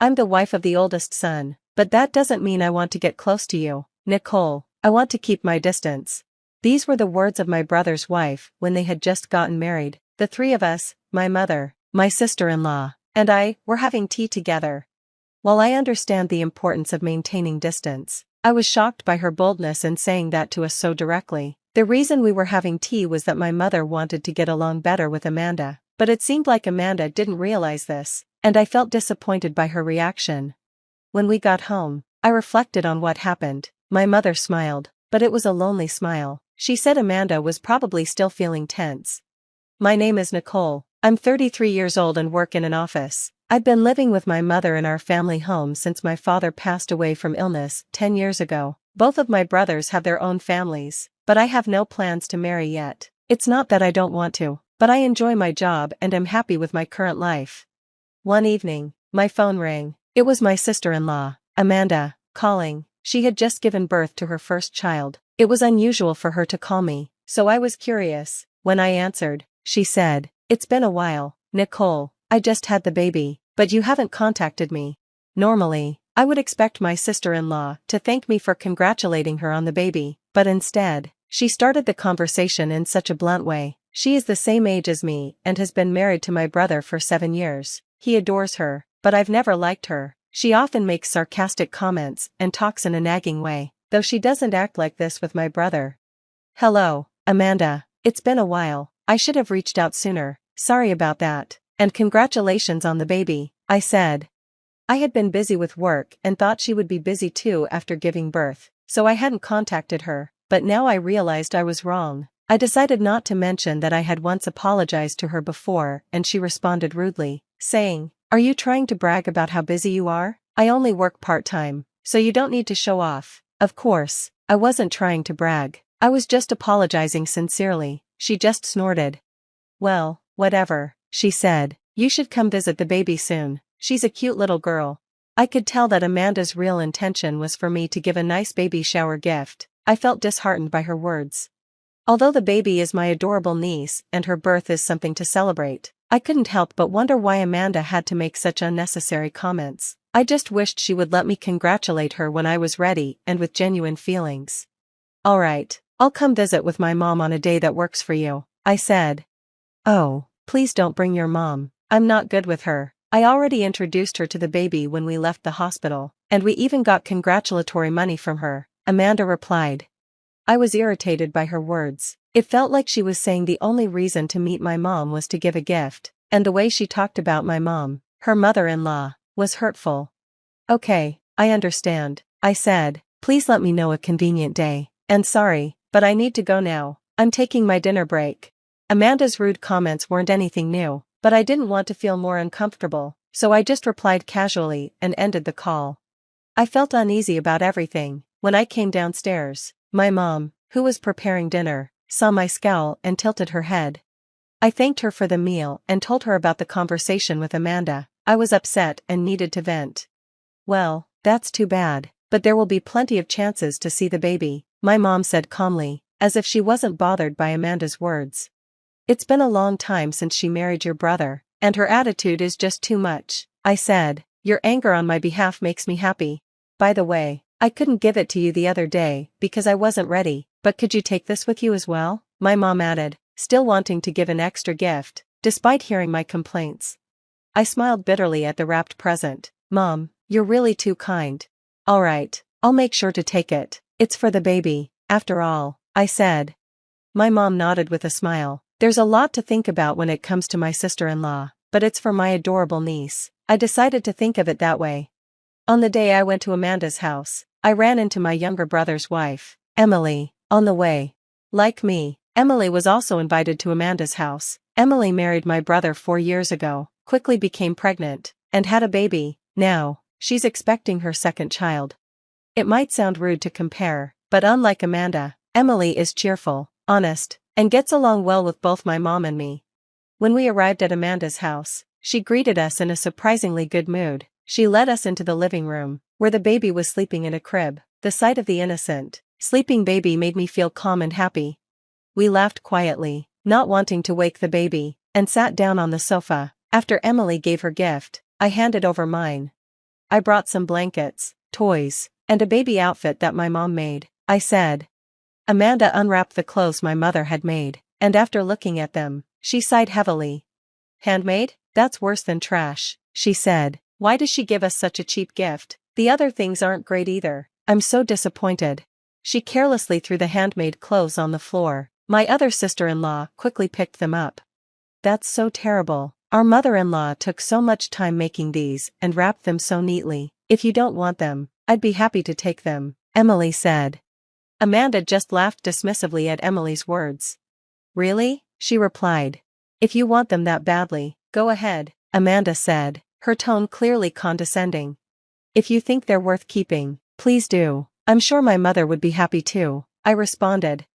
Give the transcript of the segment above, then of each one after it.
I'm the wife of the oldest son, but that doesn't mean I want to get close to you, Nicole. I want to keep my distance." These were the words of my brother's wife when they had just gotten married. The three of us, my mother, my sister-in-law, and I, were having tea together. While I understand the importance of maintaining distance, I was shocked by her boldness in saying that to us so directly. The reason we were having tea was that my mother wanted to get along better with Amanda, but it seemed like Amanda didn't realize this, and I felt disappointed by her reaction. When we got home, I reflected on what happened. My mother smiled, but it was a lonely smile. She said Amanda was probably still feeling tense. "My name is Nicole. I'm 33 years old and work in an office. I've been living with my mother in our family home since my father passed away from illness 10 years ago. Both of my brothers have their own families, but I have no plans to marry yet. It's not that I don't want to, but I enjoy my job and am happy with my current life." One evening, my phone rang. It was my sister-in-law, Amanda, calling. She had just given birth to her first child. It was unusual for her to call me, so I was curious. When I answered, she said, "It's been a while, Nicole. I just had the baby, but you haven't contacted me." Normally, I would expect my sister-in-law to thank me for congratulating her on the baby, but instead, she started the conversation in such a blunt way. She is the same age as me and has been married to my brother for 7 years. He adores her, but I've never liked her. She often makes sarcastic comments and talks in a nagging way, though she doesn't act like this with my brother. "Hello, Amanda. It's been a while. I should have reached out sooner. Sorry about that. And congratulations on the baby," I said. I had been busy with work and thought she would be busy too after giving birth, so I hadn't contacted her, but now I realized I was wrong. I decided not to mention that I had once apologized to her before, and she responded rudely, saying, "Are you trying to brag about how busy you are? I only work part-time, so you don't need to show off." Of course, I wasn't trying to brag. I was just apologizing sincerely. She just snorted. "Well, whatever," she said. "You should come visit the baby soon. She's a cute little girl." I could tell that Amanda's real intention was for me to give a nice baby shower gift. I felt disheartened by her words. Although the baby is my adorable niece and her birth is something to celebrate, I couldn't help but wonder why Amanda had to make such unnecessary comments. I just wished she would let me congratulate her when I was ready and with genuine feelings. "Alright, I'll come visit with my mom on a day that works for you," I said. "Oh, please don't bring your mom. I'm not good with her. I already introduced her to the baby when we left the hospital, and we even got congratulatory money from her," Amanda replied. I was irritated by her words. It felt like she was saying the only reason to meet my mom was to give a gift, and the way she talked about my mom, her mother-in-law, was hurtful. "Okay, I understand," I said. "Please let me know a convenient day. And sorry, but I need to go now. I'm taking my dinner break." Amanda's rude comments weren't anything new, but I didn't want to feel more uncomfortable, so I just replied casually and ended the call. I felt uneasy about everything. When I came downstairs, my mom, who was preparing dinner, saw my scowl and tilted her head. I thanked her for the meal and told her about the conversation with Amanda. I was upset and needed to vent. "Well, that's too bad, but there will be plenty of chances to see the baby," my mom said calmly, as if she wasn't bothered by Amanda's words. "It's been a long time since she married your brother, and her attitude is just too much," I said. "Your anger on my behalf makes me happy. By the way, I couldn't give it to you the other day because I wasn't ready, but could you take this with you as well?" my mom added, still wanting to give an extra gift, despite hearing my complaints. I smiled bitterly at the wrapped present. "Mom, you're really too kind." "Alright, I'll make sure to take it. It's for the baby, after all," I said. My mom nodded with a smile. There's a lot to think about when it comes to my sister-in-law, but it's for my adorable niece. I decided to think of it that way. On the day I went to Amanda's house, I ran into my younger brother's wife, Emily, on the way. Like me, Emily was also invited to Amanda's house. Emily married my brother 4 years ago, quickly became pregnant, and had a baby. Now, she's expecting her second child. It might sound rude to compare, but unlike Amanda, Emily is cheerful, honest, and gets along well with both my mom and me. When we arrived at Amanda's house, she greeted us in a surprisingly good mood. She led us into the living room, where the baby was sleeping in a crib. The sight of the innocent, sleeping baby made me feel calm and happy. We laughed quietly, not wanting to wake the baby, and sat down on the sofa. After Emily gave her gift, I handed over mine. I brought some blankets, toys, and a baby outfit that my mom made, I said. Amanda unwrapped the clothes my mother had made, and after looking at them, she sighed heavily. Handmade? That's worse than trash, she said. Why does she give us such a cheap gift? The other things aren't great either. I'm so disappointed. She carelessly threw the handmade clothes on the floor. My other sister-in-law quickly picked them up. That's so terrible. Our mother-in-law took so much time making these and wrapped them so neatly. If you don't want them, I'd be happy to take them, Emily said. Amanda just laughed dismissively at Emily's words. Really? She replied. If you want them that badly, go ahead, Amanda said, her tone clearly condescending. If you think they're worth keeping, please do. I'm sure my mother would be happy too, I responded.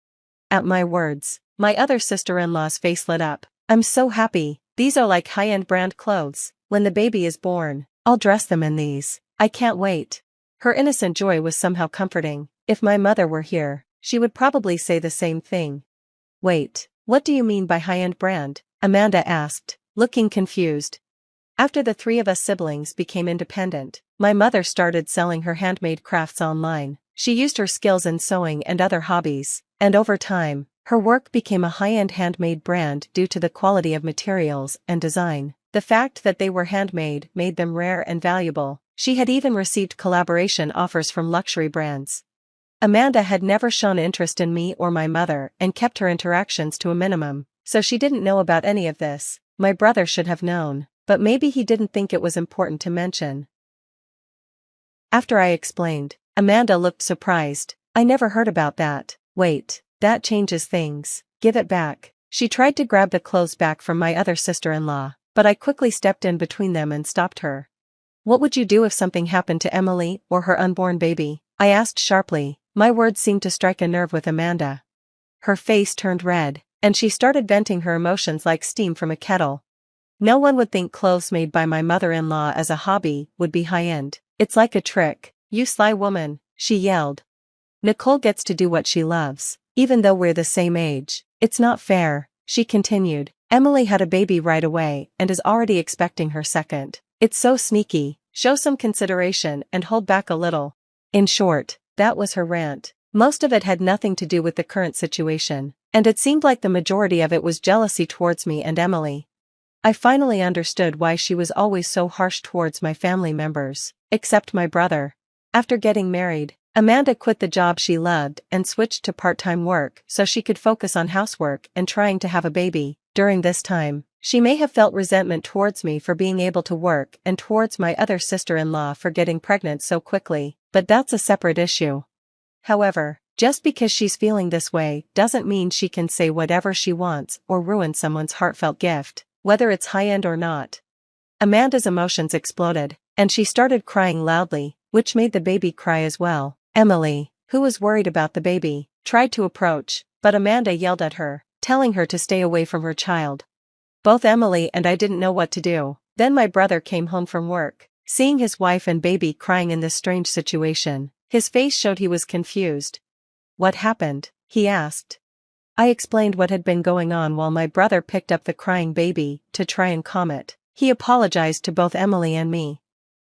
At my words, my other sister-in-law's face lit up. I'm so happy. These are like high-end brand clothes. When the baby is born, I'll dress them in these. I can't wait. Her innocent joy was somehow comforting. If my mother were here, she would probably say the same thing. Wait, what do you mean by high-end brand? Amanda asked, looking confused. After the three of us siblings became independent, my mother started selling her handmade crafts online. She used her skills in sewing and other hobbies, and over time, her work became a high-end handmade brand due to the quality of materials and design. The fact that they were handmade made them rare and valuable. She had even received collaboration offers from luxury brands. Amanda had never shown interest in me or my mother and kept her interactions to a minimum, so she didn't know about any of this. My brother should have known, but maybe he didn't think it was important to mention. After I explained, Amanda looked surprised. I never heard about that. Wait, that changes things. Give it back. She tried to grab the clothes back from my other sister-in-law, but I quickly stepped in between them and stopped her. What would you do if something happened to Emily or her unborn baby? I asked sharply. My words seemed to strike a nerve with Amanda. Her face turned red, and she started venting her emotions like steam from a kettle. No one would think clothes made by my mother-in-law as a hobby would be high-end. It's like a trick. You sly woman, she yelled. Nicole gets to do what she loves, even though we're the same age. It's not fair, she continued. Emily had a baby right away and is already expecting her second. It's so sneaky. Show some consideration and hold back a little. In short, that was her rant. Most of it had nothing to do with the current situation, and it seemed like the majority of it was jealousy towards me and Emily. I finally understood why she was always so harsh towards my family members, except my brother. After getting married, Amanda quit the job she loved and switched to part-time work so she could focus on housework and trying to have a baby. During this time, she may have felt resentment towards me for being able to work and towards my other sister-in-law for getting pregnant so quickly, but that's a separate issue. However, just because she's feeling this way doesn't mean she can say whatever she wants or ruin someone's heartfelt gift, whether it's high-end or not. Amanda's emotions exploded, and she started crying loudly, which made the baby cry as well. Emily, who was worried about the baby, tried to approach, but Amanda yelled at her, telling her to stay away from her child. Both Emily and I didn't know what to do. Then my brother came home from work. Seeing his wife and baby crying in this strange situation, his face showed he was confused. What happened? He asked. I explained what had been going on while my brother picked up the crying baby to try and calm it. He apologized to both Emily and me.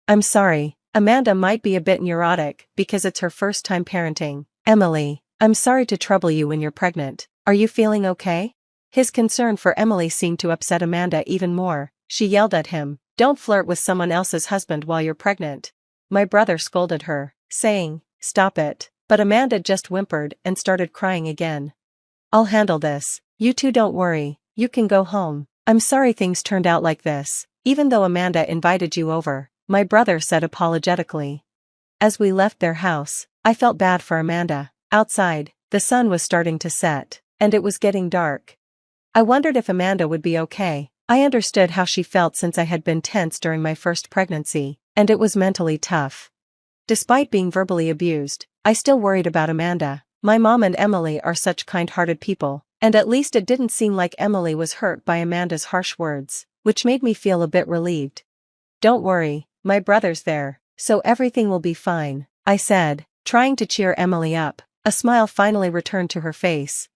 I'm sorry, Amanda might be a bit neurotic because it's her first time parenting. Emily, I'm sorry to trouble you when you're pregnant. Are you feeling okay? His concern for Emily seemed to upset Amanda even more. She yelled at him, "Don't flirt with someone else's husband while you're pregnant." My brother scolded her, saying, "Stop it," but Amanda just whimpered and started crying again. I'll handle this. You two don't worry, you can go home. I'm sorry things turned out like this, even though Amanda invited you over, my brother said apologetically. As we left their house, I felt bad for Amanda. Outside, the sun was starting to set, and it was getting dark. I wondered if Amanda would be okay. I understood how she felt since I had been tense during my first pregnancy, and it was mentally tough. Despite being verbally abused, I still worried about Amanda. My mom and Emily are such kind-hearted people, and at least it didn't seem like Emily was hurt by Amanda's harsh words, which made me feel a bit relieved. Don't worry, my brother's there, so everything will be fine, I said, trying to cheer Emily up. A smile finally returned to her face.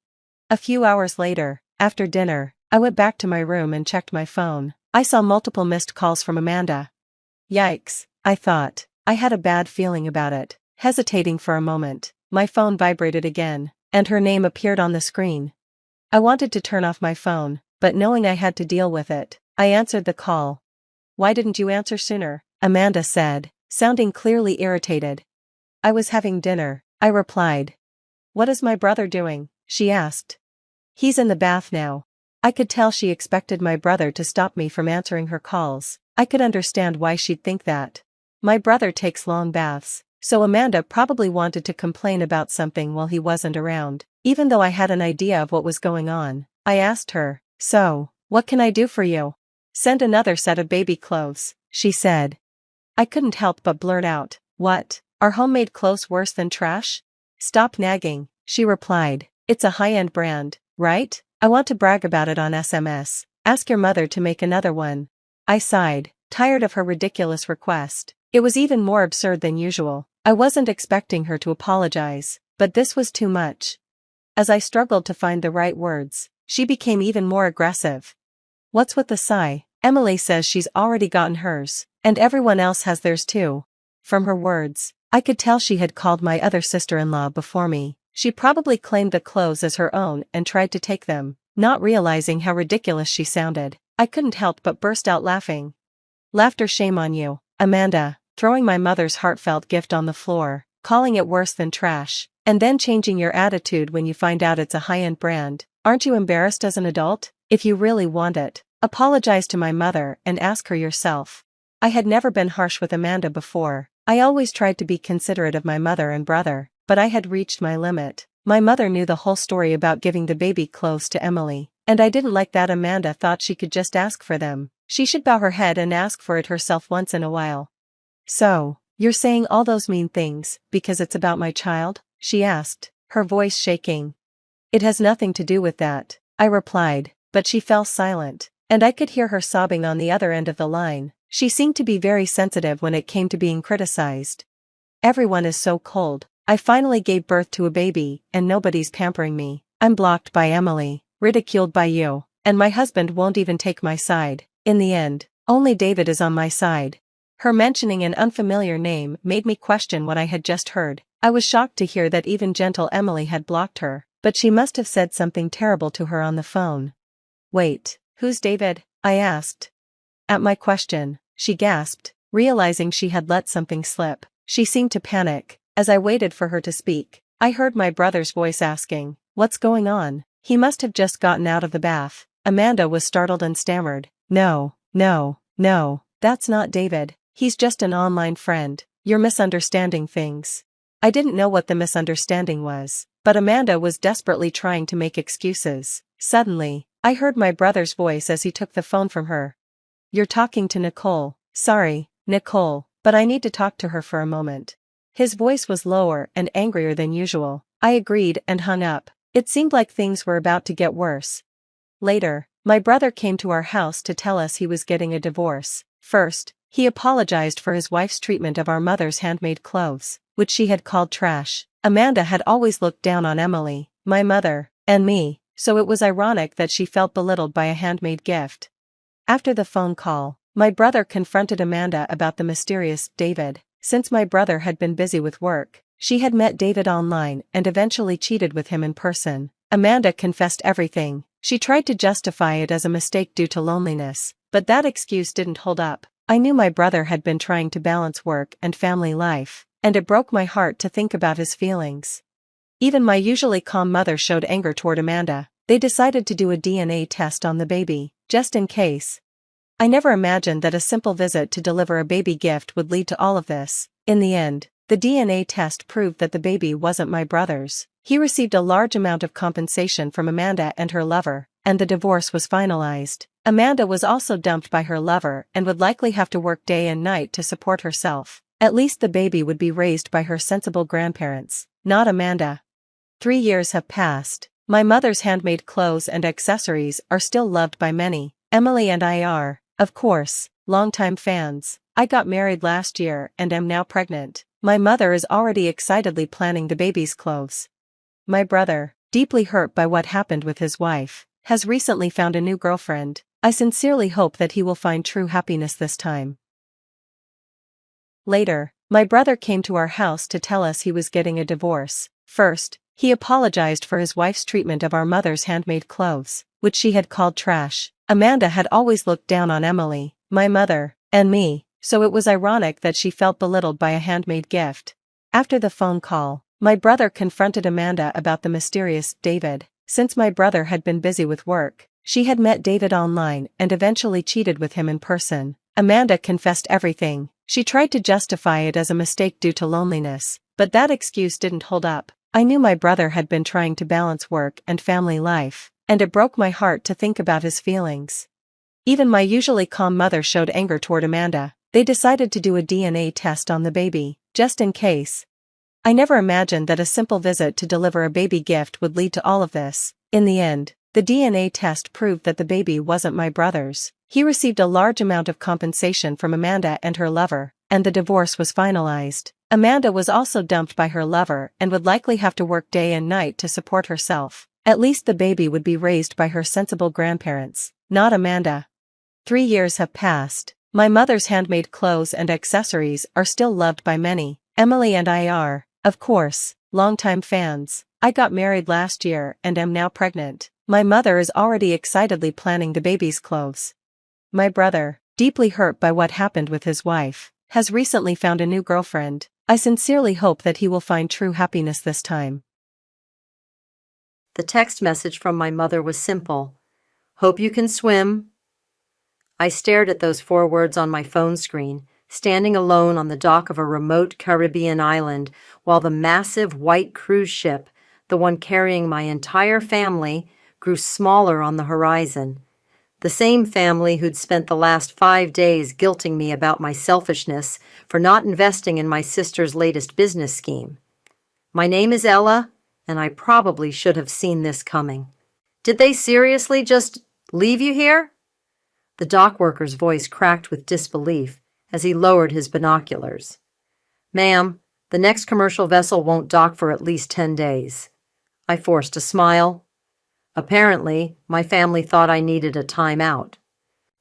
A few hours later, after dinner, I went back to my room and checked my phone. I saw multiple missed calls from Amanda. Yikes, I thought. I had a bad feeling about it. Hesitating for a moment, my phone vibrated again, and her name appeared on the screen. I wanted to turn off my phone, but knowing I had to deal with it, I answered the call. "Why didn't you answer sooner?" Amanda said, sounding clearly irritated. "I was having dinner," I replied. "What is my brother doing?" she asked. "He's in the bath now." I could tell she expected my brother to stop me from answering her calls. I could understand why she'd think that. My brother takes long baths, so Amanda probably wanted to complain about something while he wasn't around. Even though I had an idea of what was going on, I asked her, "So, what can I do for you?" "Send another set of baby clothes," she said. I couldn't help but blurt out, "What? Are homemade clothes worse than trash?" "Stop nagging," she replied. "It's a high-end brand, right? I want to brag about it on SMS. Ask your mother to make another one." I sighed, tired of her ridiculous request. It was even more absurd than usual. I wasn't expecting her to apologize, but this was too much. As I struggled to find the right words, she became even more aggressive. "What's with the sigh? Emily says she's already gotten hers, and everyone else has theirs too." From her words, I could tell she had called my other sister-in-law before me. She probably claimed the clothes as her own and tried to take them, not realizing how ridiculous she sounded. I couldn't help but burst out laughing. "Laughter, shame on you, Amanda, throwing my mother's heartfelt gift on the floor, calling it worse than trash, and then changing your attitude when you find out it's a high-end brand. Aren't you embarrassed as an adult? If you really want it, apologize to my mother and ask her yourself." I had never been harsh with Amanda before. I always tried to be considerate of my mother and brother, but I had reached my limit. My mother knew the whole story about giving the baby clothes to Emily, and I didn't like that Amanda thought she could just ask for them. She should bow her head and ask for it herself once in a while. "So, you're saying all those mean things because it's about my child?" she asked, her voice shaking. "It has nothing to do with that," I replied, but she fell silent, and I could hear her sobbing on the other end of the line. She seemed to be very sensitive when it came to being criticized. "Everyone is so cold. I finally gave birth to a baby, and nobody's pampering me. I'm blocked by Emily, ridiculed by you, and my husband won't even take my side. In the end, only David is on my side." Her mentioning an unfamiliar name made me question what I had just heard. I was shocked to hear that even gentle Emily had blocked her, but she must have said something terrible to her on the phone. "Wait, who's David?" I asked. At my question, she gasped, realizing she had let something slip. She seemed to panic. As I waited for her to speak, I heard my brother's voice asking, "What's going on?" He must have just gotten out of the bath. Amanda was startled and stammered, "No, no, no, that's not David. He's just an online friend. You're misunderstanding things." I didn't know what the misunderstanding was, but Amanda was desperately trying to make excuses. Suddenly, I heard my brother's voice as he took the phone from her. "You're talking to Nicole." "Sorry, Nicole, but I need to talk to her for a moment." His voice was lower and angrier than usual. I agreed and hung up. It seemed like things were about to get worse. Later, my brother came to our house to tell us he was getting a divorce. First, he apologized for his wife's treatment of our mother's handmade clothes, which she had called trash. Amanda had always looked down on Emily, my mother, and me, so it was ironic that she felt belittled by a handmade gift. After the phone call, my brother confronted Amanda about the mysterious David. Since my brother had been busy with work, she had met David online and eventually cheated with him in person. Amanda confessed everything. She tried to justify it as a mistake due to loneliness, but that excuse didn't hold up. I knew my brother had been trying to balance work and family life, and it broke my heart to think about his feelings. Even my usually calm mother showed anger toward Amanda. They decided to do a DNA test on the baby, just in case. I never imagined that a simple visit to deliver a baby gift would lead to all of this. In the end, the DNA test proved that the baby wasn't my brother's. He received a large amount of compensation from Amanda and her lover, and the divorce was finalized. Amanda was also dumped by her lover and would likely have to work day and night to support herself. At least the baby would be raised by her sensible grandparents, not Amanda. 3 years have passed. My mother's handmade clothes and accessories are still loved by many. Emily and I are, of course, longtime fans. I got married last year and am now pregnant. My mother is already excitedly planning the baby's clothes. My brother, deeply hurt by what happened with his wife, has recently found a new girlfriend. I sincerely hope that he will find true happiness this time. Later, my brother came to our house to tell us he was getting a divorce. First, he apologized for his wife's treatment of our mother's handmade clothes, which she had called trash. Amanda had always looked down on Emily, my mother, and me, so it was ironic that she felt belittled by a handmade gift. After the phone call, my brother confronted Amanda about the mysterious David. Since my brother had been busy with work, she had met David online and eventually cheated with him in person. Amanda confessed everything. She tried to justify it as a mistake due to loneliness, but that excuse didn't hold up. I knew my brother had been trying to balance work and family life, and it broke my heart to think about his feelings. Even my usually calm mother showed anger toward Amanda. They decided to do a DNA test on the baby, just in case. I never imagined that a simple visit to deliver a baby gift would lead to all of this. In the end, the DNA test proved that the baby wasn't my brother's. He received a large amount of compensation from Amanda and her lover, and the divorce was finalized. Amanda was also dumped by her lover and would likely have to work day and night to support herself. At least the baby would be raised by her sensible grandparents, not Amanda. 3 years have passed. My mother's handmade clothes and accessories are still loved by many. Emily and I are, of course, longtime fans. I got married last year and am now pregnant. My mother is already excitedly planning the baby's clothes. My brother, deeply hurt by what happened with his wife, has recently found a new girlfriend. I sincerely hope that he will find true happiness this time. The text message from my mother was simple. Hope you can swim. I stared at those 4 words on my phone screen, standing alone on the dock of a remote Caribbean island, while the massive white cruise ship, the one carrying my entire family, grew smaller on the horizon. The same family who'd spent the last 5 days guilting me about my selfishness for not investing in my sister's latest business scheme. My name is Ella, and I probably should have seen this coming. Did they seriously just leave you here? The dock worker's voice cracked with disbelief as he lowered his binoculars. Ma'am, the next commercial vessel won't dock for at least 10 days. I forced a smile. Apparently, my family thought I needed a timeout.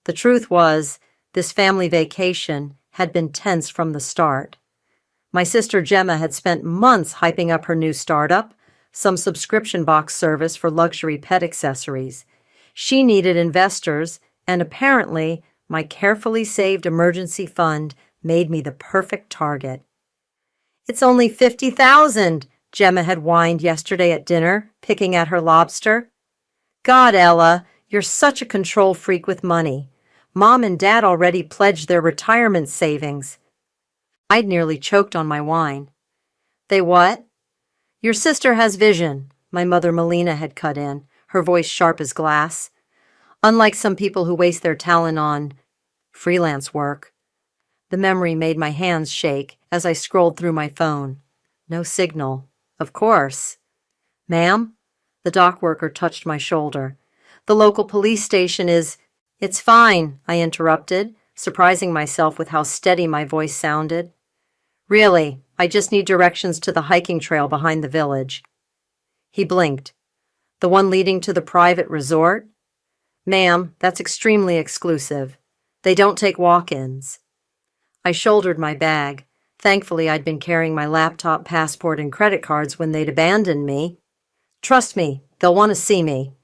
The truth was, this family vacation had been tense from the start. My sister Gemma had spent months hyping up her new startup, some subscription box service for luxury pet accessories. She needed investors, and apparently, my carefully saved emergency fund made me the perfect target. It's only $50,000, Gemma had whined yesterday at dinner, picking at her lobster. God, Ella, you're such a control freak with money. Mom and Dad already pledged their retirement savings. I'd nearly choked on my wine. They what? Your sister has vision, my mother Melina had cut in, her voice sharp as glass. Unlike some people who waste their talent on freelance work. The memory made my hands shake as I scrolled through my phone. No signal. Of course. Ma'am? The dock worker touched my shoulder. The local police station is... It's fine, I interrupted, surprising myself with how steady my voice sounded. Really, I just need directions to the hiking trail behind the village. He blinked. The one leading to the private resort? Ma'am, that's extremely exclusive. They don't take walk-ins. I shouldered my bag. Thankfully, I'd been carrying my laptop, passport, and credit cards when they'd abandoned me. Trust me, they'll want to see me.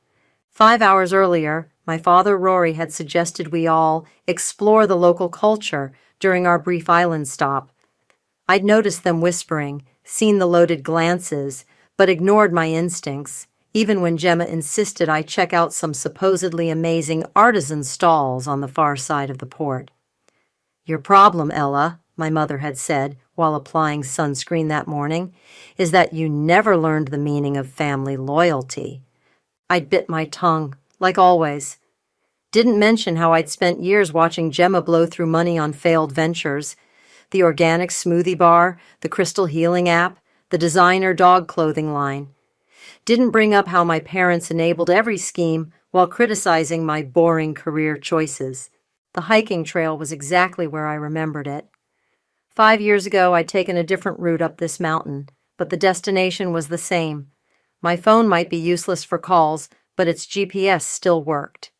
5 hours earlier, my father Rory had suggested we all explore the local culture during our brief island stop. I'd noticed them whispering, seen the loaded glances, but ignored my instincts, even when Gemma insisted I check out some supposedly amazing artisan stalls on the far side of the port. Your problem, Ella, my mother had said while applying sunscreen that morning, is that you never learned the meaning of family loyalty. I'd bit my tongue, like always. Didn't mention how I'd spent years watching Gemma blow through money on failed ventures, the organic smoothie bar, the crystal healing app, the designer dog clothing line. Didn't bring up how my parents enabled every scheme while criticizing my boring career choices. The hiking trail was exactly where I remembered it. 5 years ago, I'd taken a different route up this mountain, but the destination was the same. My phone might be useless for calls, but its GPS still worked.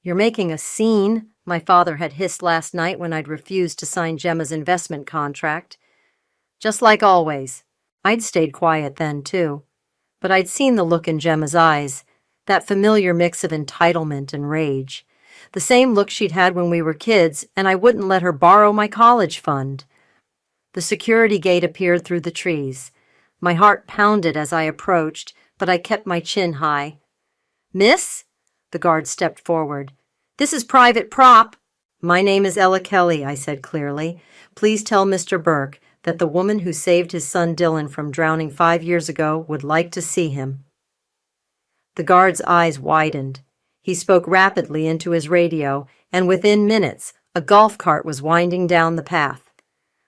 You're making a scene, my father had hissed last night when I'd refused to sign Gemma's investment contract. Just like always. I'd stayed quiet then, too. But I'd seen the look in Gemma's eyes, that familiar mix of entitlement and rage. The same look she'd had when we were kids, and I wouldn't let her borrow my college fund. The security gate appeared through the trees. My heart pounded as I approached, but I kept my chin high. "Miss?" The guard stepped forward. "This is Private Prop." "My name is Ella Kelly," I said clearly. "Please tell Mr. Burke that the woman who saved his son Dylan from drowning 5 years ago would like to see him." The guard's eyes widened. He spoke rapidly into his radio, and within minutes, a golf cart was winding down the path.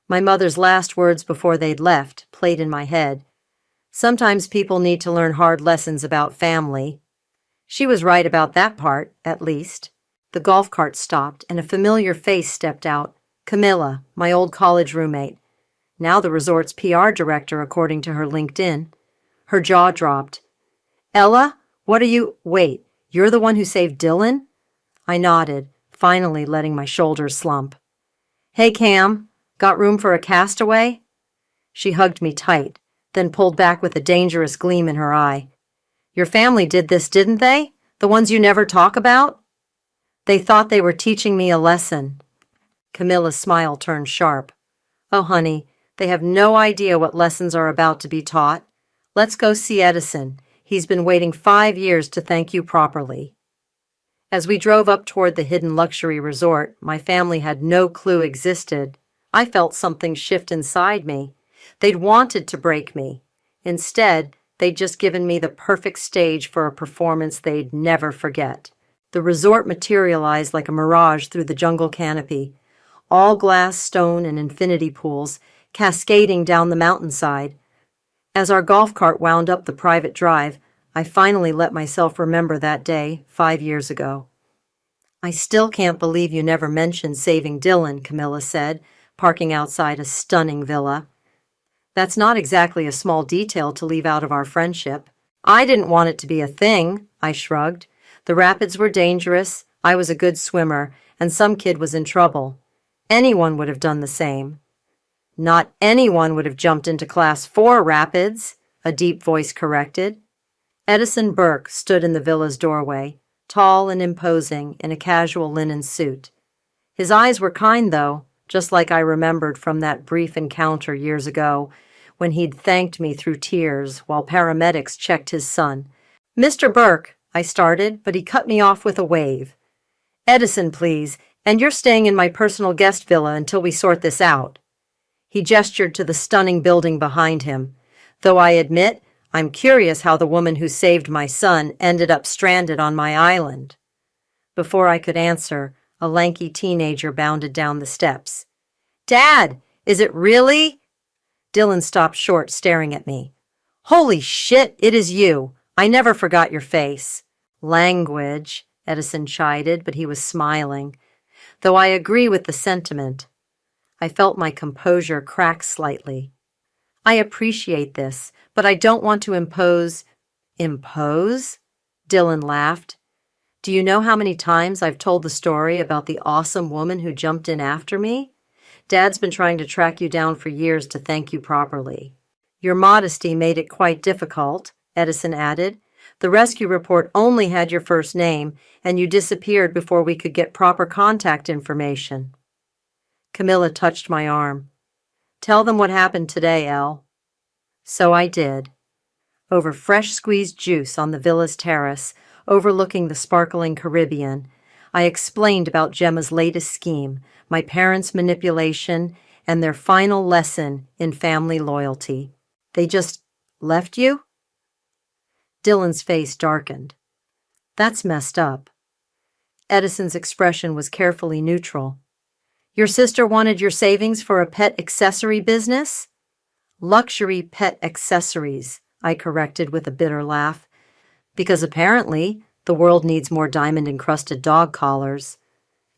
My mother's last words before they'd left played in my head. Sometimes people need to learn hard lessons about family. She was right about that part, at least. The golf cart stopped, and a familiar face stepped out. Camilla, my old college roommate. Now the resort's PR director, according to her LinkedIn. Her jaw dropped. "Ella, what are you— Wait, you're the one who saved Dylan?" I nodded, finally letting my shoulders slump. "Hey, Cam, got room for a castaway?" She hugged me tight, then pulled back with a dangerous gleam in her eye. "Your family did this, didn't they? The ones you never talk about?" "They thought they were teaching me a lesson." Camilla's smile turned sharp. "Oh, honey, they have no idea what lessons are about to be taught. Let's go see Edison. He's been waiting 5 years to thank you properly." As we drove up toward the hidden luxury resort my family had no clue existed, I felt something shift inside me. They'd wanted to break me. Instead, they'd just given me the perfect stage for a performance they'd never forget. The resort materialized like a mirage through the jungle canopy. All glass, stone, and infinity pools, cascading down the mountainside. As our golf cart wound up the private drive, I finally let myself remember that day 5 years ago. "I still can't believe you never mentioned saving Dylan," Camilla said, parking outside a stunning villa. "That's not exactly a small detail to leave out of our friendship." "I didn't want it to be a thing," I shrugged. "The rapids were dangerous, I was a good swimmer, and some kid was in trouble. Anyone would have done the same." "Not anyone would have jumped into Class 4 rapids," a deep voice corrected. Edison Burke stood in the villa's doorway, tall and imposing in a casual linen suit. His eyes were kind, though, just like I remembered from that brief encounter years ago when he'd thanked me through tears while paramedics checked his son. "Mr. Burke," I started, but he cut me off with a wave. "Edison, please, and you're staying in my personal guest villa until we sort this out." He gestured to the stunning building behind him, though I admit I'm curious how the woman who saved my son ended up stranded on my island. Before I could answer, a lanky teenager bounded down the steps. "Dad, is it really?" Dylan stopped short, staring at me. "Holy shit, it is you. I never forgot your face." "Language," Edison chided, but he was smiling. Though I agree with the sentiment. I felt my composure crack slightly. "I appreciate this, but I don't want to impose—" "Impose?" Dylan laughed. "Do you know how many times I've told the story about the awesome woman who jumped in after me? Dad's been trying to track you down for years to thank you properly." "Your modesty made it quite difficult," Edison added. "The rescue report only had your first name, and you disappeared before we could get proper contact information." Camilla touched my arm. "Tell them what happened today, Elle." So I did. Over fresh squeezed juice on the villa's terrace, overlooking the sparkling Caribbean, I explained about Gemma's latest scheme, my parents' manipulation, and their final lesson in family loyalty. "They just left you?" Dylan's face darkened. "That's messed up." Edison's expression was carefully neutral. "Your sister wanted your savings for a pet accessory business?" "Luxury pet accessories," I corrected with a bitter laugh. "Because apparently the world needs more diamond-encrusted dog collars."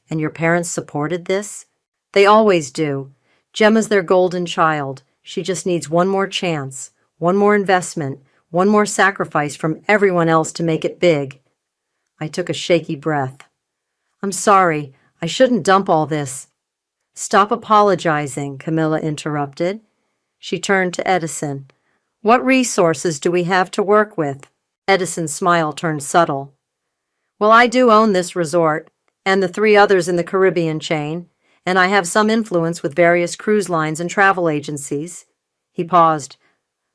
"And your parents supported this?" "They always do. Gemma's their golden child. She just needs one more chance, one more investment, one more sacrifice from everyone else to make it big." I took a shaky breath. "I'm sorry. I shouldn't dump all this. Stop apologizing, Camilla interrupted. She turned to Edison. What resources do we have to work with? Edison's smile turned subtle. Well, I do own this resort, and the 3 others in the Caribbean chain, and I have some influence with various cruise lines and travel agencies. He paused.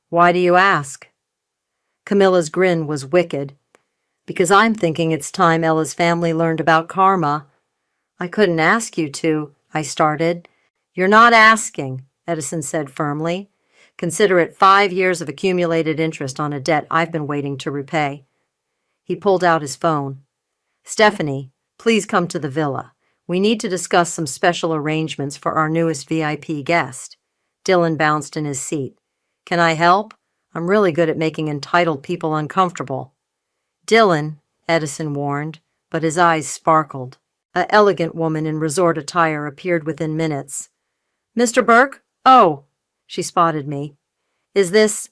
Why do you ask? Camilla's grin was wicked. Because I'm thinking it's time Ella's family learned about karma. I couldn't ask you to, I started. You're not asking, Edison said firmly. Consider it 5 years of accumulated interest on a debt I've been waiting to repay. He pulled out his phone. Stephanie, please come to the villa. We need to discuss some special arrangements for our newest VIP guest. Dylan bounced in his seat. Can I help? I'm really good at making entitled people uncomfortable. Dylan, Edison warned, but his eyes sparkled. An elegant woman in resort attire appeared within minutes. Mr. Burke? Oh, she spotted me. Is this...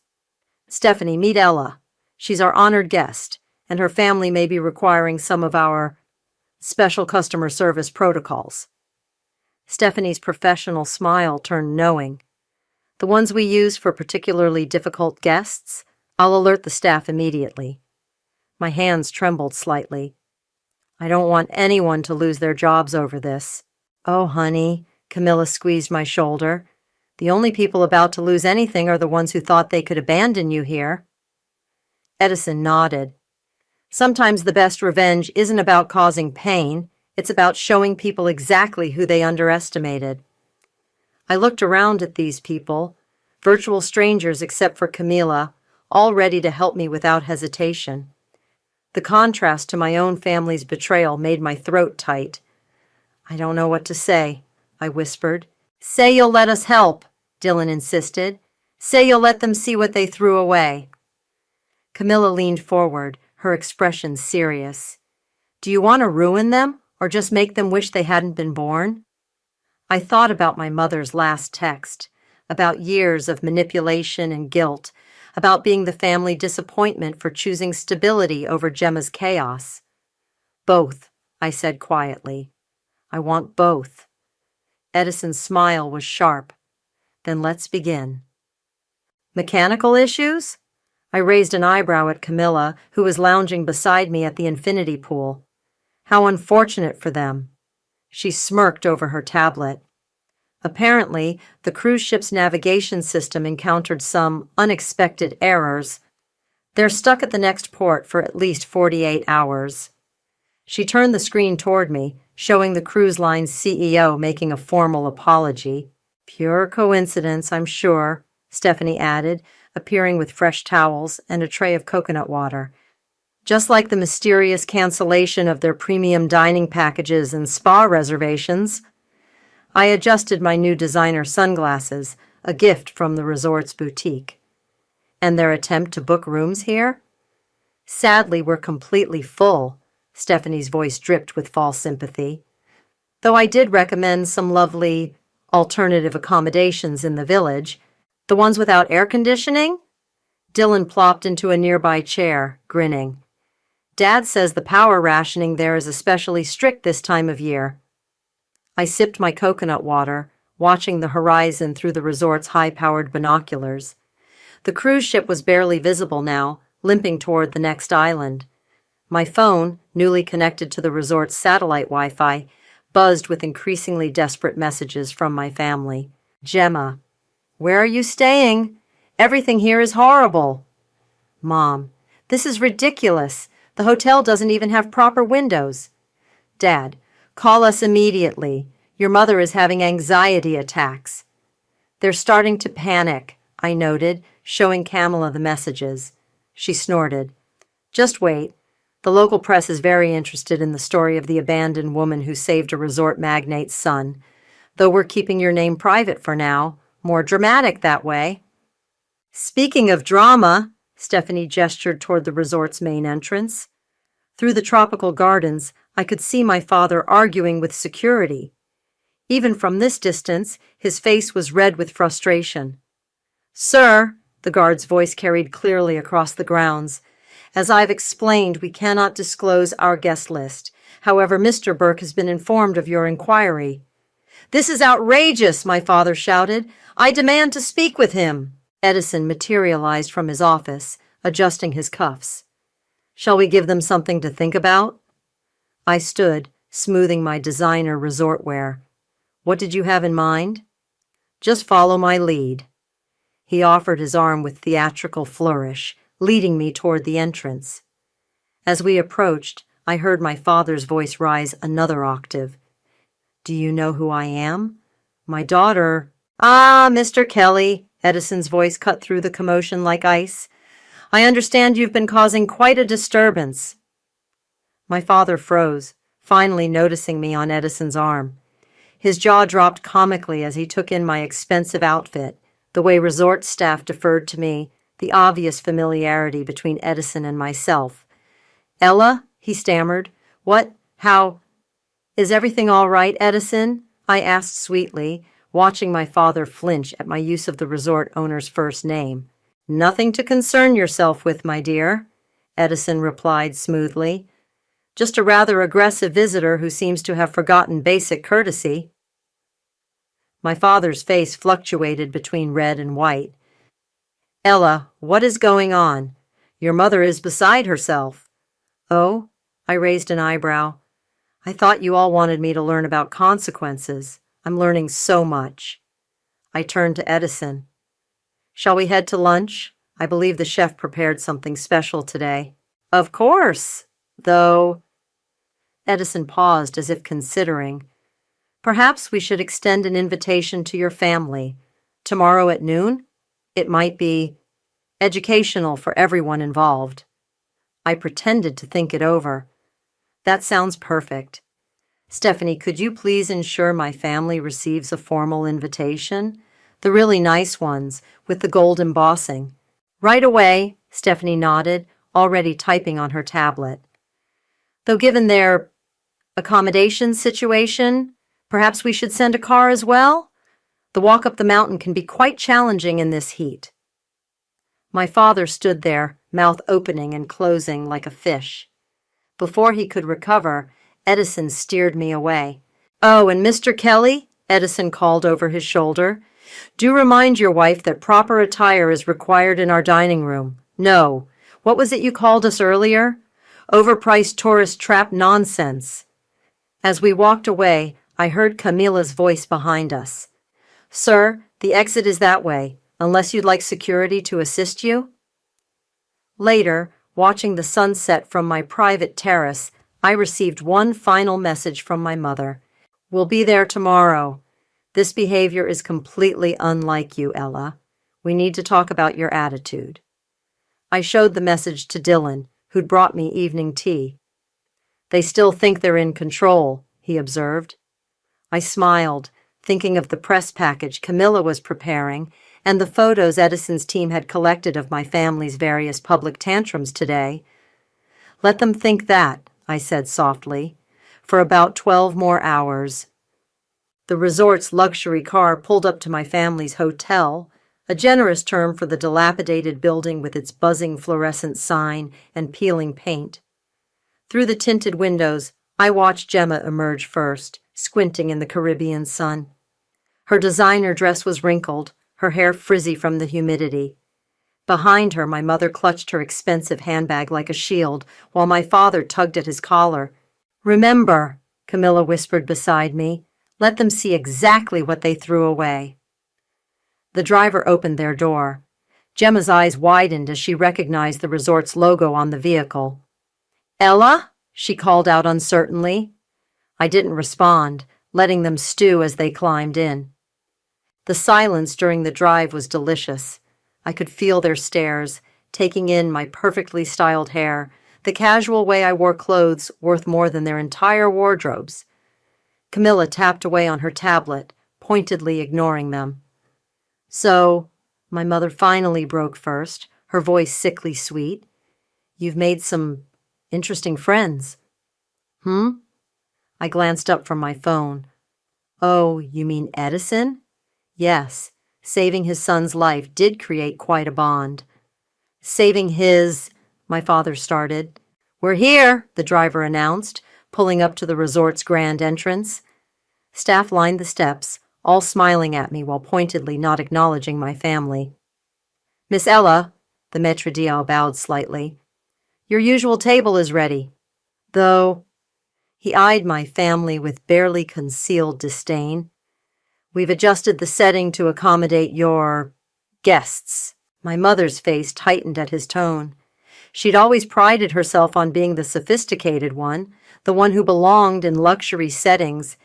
Stephanie, meet Ella. She's our honored guest, and her family may be requiring some of our special customer service protocols. Stephanie's professional smile turned knowing. The ones we use for particularly difficult guests, I'll alert the staff immediately. My hands trembled slightly. I don't want anyone to lose their jobs over this. Oh, honey, Camilla squeezed my shoulder. The only people about to lose anything are the ones who thought they could abandon you here. Edison nodded. Sometimes the best revenge isn't about causing pain, it's about showing people exactly who they underestimated. I looked around at these people, virtual strangers except for Camilla, all ready to help me without hesitation. The contrast to my own family's betrayal made my throat tight. I don't know what to say, I whispered. Say you'll let us help, Dylan insisted. Say you'll let them see what they threw away. Camilla leaned forward, her expression serious. Do you want to ruin them, or just make them wish they hadn't been born? I thought about my mother's last text, about years of manipulation and guilt, about being the family disappointment for choosing stability over Gemma's chaos. Both, I said quietly. I want both. Edison's smile was sharp. Then let's begin. Mechanical issues? I raised an eyebrow at Camilla, who was lounging beside me at the infinity pool. How unfortunate for them. She smirked over her tablet. Apparently, the cruise ship's navigation system encountered some unexpected errors. They're stuck at the next port for at least 48 hours. She turned the screen toward me, showing the cruise line's CEO making a formal apology. Pure coincidence, I'm sure, Stephanie added, appearing with fresh towels and a tray of coconut water. Just like the mysterious cancellation of their premium dining packages and spa reservations. I adjusted my new designer sunglasses, a gift from the resort's boutique. And their attempt to book rooms here? Sadly, we're completely full, Stephanie's voice dripped with false sympathy. Though I did recommend some lovely alternative accommodations in the village, the ones without air conditioning? Dylan plopped into a nearby chair, grinning. Dad says the power rationing there is especially strict this time of year. I sipped my coconut water, watching the horizon through the resort's high-powered binoculars. The cruise ship was barely visible now, limping toward the next island. My phone, newly connected to the resort's satellite Wi-Fi, buzzed with increasingly desperate messages from my family. Gemma. Where are you staying? Everything here is horrible. Mom. This is ridiculous. The hotel doesn't even have proper windows. Dad. Call us immediately. Your mother is having anxiety attacks. They're starting to panic, I noted, showing Camilla the messages. She snorted. Just wait. The local press is very interested in the story of the abandoned woman who saved a resort magnate's son. Though we're keeping your name private for now. More dramatic that way. Speaking of drama, Stephanie gestured toward the resort's main entrance. Through the tropical gardens, I could see my father arguing with security. Even from this distance, his face was red with frustration. Sir, the guard's voice carried clearly across the grounds. As I've explained, we cannot disclose our guest list. However, Mr. Burke has been informed of your inquiry." "This is outrageous," my father shouted. "I demand to speak with him." Edison materialized from his office, adjusting his cuffs. "Shall we give them something to think about?" I stood, smoothing my designer resort wear. "What did you have in mind?" "Just follow my lead." He offered his arm with theatrical flourish, leading me toward the entrance. As we approached, I heard my father's voice rise another octave. "Do you know who I am? My daughter—" "Ah, Mr. Kelly," Edison's voice cut through the commotion like ice. "I understand you've been causing quite a disturbance." My father froze, finally noticing me on Edison's arm. His jaw dropped comically as he took in my expensive outfit, the way resort staff deferred to me, the obvious familiarity between Edison and myself. "Ella," he stammered. "What? How? Is everything all right, Edison?" I asked sweetly, watching my father flinch at my use of the resort owner's first name. "Nothing to concern yourself with, my dear," Edison replied smoothly. "Just a rather aggressive visitor who seems to have forgotten basic courtesy." My father's face fluctuated between red and white. "Ella, what is going on? Your mother is beside herself." "Oh?" I raised an eyebrow. "I thought you all wanted me to learn about consequences. I'm learning so much." I turned to Edison. "Shall we head to lunch? I believe the chef prepared something special today." "Of course, though—" Edison paused as if considering. "Perhaps we should extend an invitation to your family. Tomorrow at noon? It might be educational for everyone involved." I pretended to think it over. "That sounds perfect. Stephanie, could you please ensure my family receives a formal invitation? The really nice ones, with the gold embossing." "Right away," Stephanie nodded, already typing on her tablet. "Though given their accommodation situation, perhaps we should send a car as well? The walk up the mountain can be quite challenging in this heat." My father stood there, mouth opening and closing like a fish. Before he could recover, Edison steered me away. "Oh, and Mr. Kelly," Edison called over his shoulder, "do remind your wife that proper attire is required in our dining room. No, what was it you called us earlier? Overpriced tourist trap nonsense." As we walked away, I heard Camila's voice behind us. "Sir, the exit is that way, unless you'd like security to assist you." Later, watching the sunset from my private terrace, I received one final message from my mother. "We'll be there tomorrow. This behavior is completely unlike you, Ella. We need to talk about your attitude." I showed the message to Dylan, who'd brought me evening tea. "They still think they're in control," he observed. I smiled, thinking of the press package Camilla was preparing and the photos Edison's team had collected of my family's various public tantrums today. "Let them think that," I said softly, "for about 12 more hours." The resort's luxury car pulled up to my family's hotel, a generous term for the dilapidated building with its buzzing fluorescent sign and peeling paint. Through the tinted windows, I watched Gemma emerge first, squinting in the Caribbean sun. Her designer dress was wrinkled, her hair frizzy from the humidity. Behind her, my mother clutched her expensive handbag like a shield, while my father tugged at his collar. "Remember," Camilla whispered beside me, "let them see exactly what they threw away." The driver opened their door. Gemma's eyes widened as she recognized the resort's logo on the vehicle. "Ella?" she called out uncertainly. I didn't respond, letting them stew as they climbed in. The silence during the drive was delicious. I could feel their stares, taking in my perfectly styled hair, the casual way I wore clothes worth more than their entire wardrobes. Camilla tapped away on her tablet, pointedly ignoring them. "So," my mother finally broke first, her voice sickly sweet, "you've made some interesting friends." "Hmm?" I glanced up from my phone. "Oh, you mean Edison?" "Yes, saving his son's life did create quite a bond." "Saving his—" my father started. "We're here," the driver announced, pulling up to the resort's grand entrance. Staff lined the steps, all smiling at me while pointedly not acknowledging my family. "Miss Ella," the maître d'hôtel bowed slightly, "your usual table is ready. Though," he eyed my family with barely concealed disdain, "we've adjusted the setting to accommodate your guests." My mother's face tightened at his tone. She'd always prided herself on being the sophisticated one, the one who belonged in luxury settings.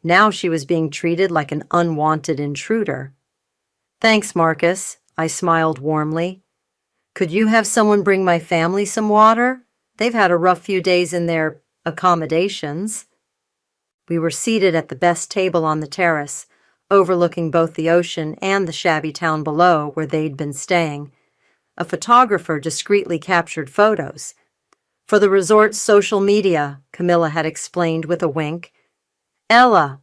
Now she was being treated like an unwanted intruder. "Thanks, Marcus," I smiled warmly. "Could you have someone bring my family some water? They've had a rough few days in their accommodations." We were seated at the best table on the terrace, overlooking both the ocean and the shabby town below where they'd been staying. A photographer discreetly captured photos. "For the resort's social media," Camilla had explained with a wink. "Ella,"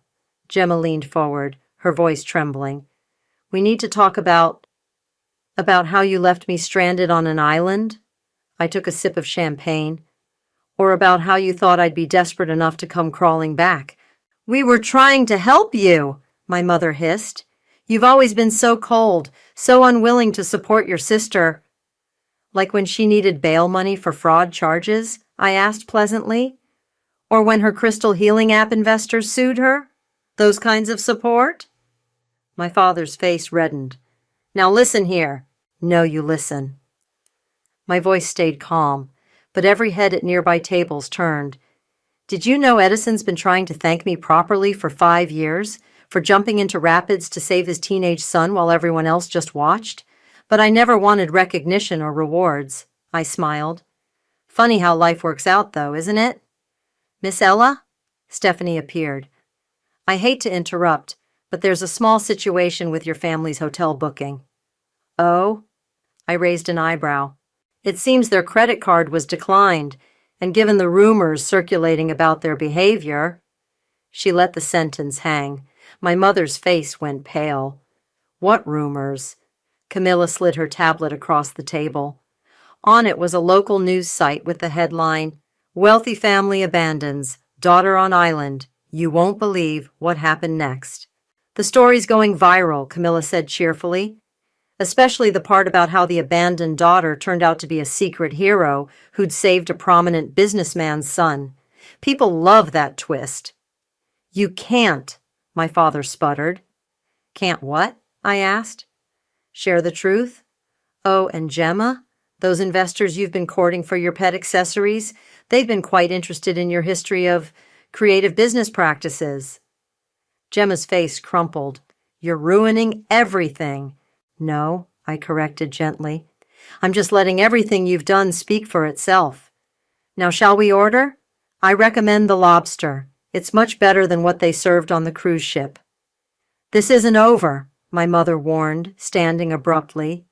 Gemma leaned forward, her voice trembling, "we need to talk about how you left me stranded on an island." I took a sip of champagne. "Or about how you thought I'd be desperate enough to come crawling back." "We were trying to help you," my mother hissed. "You've always been so cold, so unwilling to support your sister." "Like when she needed bail money for fraud charges?" I asked pleasantly. "Or when her crystal healing app investors sued her? Those kinds of support?" My father's face reddened. "Now listen here." "No, you listen." My voice stayed calm, but every head at nearby tables turned. "Did you know Edison's been trying to thank me properly for 5 years, for jumping into rapids to save his teenage son while everyone else just watched? But I never wanted recognition or rewards." I smiled. "Funny how life works out, though, isn't it?" "Miss Ella?" Stephanie appeared. "I hate to interrupt, but there's a small situation with your family's hotel booking." "Oh?" I raised an eyebrow. "It seems their credit card was declined, and given the rumors circulating about their behavior—" She let the sentence hang. My mother's face went pale. "What rumors?" Camilla slid her tablet across the table. On it was a local news site with the headline, "Wealthy family abandons, daughter on island. You won't believe what happened next." "The story's going viral," Camilla said cheerfully. "Especially the part about how the abandoned daughter turned out to be a secret hero who'd saved a prominent businessman's son. People love that twist." "You can't," my father sputtered. "Can't what?" I asked. "Share the truth? Oh, and Gemma? Those investors you've been courting for your pet accessories, they've been quite interested in your history of creative business practices." Gemma's face crumpled. "You're ruining everything." "No," I corrected gently. "I'm just letting everything you've done speak for itself. Now, shall we order? I recommend the lobster. It's much better than what they served on the cruise ship." "This isn't over," my mother warned, standing abruptly.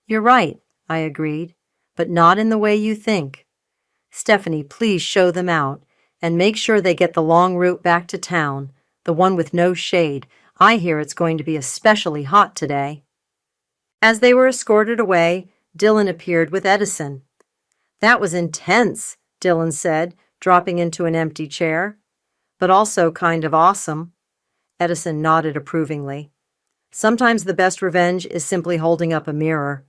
"You're right," I agreed, "but not in the way you think. Stephanie, please show them out, and make sure they get the long route back to town, the one with no shade. I hear it's going to be especially hot today." As they were escorted away, Dylan appeared with Edison. "That was intense," Dylan said, dropping into an empty chair. "But also kind of awesome." Edison nodded approvingly. "Sometimes the best revenge is simply holding up a mirror."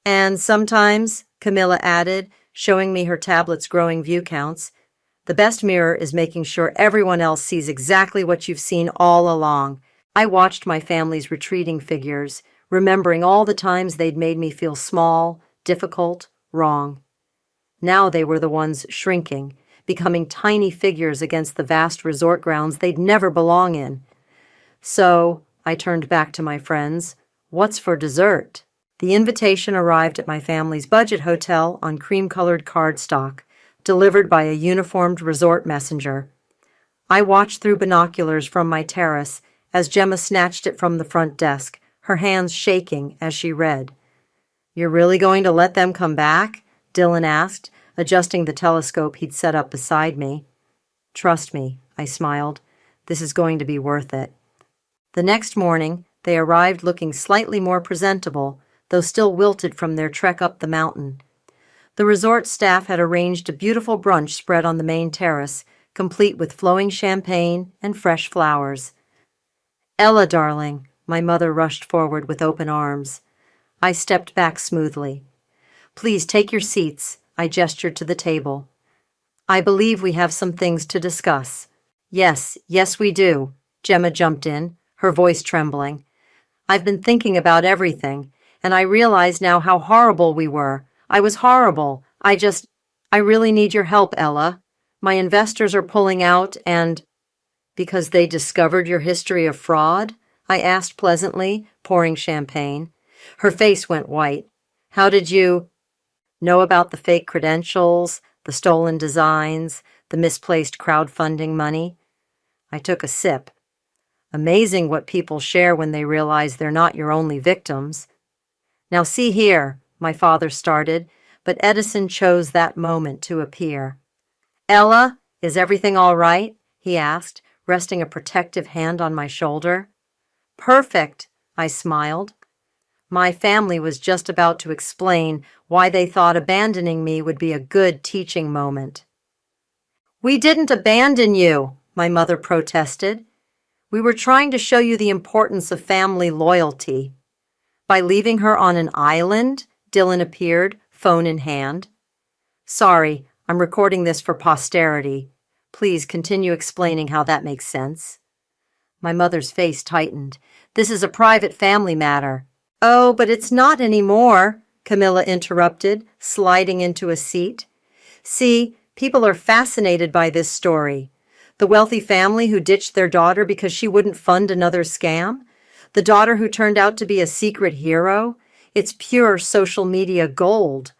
"And sometimes," Camilla added, showing me her tablet's growing view counts, "the best mirror is making sure everyone else sees exactly what you've seen all along." I watched my family's retreating figures, remembering all the times they'd made me feel small, difficult, wrong. Now they were the ones shrinking, becoming tiny figures against the vast resort grounds they'd never belong in. "So," I turned back to my friends, "what's for dessert?" The invitation arrived at my family's budget hotel on cream-colored cardstock, delivered by a uniformed resort messenger. I watched through binoculars from my terrace as Gemma snatched it from the front desk, her hands shaking as she read. "You're really going to let them come back?" Dylan asked, adjusting the telescope he'd set up beside me. "Trust me," I smiled. "This is going to be worth it." The next morning, they arrived looking slightly more presentable, though still wilted from their trek up the mountain. The resort staff had arranged a beautiful brunch spread on the main terrace, complete with flowing champagne and fresh flowers. "Ella, darling," my mother rushed forward with open arms. I stepped back smoothly. "Please take your seats," I gestured to the table. "I believe we have some things to discuss." Yes, we do," Gemma jumped in, her voice trembling. "I've been thinking about everything, and I realize now how horrible we were. I was horrible. I really need your help, Ella. My investors are pulling out and—" "Because they discovered your history of fraud?" I asked pleasantly, pouring champagne. Her face went white. "How did you know about the fake credentials, the stolen designs, the misplaced crowdfunding money?" I took a sip. Amazing what people share when they realize they're not your only victims. "Now see here," my father started, but Edison chose that moment to appear. "Ella, is everything all right?" he asked, resting a protective hand on my shoulder. "Perfect," I smiled. My family was just about to explain why they thought abandoning me would be a good teaching moment. "We didn't abandon you," my mother protested. "We were trying to show you the importance of family loyalty." By leaving her on an island, Dylan appeared, phone in hand. "Sorry, I'm recording this for posterity. Please continue explaining how that makes sense." My mother's face tightened. "This is a private family matter." "Oh, but it's not anymore," Camilla interrupted, sliding into a seat. "See, people are fascinated by this story. The wealthy family who ditched their daughter because she wouldn't fund another scam? The daughter who turned out to be a secret hero? It's pure social media gold."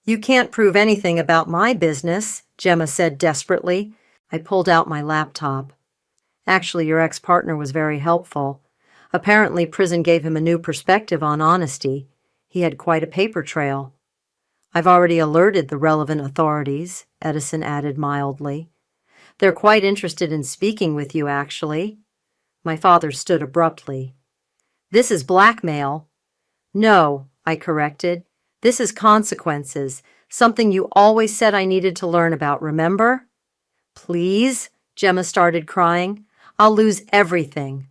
"You can't prove anything about my business," Gemma said desperately. I pulled out my laptop. "Actually, your ex-partner was very helpful. Apparently, prison gave him a new perspective on honesty. He had quite a paper trail." "I've already alerted the relevant authorities," Edison added mildly. "They're quite interested in speaking with you, actually." My father stood abruptly. "This is blackmail." "No," I corrected. "This is consequences, something you always said I needed to learn about, remember?" "Please," Gemma started crying. "I'll lose everything."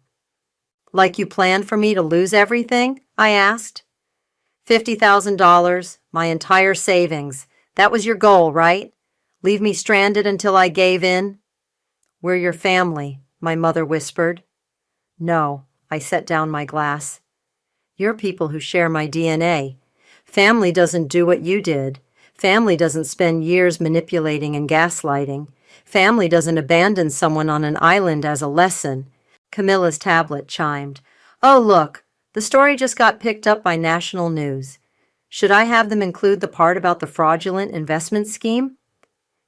"Like you planned for me to lose everything?" I asked. $50,000, my entire savings. That was your goal, right? Leave me stranded until I gave in?" "We're your family," my mother whispered. "No," I set down my glass. "You're people who share my DNA. Family doesn't do what you did. Family doesn't spend years manipulating and gaslighting. Family doesn't abandon someone on an island as a lesson." Camilla's tablet chimed. "Oh, look, the story just got picked up by national news. Should I have them include the part about the fraudulent investment scheme?"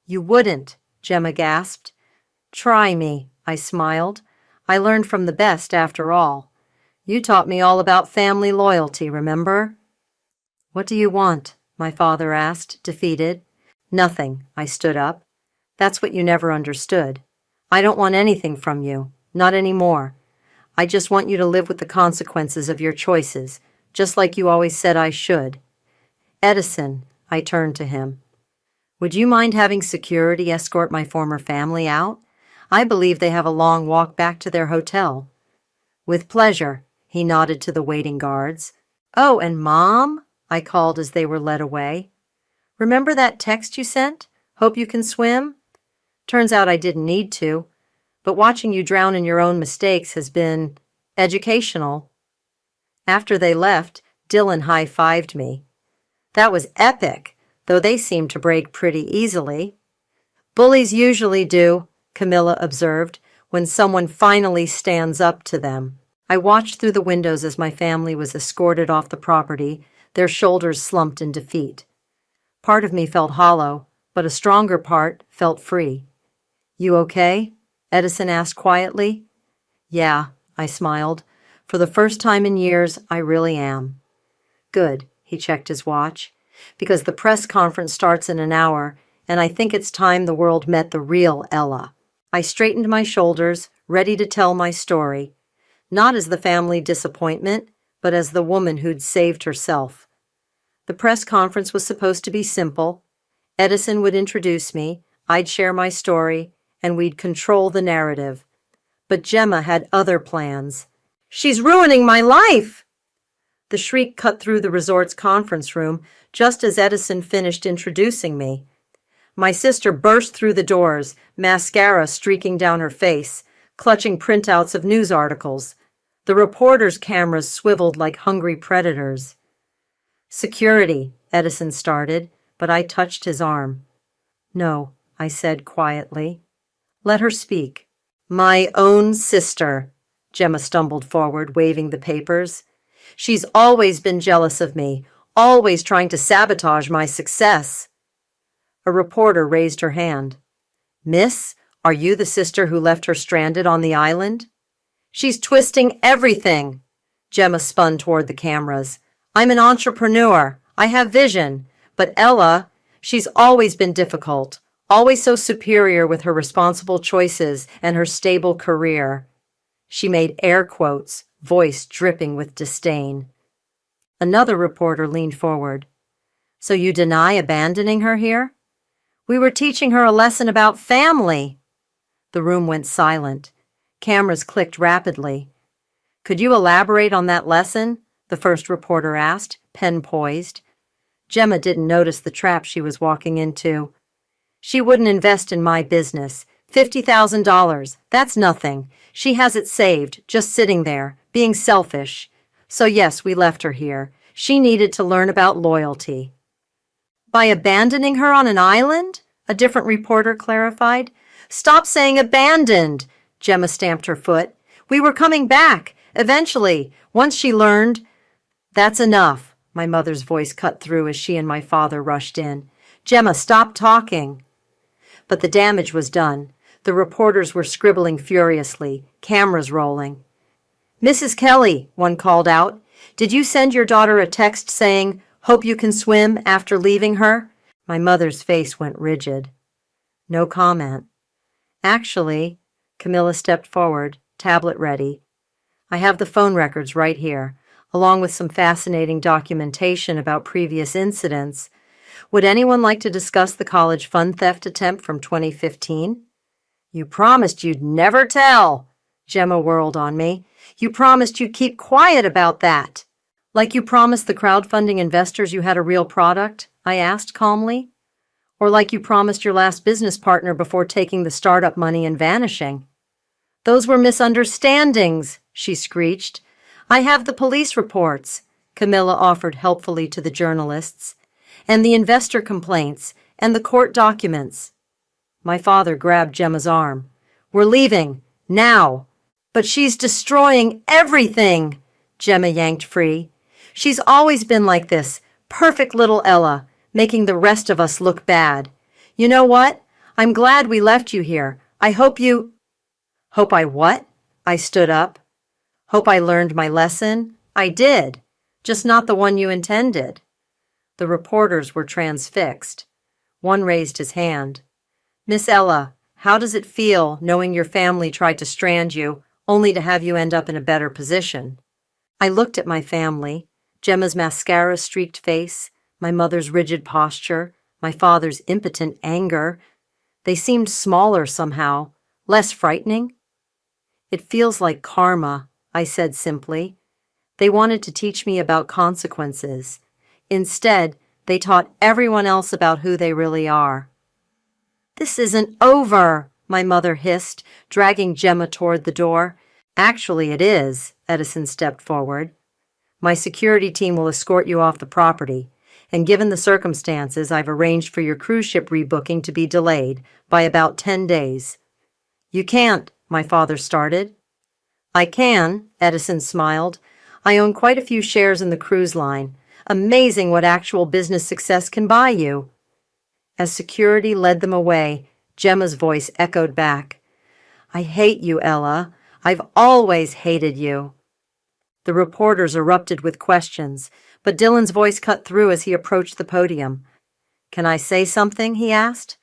"You wouldn't," Gemma gasped. "Try me," I smiled. "I learned from the best after all. You taught me all about family loyalty, remember?" "What do you want?" my father asked, defeated. "Nothing," I stood up. "That's what you never understood. I don't want anything from you. Not anymore. I just want you to live with the consequences of your choices, just like you always said I should." "Edison," I turned to him. "Would you mind having security escort my former family out? I believe they have a long walk back to their hotel." "With pleasure," he nodded to the waiting guards. "Oh, and Mom?" I called as they were led away. "Remember that text you sent? Hope you can swim?" Turns out I didn't need to, but watching you drown in your own mistakes has been educational. After they left, Dylan high-fived me. "That was epic, though they seemed to break pretty easily." "Bullies usually do," Camilla observed, "when someone finally stands up to them." I watched through the windows as my family was escorted off the property, their shoulders slumped in defeat. Part of me felt hollow, but a stronger part felt free. "You okay?" Edison asked quietly. "Yeah," I smiled. "For the first time in years, I really am." "Good," he checked his watch, "because the press conference starts in an hour, and I think it's time the world met the real Ella." I straightened my shoulders, ready to tell my story, not as the family disappointment, but as the woman who'd saved herself. The press conference was supposed to be simple. Edison would introduce me, I'd share my story, and we'd control the narrative. But Gemma had other plans. "She's ruining my life!" The shriek cut through the resort's conference room just as Edison finished introducing me. My sister burst through the doors, mascara streaking down her face, clutching printouts of news articles. The reporters' cameras swiveled like hungry predators. "Security," Edison started, but I touched his arm. "No," I said quietly. "Let her speak." "My own sister," Gemma stumbled forward, waving the papers. "She's always been jealous of me, always trying to sabotage my success." A reporter raised her hand. "Miss, are you the sister who left her stranded on the island?" "She's twisting everything." Gemma spun toward the cameras. "I'm an entrepreneur. I have vision. But Ella, she's always been difficult, always so superior with her responsible choices and her stable career." She made air quotes, voice dripping with disdain. Another reporter leaned forward. "So you deny abandoning her here?" "We were teaching her a lesson about family." The room went silent. Cameras clicked rapidly. "Could you elaborate on that lesson?" the first reporter asked, pen poised. Gemma didn't notice the trap she was walking into. "She wouldn't invest in my business. $50,000. That's nothing. She has it saved, just sitting there, being selfish. So yes, we left her here. She needed to learn about loyalty." "By abandoning her on an island?" a different reporter clarified. "Stop saying abandoned," Gemma stamped her foot. "We were coming back, eventually, once she learned." "That's enough," my mother's voice cut through as she and my father rushed in. "Gemma, stop talking." But the damage was done. The reporters were scribbling furiously, cameras rolling. "Mrs. Kelly," one called out, "did you send your daughter a text saying, 'Hope you can swim,' after leaving her?" My mother's face went rigid. No comment. "Actually," Camilla stepped forward, tablet ready. "I have the phone records right here, along with some fascinating documentation about previous incidents. Would anyone like to discuss the college fund theft attempt from 2015? "You promised you'd never tell," Gemma whirled on me. "You promised you'd keep quiet about that." "Like you promised the crowdfunding investors you had a real product?" I asked calmly. "Or like you promised your last business partner before taking the startup money and vanishing?" "Those were misunderstandings," she screeched. "I have the police reports," Camilla offered helpfully to the journalists, "and the investor complaints, and the court documents." My father grabbed Gemma's arm. "We're leaving, now." "But she's destroying everything," Gemma yanked free. "She's always been like this, perfect little Ella, making the rest of us look bad. You know what? I'm glad we left you here. I hope you—" "Hope I what?" I stood up. "Hope I learned my lesson?" "I did, just not the one you intended." The reporters were transfixed. One raised his hand. "Miss Ella, how does it feel knowing your family tried to strand you, only to have you end up in a better position?" I looked at my family, Gemma's mascara-streaked face, my mother's rigid posture, my father's impotent anger. They seemed smaller somehow, less frightening. "It feels like karma," I said simply. They wanted to teach me about consequences. Instead, they taught everyone else about who they really are. "This isn't over," my mother hissed, dragging Gemma toward the door. "Actually, it is," Edison stepped forward. "My security team will escort you off the property, and given the circumstances, I've arranged for your cruise ship rebooking to be delayed by about 10 days. "You can't," my father started. "I can," Edison smiled. "I own quite a few shares in the cruise line. Amazing what actual business success can buy you." As security led them away, Gemma's voice echoed back. "I hate you, Ella. I've always hated you." The reporters erupted with questions, but Dylan's voice cut through as he approached the podium. "Can I say something?" he asked.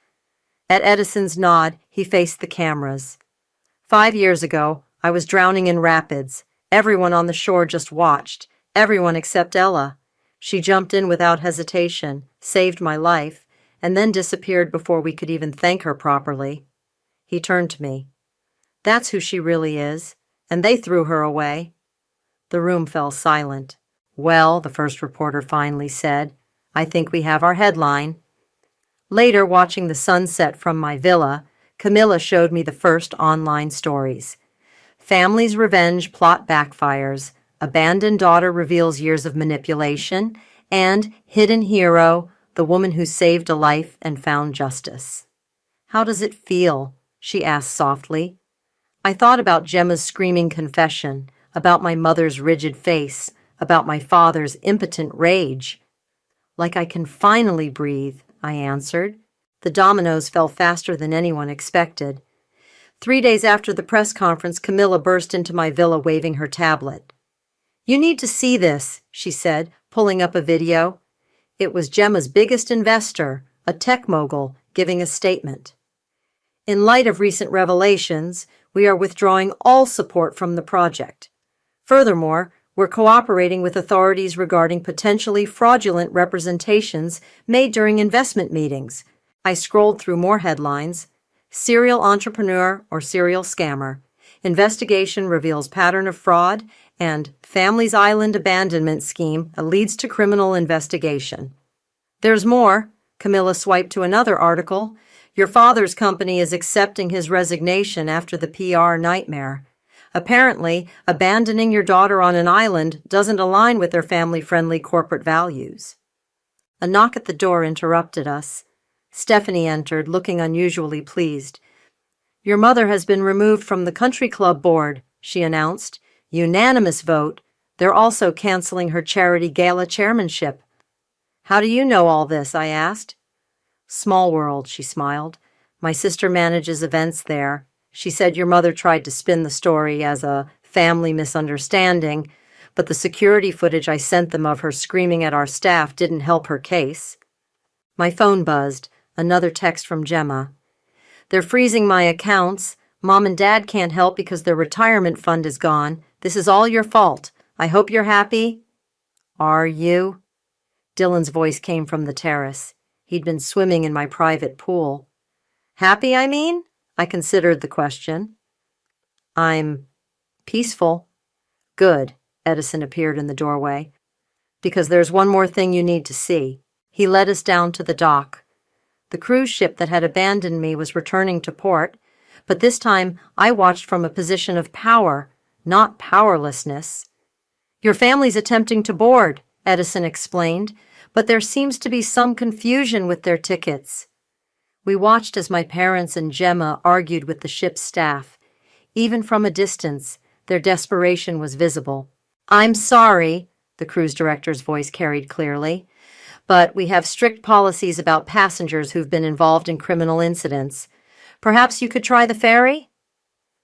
At Edison's nod, he faced the cameras. 5 years ago, I was drowning in rapids. Everyone on the shore just watched, everyone except Ella. She jumped in without hesitation, saved my life, and then disappeared before we could even thank her properly. He turned to me. That's who she really is, and they threw her away. The room fell silent. Well, the first reporter finally said, I think we have our headline. Later, watching the sunset from my villa, Camilla showed me the first online stories. Family's revenge plot backfires, abandoned daughter reveals years of manipulation, and hidden hero, the woman who saved a life and found justice. How does it feel? She asked softly. I thought about Gemma's screaming confession, about my mother's rigid face, about my father's impotent rage. Like I can finally breathe, I answered. The dominoes fell faster than anyone expected. 3 days after the press conference, Camilla burst into my villa waving her tablet. You need to see this, she said, pulling up a video. It was Gemma's biggest investor, a tech mogul, giving a statement. In light of recent revelations, we are withdrawing all support from the project. Furthermore, we're cooperating with authorities regarding potentially fraudulent representations made during investment meetings. I scrolled through more headlines. Serial entrepreneur or serial scammer. Investigation reveals pattern of fraud, and Family's Island abandonment scheme leads to criminal investigation. There's more. Camilla swiped to another article. Your father's company is accepting his resignation after the PR nightmare. Apparently, abandoning your daughter on an island doesn't align with their family-friendly corporate values. A knock at the door interrupted us. Stephanie entered, looking unusually pleased. Your mother has been removed from the country club board, she announced. Unanimous vote. They're also canceling her charity gala chairmanship. How do you know all this? I asked. Small world, she smiled. My sister manages events there. She said your mother tried to spin the story as a family misunderstanding, but the security footage I sent them of her screaming at our staff didn't help her case. My phone buzzed. Another text from Gemma. They're freezing my accounts. Mom and Dad can't help because their retirement fund is gone. This is all your fault. I hope you're happy. Are you? Dylan's voice came from the terrace. He'd been swimming in my private pool. Happy, I mean? I considered the question. I'm peaceful. Good. Edison appeared in the doorway. Because there's one more thing you need to see. He led us down to the dock. The cruise ship that had abandoned me was returning to port, but this time I watched from a position of power, not powerlessness. Your family's attempting to board, Edison explained, but there seems to be some confusion with their tickets. We watched as my parents and Gemma argued with the ship's staff. Even from a distance, their desperation was visible. I'm sorry, the cruise director's voice carried clearly, but we have strict policies about passengers who've been involved in criminal incidents. Perhaps you could try the ferry?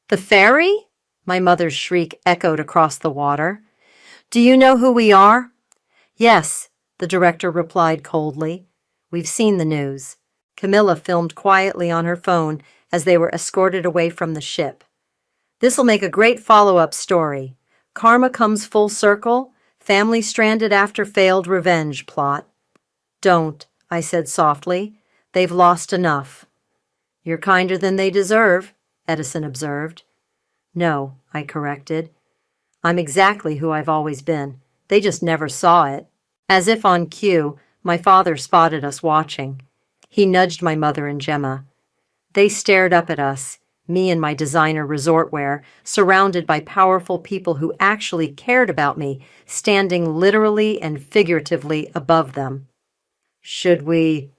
The ferry? My mother's shriek echoed across the water. Do you know who we are? Yes, the director replied coldly. We've seen the news. Camilla filmed quietly on her phone as they were escorted away from the ship. This'll make a great follow-up story. Karma comes full circle, family stranded after failed revenge plot. Don't, I said softly. They've lost enough. You're kinder than they deserve, Edison observed. No, I corrected. I'm exactly who I've always been. They just never saw it. As if on cue, my father spotted us watching. He nudged my mother and Gemma. They stared up at us, me in my designer resort wear, surrounded by powerful people who actually cared about me, standing literally and figuratively above them. Should we?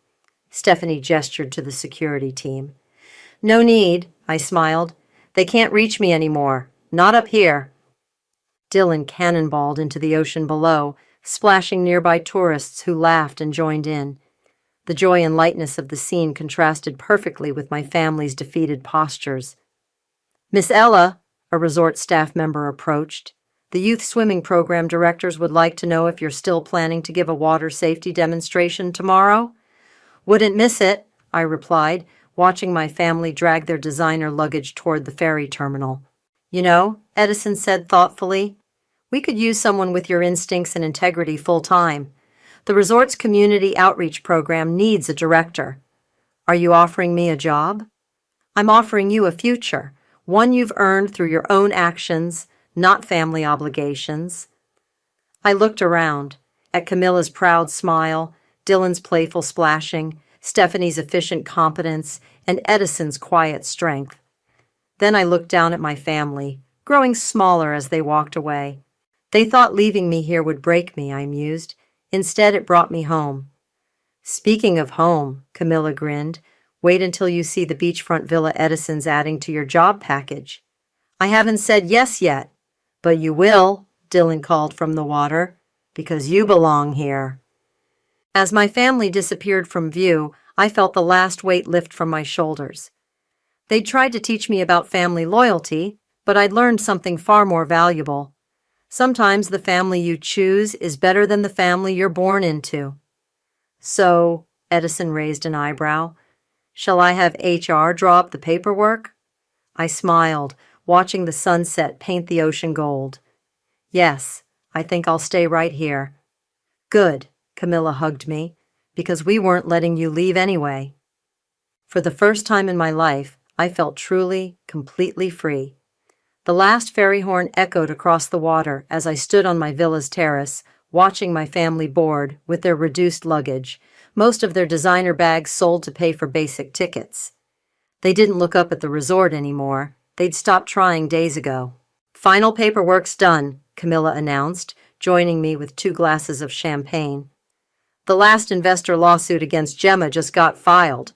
Stephanie gestured to the security team. No need, I smiled. They can't reach me anymore. Not up here. Dylan cannonballed into the ocean below, splashing nearby tourists who laughed and joined in. The joy and lightness of the scene contrasted perfectly with my family's defeated postures. Miss Ella, a resort staff member approached. The youth swimming program directors would like to know if you're still planning to give a water safety demonstration tomorrow. Wouldn't miss it, I replied, watching my family drag their designer luggage toward the ferry terminal. You know, Edison said thoughtfully, we could use someone with your instincts and integrity full-time. The resort's community outreach program needs a director. Are you offering me a job? I'm offering you a future, one you've earned through your own actions, not family obligations. I looked around, at Camilla's proud smile, Dylan's playful splashing, Stephanie's efficient competence, and Edison's quiet strength. Then I looked down at my family, growing smaller as they walked away. They thought leaving me here would break me, I mused. Instead, it brought me home. Speaking of home, Camilla grinned, wait until you see the beachfront villa Edison's adding to your job package. I haven't said yes yet, but you will, Dylan called from the water, because you belong here. As my family disappeared from view, I felt the last weight lift from my shoulders. They'd tried to teach me about family loyalty, but I'd learned something far more valuable. Sometimes the family you choose is better than the family you're born into. So, Edison raised an eyebrow, shall I have HR draw up the paperwork? I smiled, watching the sunset paint the ocean gold. Yes, I think I'll stay right here. Good, Camilla hugged me, because we weren't letting you leave anyway. For the first time in my life, I felt truly, completely free. The last ferry horn echoed across the water as I stood on my villa's terrace, watching my family board with their reduced luggage, most of their designer bags sold to pay for basic tickets. They didn't look up at the resort anymore. They'd stopped trying days ago. Final paperwork's done, Camilla announced, joining me with 2 glasses of champagne. The last investor lawsuit against Gemma just got filed.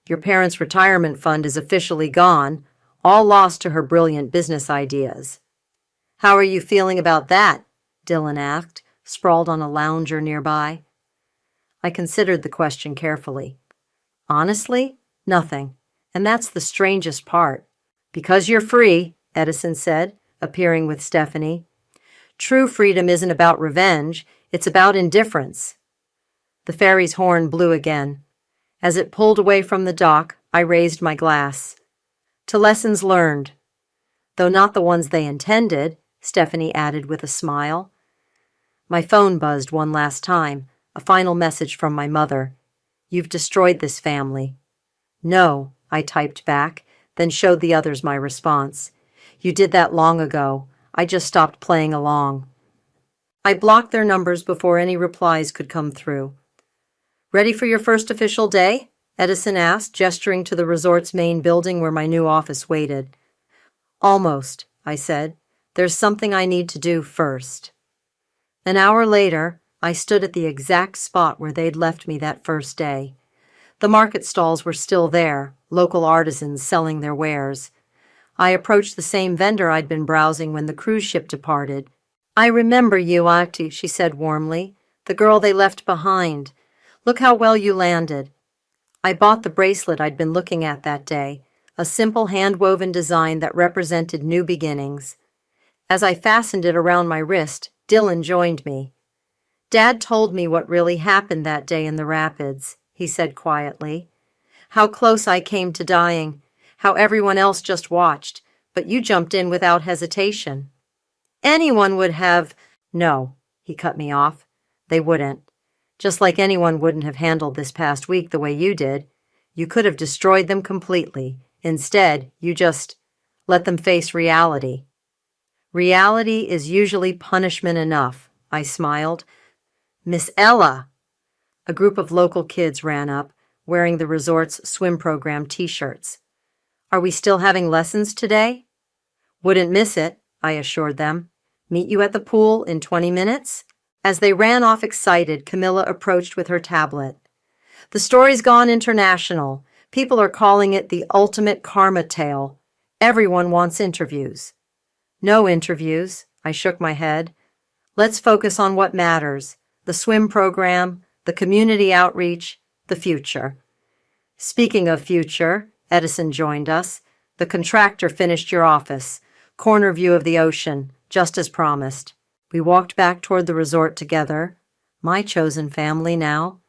Your parents' retirement fund is officially gone, all lost to her brilliant business ideas. How are you feeling about that? Dylan asked, sprawled on a lounger nearby. I considered the question carefully. Honestly, nothing. And that's the strangest part. Because you're free, Edison said, appearing with Stephanie. True freedom isn't about revenge, it's about indifference. The ferry's horn blew again. As it pulled away from the dock, I raised my glass. To lessons learned. Though not the ones they intended, Stephanie added with a smile. My phone buzzed one last time, a final message from my mother. You've destroyed this family. No, I typed back, then showed the others my response. You did that long ago. I just stopped playing along. I blocked their numbers before any replies could come through. Ready for your first official day? Edison asked, gesturing to the resort's main building where my new office waited. Almost, I said. There's something I need to do first. An hour later, I stood at the exact spot where they'd left me that first day. The market stalls were still there, local artisans selling their wares. I approached the same vendor I'd been browsing when the cruise ship departed. I remember you, Aita, she said warmly, the girl they left behind. Look how well you landed. I bought the bracelet I'd been looking at that day, a simple hand-woven design that represented new beginnings. As I fastened it around my wrist, Dylan joined me. Dad told me what really happened that day in the rapids, he said quietly. How close I came to dying, how everyone else just watched, but you jumped in without hesitation. Anyone would have— No, he cut me off. They wouldn't. Just like anyone wouldn't have handled this past week the way you did. You could have destroyed them completely. Instead, you just let them face reality. Reality is usually punishment enough, I smiled. Miss Ella! A group of local kids ran up, wearing the resort's swim program t-shirts. Are we still having lessons today? Wouldn't miss it, I assured them. Meet you at the pool in 20 minutes? As they ran off excited, Camilla approached with her tablet. The story's gone international. People are calling it the ultimate karma tale. Everyone wants interviews. No interviews, I shook my head. Let's focus on what matters. The swim program, the community outreach, the future. Speaking of future, Edison joined us. The contractor finished your office. Corner view of the ocean, just as promised. We walked back toward the resort together. My chosen family now.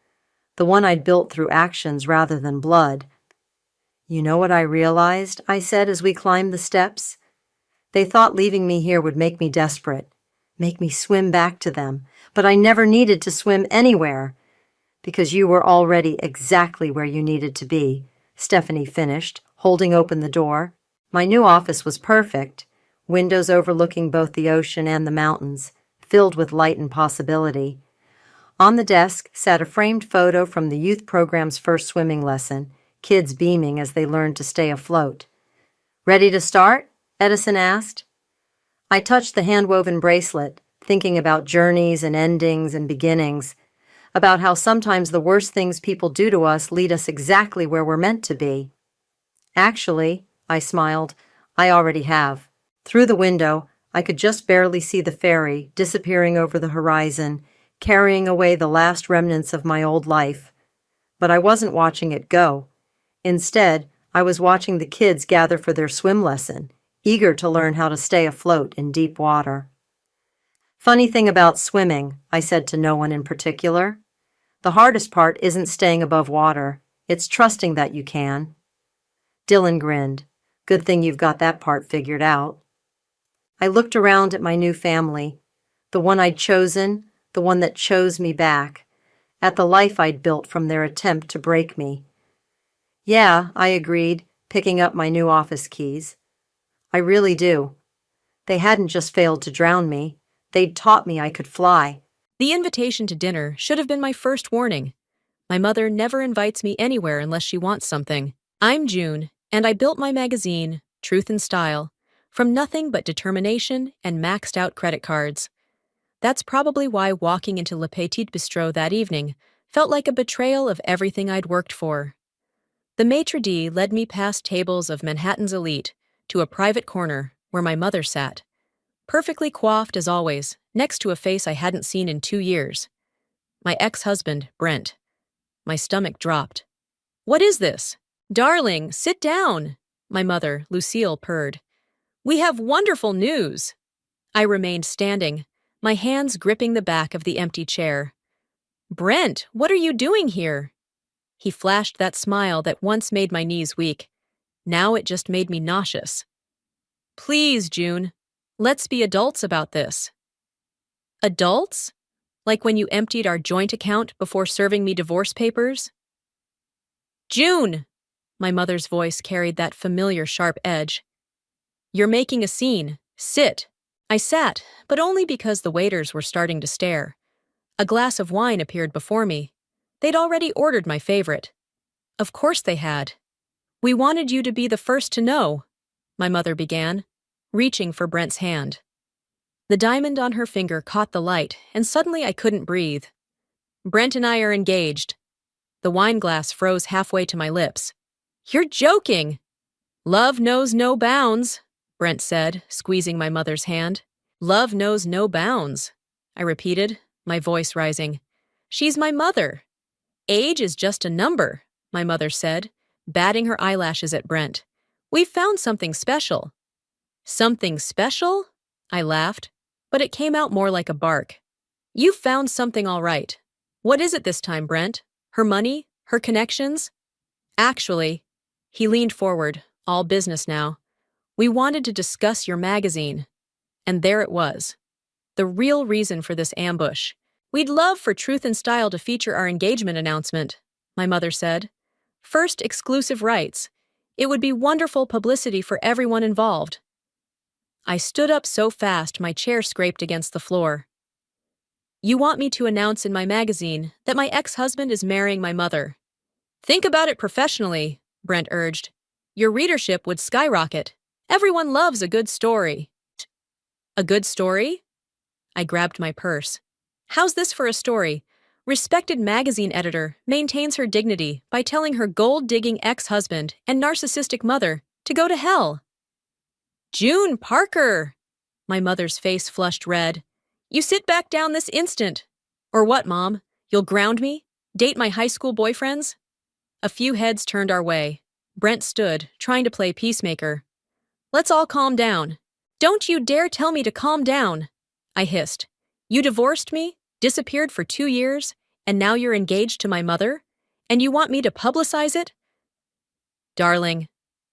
The one I'd built through actions rather than blood. You know what I realized? I said as we climbed the steps. They thought leaving me here would make me desperate, make me swim back to them, but I never needed to swim anywhere, because you were already exactly where you needed to be, Stephanie finished, holding open the door. My new office was perfect, windows overlooking both the ocean and the mountains, filled with light and possibility. On the desk sat a framed photo from the youth program's first swimming lesson, kids beaming as they learned to stay afloat. "Ready to start?" Edison asked. I touched the hand-woven bracelet, thinking about journeys and endings and beginnings, about how sometimes the worst things people do to us lead us exactly where we're meant to be. "Actually," I smiled, "I already have." Through the window, I could just barely see the ferry disappearing over the horizon, carrying away the last remnants of my old life. But I wasn't watching it go. Instead, I was watching the kids gather for their swim lesson, eager to learn how to stay afloat in deep water. "Funny thing about swimming," I said to no one in particular. "The hardest part isn't staying above water. It's trusting that you can." Dylan grinned. "Good thing you've got that part figured out." I looked around at my new family, the one I'd chosen, the one that chose me back, at the life I'd built from their attempt to break me. "Yeah," I agreed, picking up my new office keys. "I really do. They hadn't just failed to drown me. They'd taught me I could fly." The invitation to dinner should have been my first warning. My mother never invites me anywhere unless she wants something. I'm June, and I built my magazine, Truth and Style, from nothing but determination and maxed-out credit cards. That's probably why walking into Le Petit Bistrot that evening felt like a betrayal of everything I'd worked for. The maitre d' led me past tables of Manhattan's elite to a private corner where my mother sat, perfectly coiffed as always, next to a face I hadn't seen in 2 years. My ex-husband, Brent. My stomach dropped. "What is this?" "Darling, sit down," my mother, Lucille, purred. "We have wonderful news." I remained standing, my hands gripping the back of the empty chair. "Brent, what are you doing here?" He flashed that smile that once made my knees weak. Now it just made me nauseous. "Please, June, let's be adults about this." "Adults? Like when you emptied our joint account before serving me divorce papers?" "June!" My mother's voice carried that familiar sharp edge. "You're making a scene. Sit." I sat, but only because the waiters were starting to stare. A glass of wine appeared before me. They'd already ordered my favorite. Of course they had. "We wanted you to be the first to know," my mother began, reaching for Brent's hand. The diamond on her finger caught the light, and suddenly I couldn't breathe. "Brent and I are engaged." The wine glass froze halfway to my lips. "You're joking!" "Love knows no bounds," Brent said, squeezing my mother's hand. "Love knows no bounds," I repeated, my voice rising. "She's my mother." "Age is just a number," my mother said, batting her eyelashes at Brent. "We've found something special." "Something special?" I laughed, but it came out more like a bark. "You've found something all right. What is it this time, Brent? Her money? Her connections?" "Actually," he leaned forward, all business now, "we wanted to discuss your magazine." And there it was. The real reason for this ambush. "We'd love for Truth and Style to feature our engagement announcement," my mother said. "First exclusive rights. It would be wonderful publicity for everyone involved." I stood up so fast my chair scraped against the floor. "You want me to announce in my magazine that my ex-husband is marrying my mother." "Think about it professionally," Brent urged. "Your readership would skyrocket. Everyone loves a good story." "A good story?" I grabbed my purse. "How's this for a story? Respected magazine editor maintains her dignity by telling her gold-digging ex-husband and narcissistic mother to go to hell." "June Parker!" My mother's face flushed red. "You sit back down this instant." "Or what, Mom? You'll ground me? Date my high school boyfriends?" A few heads turned our way. Brent stood, trying to play peacemaker. "Let's all calm down." "Don't you dare tell me to calm down," I hissed. "You divorced me, disappeared for 2 years, and now you're engaged to my mother? And you want me to publicize it?" "Darling,"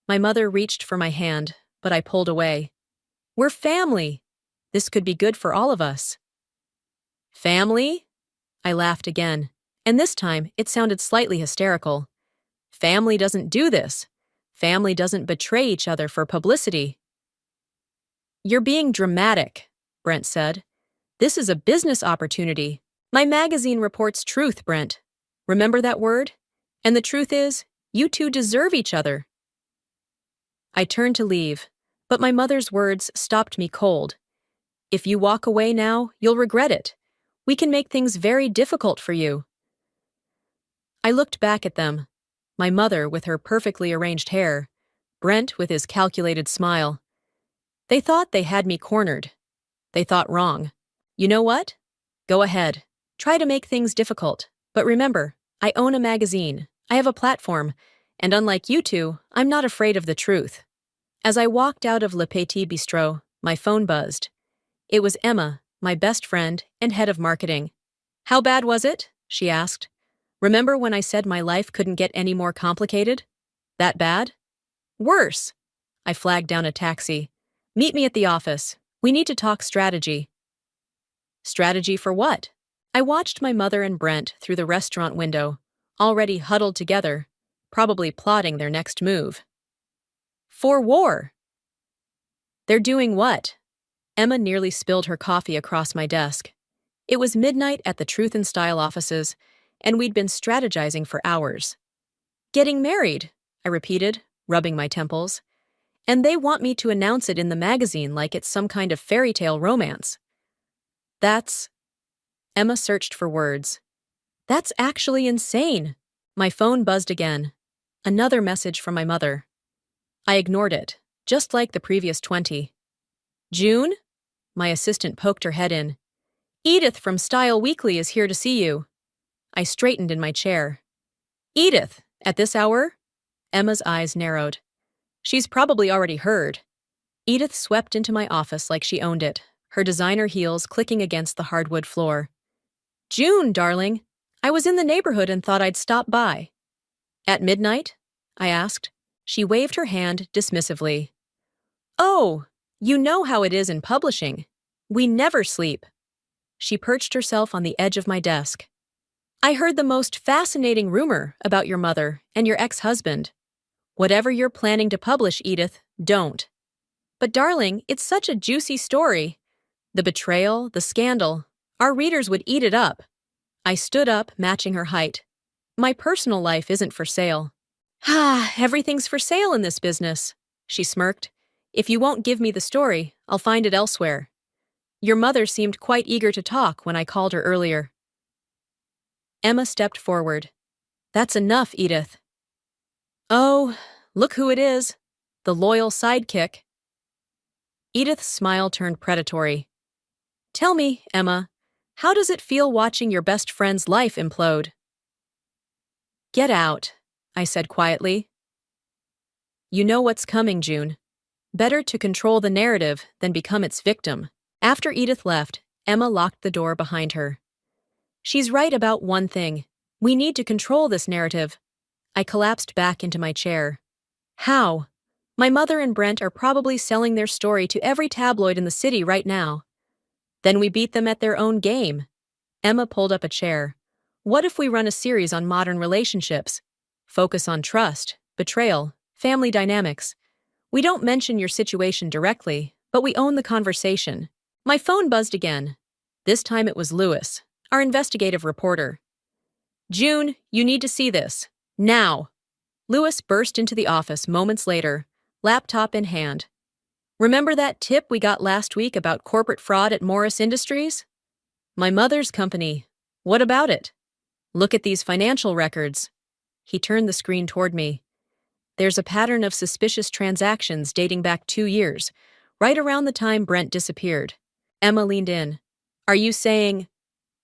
my mother reached for my hand, but I pulled away. "We're family. This could be good for all of us." "Family?" I laughed again, and this time it sounded slightly hysterical. "Family doesn't do this. Family doesn't betray each other for publicity. You're being dramatic, Brent said. This is a business opportunity. My magazine reports truth, Brent. Remember that word? And the truth is, you two deserve each other. I turned to leave, but my mother's words stopped me cold. If you walk away now, you'll regret it. We can make things very difficult for you. I looked back at them. My mother with her perfectly arranged hair, Brent with his calculated smile. They thought they had me cornered. They thought wrong. You know what? Go ahead. Try to make things difficult. But remember, I own a magazine. I have a platform. And unlike you two, I'm not afraid of the truth. As I walked out of Le Petit Bistrot, my phone buzzed. It was Emma, my best friend and head of marketing. How bad was it? She asked. Remember when I said my life couldn't get any more complicated? That bad? Worse. I flagged down a taxi. Meet me at the office. We need to talk strategy. Strategy for what? I watched my mother and Brent through the restaurant window, already huddled together, probably plotting their next move. For war. They're doing what? Emma nearly spilled her coffee across my desk. It was midnight at the Truth and Style offices, and we'd been strategizing for hours. Getting married, I repeated, rubbing my temples. And they want me to announce it in the magazine like it's some kind of fairy tale romance. That's... Emma searched for words. That's actually insane. My phone buzzed again. Another message from my mother. I ignored it, just like the previous 20. June? My assistant poked her head in. Edith from Style Weekly is here to see you. I straightened in my chair. Edith, at this hour? Emma's eyes narrowed. She's probably already heard. Edith swept into my office like she owned it, her designer heels clicking against the hardwood floor. June, darling, I was in the neighborhood and thought I'd stop by. At midnight? I asked. She waved her hand dismissively. Oh, you know how it is in publishing. We never sleep. She perched herself on the edge of my desk. I heard the most fascinating rumor about your mother and your ex-husband. Whatever you're planning to publish, Edith, don't. But darling, it's such a juicy story. The betrayal, the scandal. Our readers would eat it up. I stood up, matching her height. My personal life isn't for sale. Everything's for sale in this business, she smirked. If you won't give me the story, I'll find it elsewhere. Your mother seemed quite eager to talk when I called her earlier. Emma stepped forward. That's enough, Edith. Oh, look who it is. The loyal sidekick. Edith's smile turned predatory. Tell me, Emma, how does it feel watching your best friend's life implode? Get out, I said quietly. You know what's coming, June. Better to control the narrative than become its victim. After Edith left, Emma locked the door behind her. She's right about one thing. We need to control this narrative. I collapsed back into my chair. How? My mother and Brent are probably selling their story to every tabloid in the city right now. Then we beat them at their own game. Emma pulled up a chair. What if we run a series on modern relationships? Focus on trust, betrayal, family dynamics. We don't mention your situation directly, but we own the conversation. My phone buzzed again. This time it was Lewis, our investigative reporter. June, you need to see this. Now. Lewis burst into the office moments later, laptop in hand. Remember that tip we got last week about corporate fraud at Morris Industries? My mother's company. What about it? Look at these financial records. He turned the screen toward me. There's a pattern of suspicious transactions dating back 2 years, right around the time Brent disappeared. Emma leaned in. Are you saying...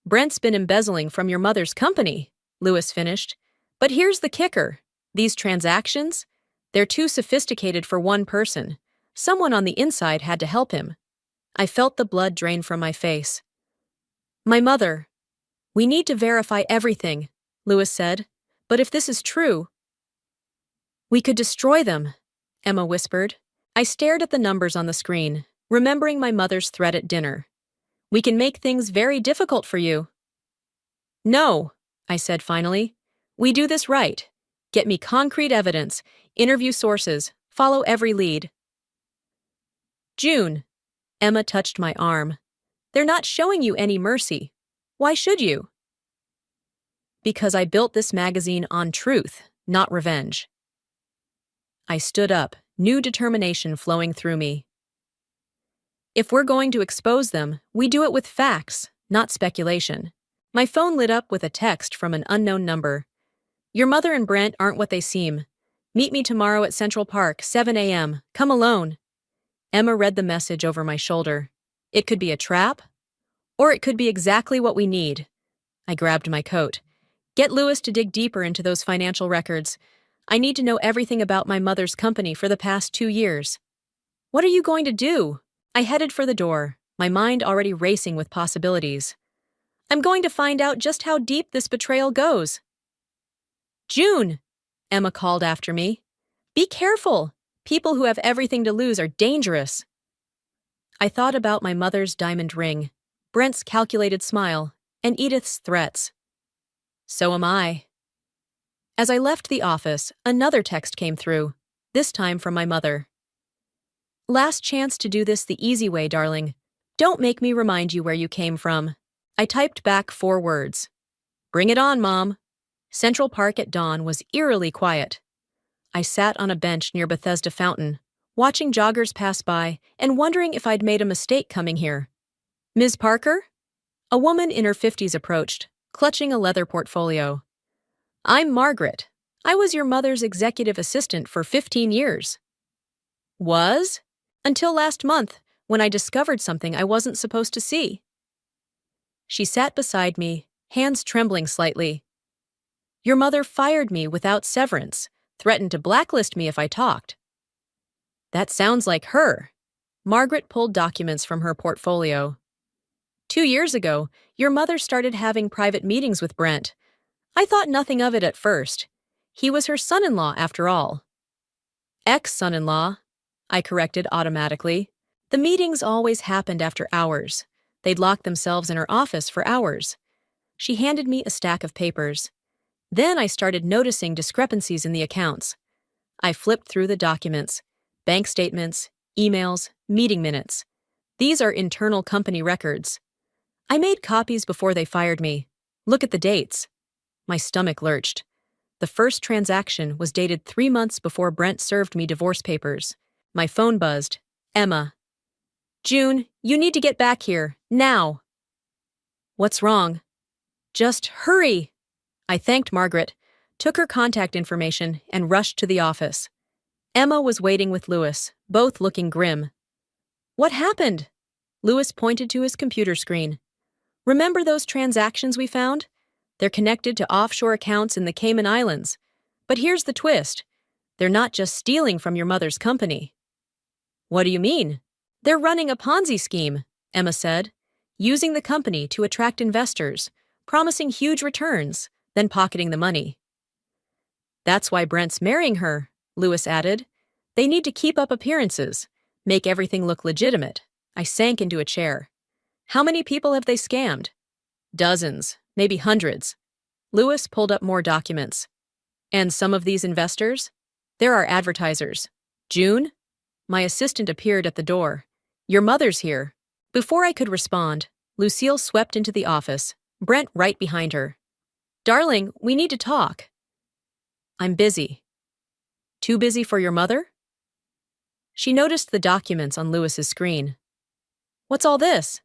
Brent's been embezzling from your mother's company, Lewis finished. But here's the kicker. These transactions? They're too sophisticated for one person. Someone on the inside had to help him. I felt the blood drain from my face. My mother. We need to verify everything, Lewis said. But if this is true... We could destroy them, Emma whispered. I stared at the numbers on the screen, remembering my mother's threat at dinner. We can make things very difficult for you. No, I said finally. We do this right. Get me concrete evidence, interview sources, follow every lead. June. Emma touched my arm. They're not showing you any mercy. Why should you? Because I built this magazine on truth, not revenge. I stood up, new determination flowing through me. If we're going to expose them, we do it with facts, not speculation. My phone lit up with a text from an unknown number. Your mother and Brent aren't what they seem. Meet me tomorrow at Central Park, 7 a.m. Come alone. Emma read the message over my shoulder. It could be a trap, or it could be exactly what we need. I grabbed my coat. Get Lewis to dig deeper into those financial records. I need to know everything about my mother's company for the past 2 years. What are you going to do? I headed for the door, my mind already racing with possibilities. I'm going to find out just how deep this betrayal goes. June, Emma called after me. Be careful. People who have everything to lose are dangerous. I thought about my mother's diamond ring, Brent's calculated smile, and Edith's threats. So am I. As I left the office, another text came through, this time from my mother. Last chance to do this the easy way, darling. Don't make me remind you where you came from. I typed back 4 words. Bring it on, Mom. Central Park at dawn was eerily quiet. I sat on a bench near Bethesda Fountain, watching joggers pass by and wondering if I'd made a mistake coming here. Ms. Parker? A woman in her 50s approached, clutching a leather portfolio. I'm Margaret. I was your mother's executive assistant for 15 years. Was? Until last month, when I discovered something I wasn't supposed to see. She sat beside me, hands trembling slightly. Your mother fired me without severance, threatened to blacklist me if I talked. That sounds like her. Margaret pulled documents from her portfolio. 2 years ago, your mother started having private meetings with Brent. I thought nothing of it at first. He was her son-in-law after all. Ex-son-in-law, I corrected automatically. The meetings always happened after hours. They'd lock themselves in her office for hours. She handed me a stack of papers. Then I started noticing discrepancies in the accounts. I flipped through the documents, bank statements, emails, meeting minutes. These are internal company records. I made copies before they fired me. Look at the dates. My stomach lurched. The first transaction was dated 3 months before Brent served me divorce papers. My phone buzzed. Emma. June, you need to get back here, now. What's wrong? Just hurry. I thanked Margaret, took her contact information, and rushed to the office. Emma was waiting with Lewis, both looking grim. What happened? Lewis pointed to his computer screen. Remember those transactions we found? They're connected to offshore accounts in the Cayman Islands. But here's the twist. They're not just stealing from your mother's company. What do you mean? They're running a Ponzi scheme, Emma said, using the company to attract investors, promising huge returns, then pocketing the money. That's why Brent's marrying her, Lewis added. They need to keep up appearances, make everything look legitimate. I sank into a chair. How many people have they scammed? Dozens, maybe hundreds. Lewis pulled up more documents. And some of these investors? There are advertisers. June? My assistant appeared at the door. Your mother's here. Before I could respond, Lucille swept into the office, Brent right behind her. Darling, we need to talk. I'm busy. Too busy for your mother? She noticed the documents on Lewis's screen. What's all this?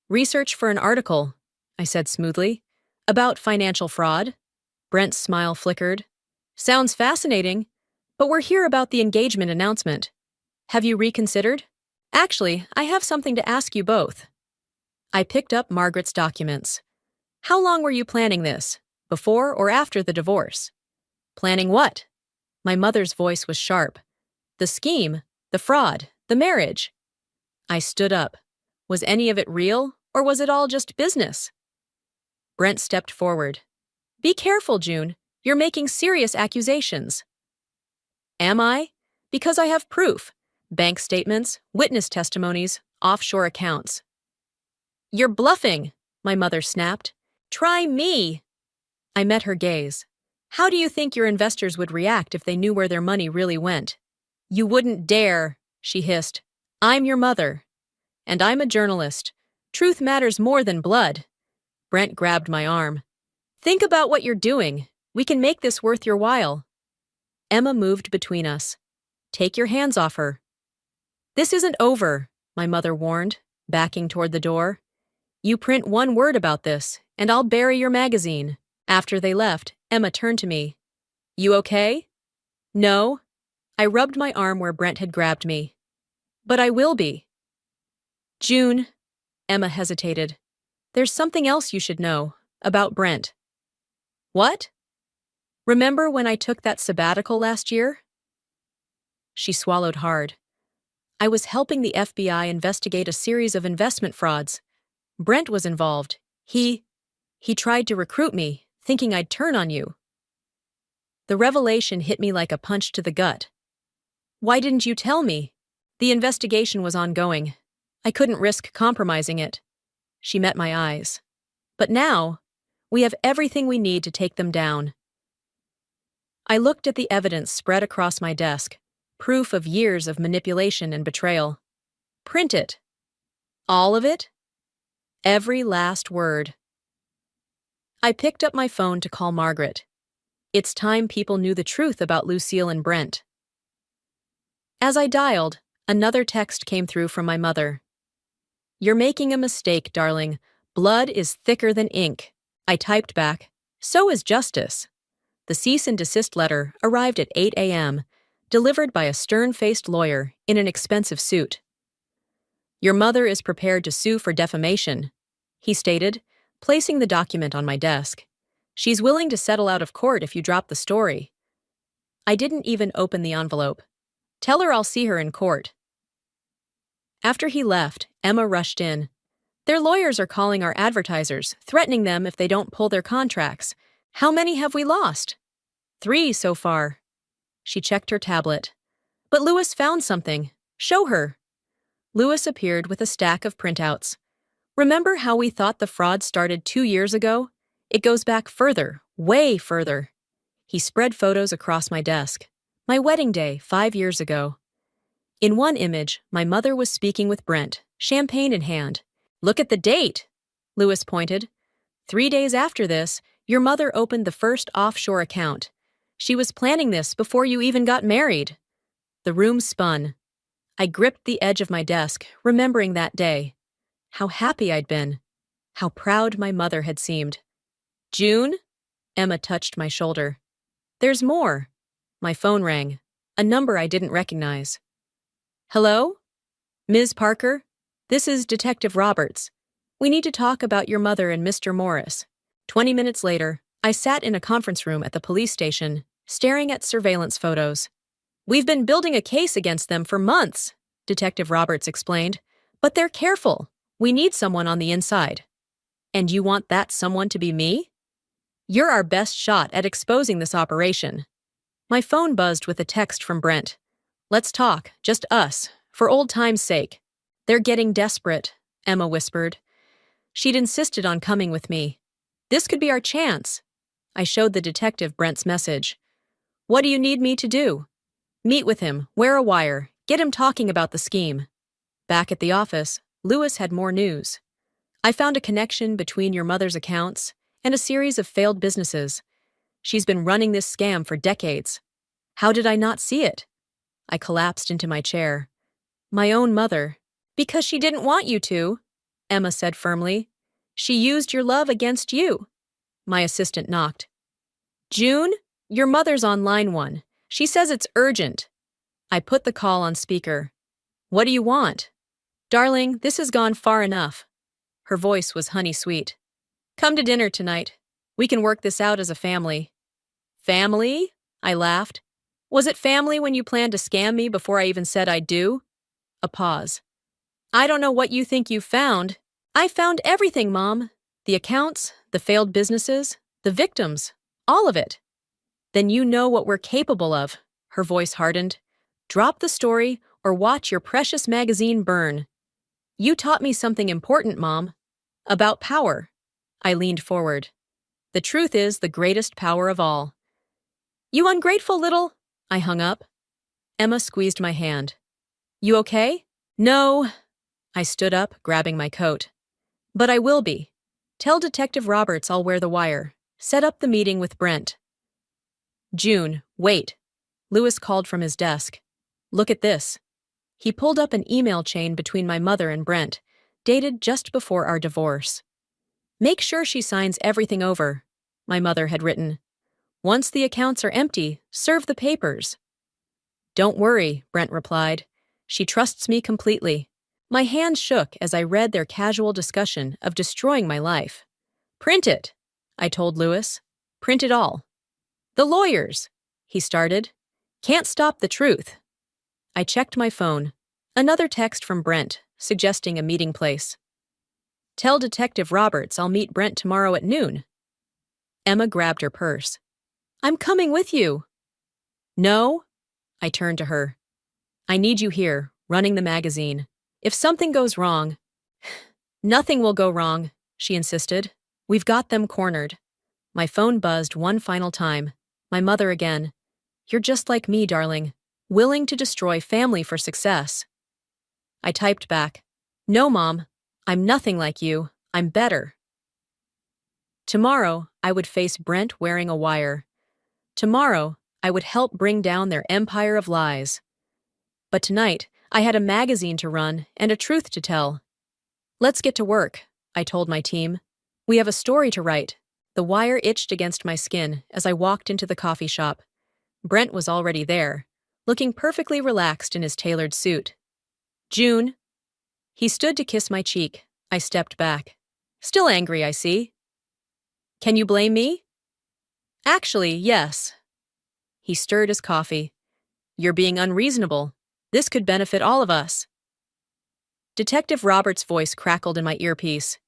Research for an article, I said smoothly, about financial fraud. Brent's smile flickered. Sounds fascinating, but we're here about the engagement announcement. Have you reconsidered? Actually, I have something to ask you both. I picked up Margaret's documents. How long were you planning this? Before or after the divorce? Planning what? My mother's voice was sharp. The scheme, the fraud, the marriage. I stood up. Was any of it real, or was it all just business? Brent stepped forward. Be careful, June. You're making serious accusations. Am I? Because I have proof. Bank statements, witness testimonies, offshore accounts. You're bluffing, my mother snapped. Try me. I met her gaze. How do you think your investors would react if they knew where their money really went? You wouldn't dare, she hissed. I'm your mother. And I'm a journalist. Truth matters more than blood. Brent grabbed my arm. Think about what you're doing. We can make this worth your while. Emma moved between us. Take your hands off her. This isn't over, my mother warned, backing toward the door. You print one word about this, and I'll bury your magazine. After they left, Emma turned to me. You okay? No. I rubbed my arm where Brent had grabbed me. But I will be. June, Emma hesitated. There's something else you should know about Brent. What? Remember when I took that sabbatical last year? She swallowed hard. I was helping the FBI investigate a series of investment frauds. Brent was involved. He tried to recruit me, thinking I'd turn on you. The revelation hit me like a punch to the gut. Why didn't you tell me? The investigation was ongoing. I couldn't risk compromising it. She met my eyes. But now, we have everything we need to take them down. I looked at the evidence spread across my desk, proof of years of manipulation and betrayal. Print it. All of it? Every last word. I picked up my phone to call Margaret. It's time people knew the truth about Lucille and Brent. As I dialed, another text came through from my mother. You're making a mistake, darling. Blood is thicker than ink. I typed back, so is justice. The cease and desist letter arrived at 8 a.m., delivered by a stern-faced lawyer in an expensive suit. Your mother is prepared to sue for defamation, he stated, placing the document on my desk. She's willing to settle out of court if you drop the story. I didn't even open the envelope. Tell her I'll see her in court. After he left, Emma rushed in. Their lawyers are calling our advertisers, threatening them if they don't pull their contracts. How many have we lost? 3 so far. She checked her tablet. But Lewis found something. Show her. Lewis appeared with a stack of printouts. Remember how we thought the fraud started 2 years ago? It goes back further, way further. He spread photos across my desk. My wedding day 5 years ago. In one image, my mother was speaking with Brent, champagne in hand. Look at the date, Lewis pointed. 3 days after this, your mother opened the first offshore account. She was planning this before you even got married. The room spun. I gripped the edge of my desk, remembering that day. How happy I'd been. How proud my mother had seemed. June? Emma touched my shoulder. There's more. My phone rang. A number I didn't recognize. Hello? Ms. Parker? This is Detective Roberts. We need to talk about your mother and Mr. Morris. 20 minutes later, I sat in a conference room at the police station, staring at surveillance photos. We've been building a case against them for months, Detective Roberts explained. But they're careful. We need someone on the inside. And you want that someone to be me? You're our best shot at exposing this operation. My phone buzzed with a text from Brent. Let's talk, just us, for old time's sake. They're getting desperate, Emma whispered. She'd insisted on coming with me. This could be our chance. I showed the detective Brent's message. What do you need me to do? Meet with him, wear a wire, get him talking about the scheme. Back at the office, Lewis had more news. I found a connection between your mother's accounts and a series of failed businesses. She's been running this scam for decades. How did I not see it? I collapsed into my chair. My own mother. Because she didn't want you to, Emma said firmly. She used your love against you. My assistant knocked. June, your mother's on line 1. She says it's urgent. I put the call on speaker. What do you want? Darling, this has gone far enough. Her voice was honey-sweet. Come to dinner tonight. We can work this out as a family. Family? I laughed. Was it family when you planned to scam me before I even said I'd do? A pause. I don't know what you think you found. I found everything, Mom. The accounts, the failed businesses, the victims, all of it. Then you know what we're capable of, her voice hardened. Drop the story or watch your precious magazine burn. You taught me something important, Mom. About power. I leaned forward. The truth is the greatest power of all. You ungrateful little... I hung up. Emma squeezed my hand. You okay? No. I stood up, grabbing my coat. But I will be. Tell Detective Roberts I'll wear the wire. Set up the meeting with Brent. June, wait. Lewis called from his desk. Look at this. He pulled up an email chain between my mother and Brent, dated just before our divorce. Make sure she signs everything over, my mother had written. Once the accounts are empty, serve the papers. Don't worry, Brent replied. She trusts me completely. My hand shook as I read their casual discussion of destroying my life. Print it, I told Lewis. Print it all. The lawyers, he started. Can't stop the truth. I checked my phone. Another text from Brent, suggesting a meeting place. Tell Detective Roberts I'll meet Brent tomorrow at noon. Emma grabbed her purse. I'm coming with you. No? I turned to her. I need you here, running the magazine. If something goes wrong... Nothing will go wrong, she insisted. We've got them cornered. My phone buzzed one final time. My mother again. You're just like me, darling. Willing to destroy family for success. I typed back. No, Mom. I'm nothing like you. I'm better. Tomorrow, I would face Brent wearing a wire. Tomorrow, I would help bring down their empire of lies. But tonight, I had a magazine to run and a truth to tell. Let's get to work, I told my team. We have a story to write. The wire itched against my skin as I walked into the coffee shop. Brent was already there, looking perfectly relaxed in his tailored suit. June. He stood to kiss my cheek. I stepped back. Still angry, I see. Can you blame me? Actually, yes. He stirred his coffee. You're being unreasonable. This could benefit all of us. Detective Roberts' voice crackled in my earpiece.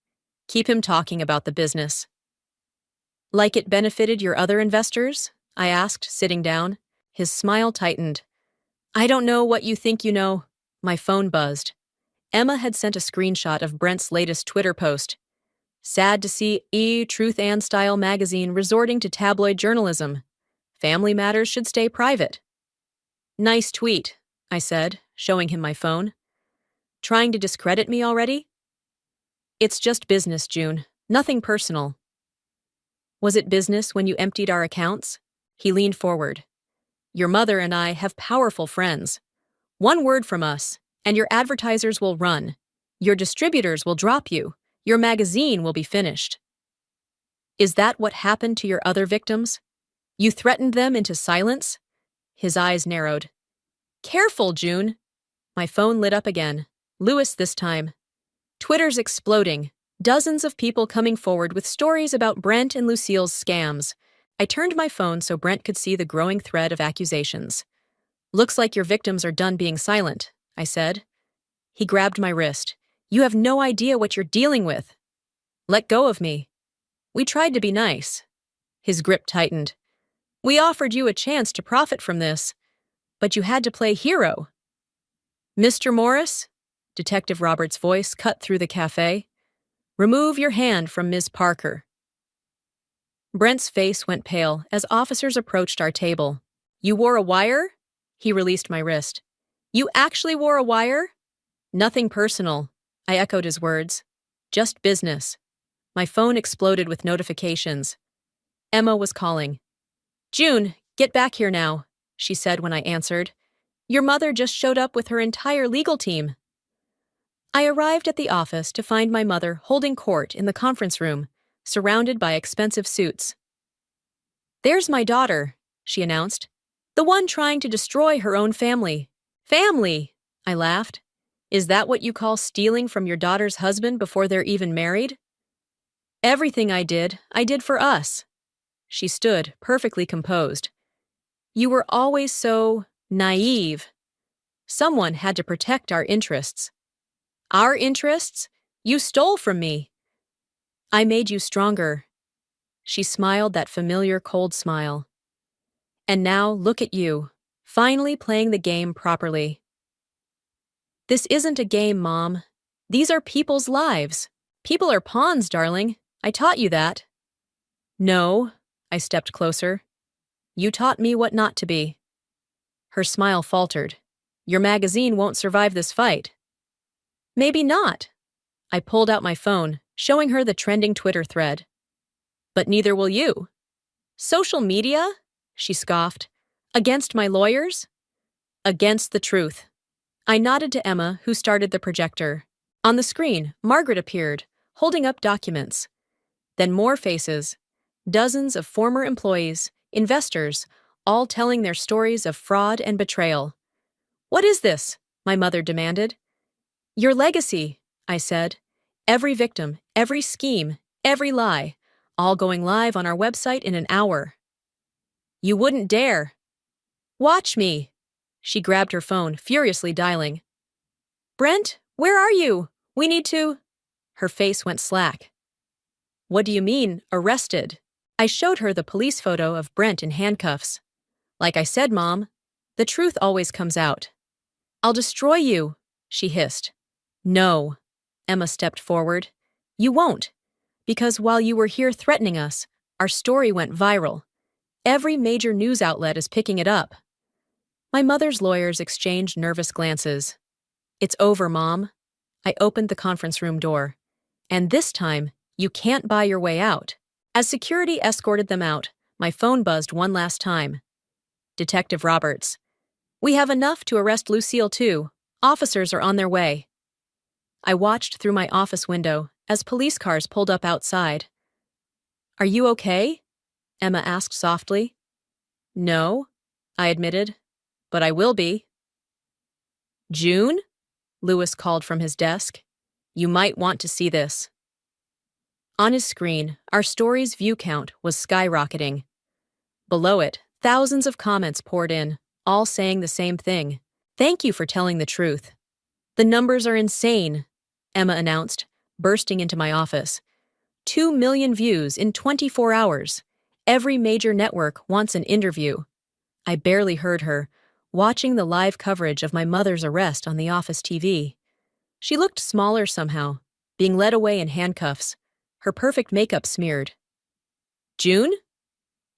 Keep him talking about the business. Like it benefited your other investors? I asked, sitting down. His smile tightened. I don't know what you think you know. My phone buzzed. Emma had sent a screenshot of Brent's latest Twitter post. Sad to see Truth and Style magazine resorting to tabloid journalism. Family matters should stay private. Nice tweet, I said, showing him my phone. Trying to discredit me already? It's just business, June. Nothing personal. Was it business when you emptied our accounts? He leaned forward. Your mother and I have powerful friends. One word from us, and your advertisers will run. Your distributors will drop you. Your magazine will be finished. Is that what happened to your other victims? You threatened them into silence? His eyes narrowed. Careful, June. My phone lit up again. Lewis this time. Twitter's exploding. Dozens of people coming forward with stories about Brent and Lucille's scams. I turned my phone so Brent could see the growing thread of accusations. Looks like your victims are done being silent, I said. He grabbed my wrist. You have no idea what you're dealing with. Let go of me. We tried to be nice. His grip tightened. We offered you a chance to profit from this, but you had to play hero. Mr. Morris? Detective Roberts' voice cut through the cafe. Remove your hand from Ms. Parker. Brent's face went pale as officers approached our table. You wore a wire? He released my wrist. You actually wore a wire? Nothing personal. I echoed his words. Just business. My phone exploded with notifications. Emma was calling. June, get back here now, she said when I answered. Your mother just showed up with her entire legal team. I arrived at the office to find my mother holding court in the conference room, surrounded by expensive suits. There's my daughter, she announced. The one trying to destroy her own family. Family, I laughed. Is that what you call stealing from your daughter's husband before they're even married? Everything I did for us. She stood, perfectly composed. You were always so naive. Someone had to protect our interests. Our interests? You stole from me. I made you stronger. She smiled that familiar cold smile. And now look at you, finally playing the game properly. This isn't a game, Mom. These are people's lives. People are pawns, darling. I taught you that. No, I stepped closer. You taught me what not to be. Her smile faltered. Your magazine won't survive this fight. Maybe not. I pulled out my phone, showing her the trending Twitter thread. But neither will you. Social media? She scoffed. Against my lawyers? Against the truth. I nodded to Emma, who started the projector. On the screen, Margaret appeared, holding up documents. Then more faces. Dozens of former employees, investors, all telling their stories of fraud and betrayal. What is this? My mother demanded. Your legacy, I said. Every victim, every scheme, every lie, all going live on our website in an hour. You wouldn't dare. Watch me. She grabbed her phone, furiously dialing. Brent, where are you? We need to... Her face went slack. What do you mean, arrested? I showed her the police photo of Brent in handcuffs. Like I said, Mom, the truth always comes out. I'll destroy you, she hissed. No. Emma stepped forward. You won't. Because while you were here threatening us, our story went viral. Every major news outlet is picking it up. My mother's lawyers exchanged nervous glances. It's over, Mom. I opened the conference room door. And this time, you can't buy your way out. As security escorted them out, my phone buzzed one last time. Detective Roberts. We have enough to arrest Lucille too. Officers are on their way. I watched through my office window as police cars pulled up outside. Are you okay? Emma asked softly. No, I admitted, but I will be. June? Lewis called from his desk. You might want to see this. On his screen, our story's view count was skyrocketing. Below it, thousands of comments poured in, all saying the same thing. Thank you for telling the truth. The numbers are insane, Emma announced, bursting into my office. 2 million views in 24 hours. Every major network wants an interview. I barely heard her, watching the live coverage of my mother's arrest on the office TV. She looked smaller somehow, being led away in handcuffs, her perfect makeup smeared. June?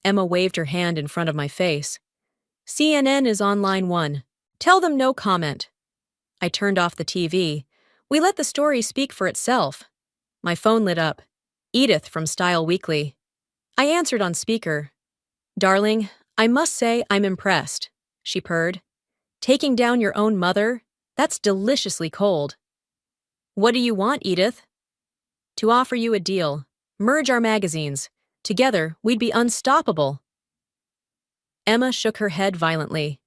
Emma waved her hand in front of my face. CNN is on line 1. Tell them no comment. I turned off the TV. We let the story speak for itself. My phone lit up. Edith from Style Weekly. I answered on speaker. Darling, I must say I'm impressed, she purred. Taking down your own mother? That's deliciously cold. What do you want, Edith? To offer you a deal. Merge our magazines. Together, we'd be unstoppable. Emma shook her head violently.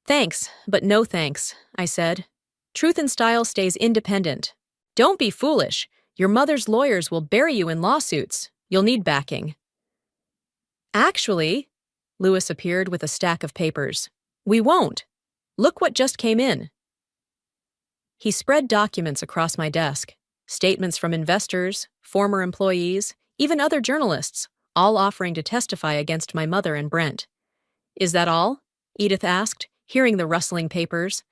Thanks, but no thanks, I said. Truth and Style stays independent. Don't be foolish. Your mother's lawyers will bury you in lawsuits. You'll need backing. Actually, Lewis appeared with a stack of papers. We won't. Look what just came in. He spread documents across my desk. Statements from investors, former employees, even other journalists, all offering to testify against my mother and Brent. Is that all? Edith asked, hearing the rustling papers.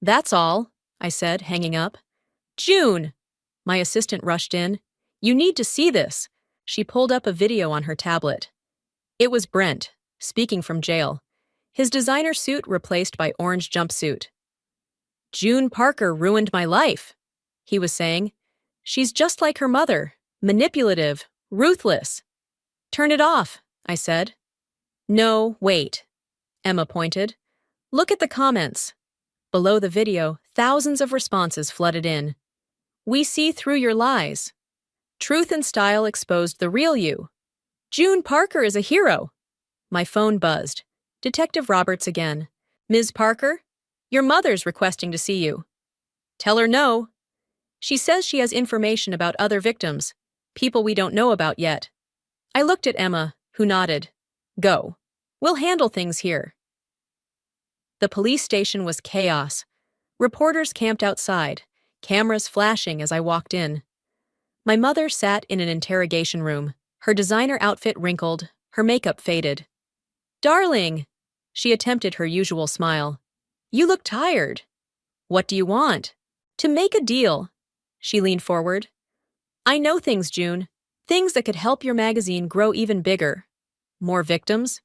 That's all, I said, hanging up. June! My assistant rushed in. You need to see this. She pulled up a video on her tablet. It was Brent, speaking from jail. His designer suit replaced by orange jumpsuit. June Parker ruined my life, he was saying. She's just like her mother, manipulative, ruthless. Turn it off, I said. No, wait, Emma pointed. Look at the comments. Below the video, thousands of responses flooded in. We see through your lies. Truth and Style exposed the real you. June Parker is a hero. My phone buzzed. Detective Roberts again. Ms. Parker, your mother's requesting to see you. Tell her no. She says she has information about other victims, people we don't know about yet. I looked at Emma, who nodded. Go. We'll handle things here. The police station was chaos. Reporters camped outside, cameras flashing as I walked in. My mother sat in an interrogation room, her designer outfit wrinkled, her makeup faded. Darling, she attempted her usual smile. You look tired. What do you want? To make a deal. She leaned forward. I know things, June. Things that could help your magazine grow even bigger. More victims?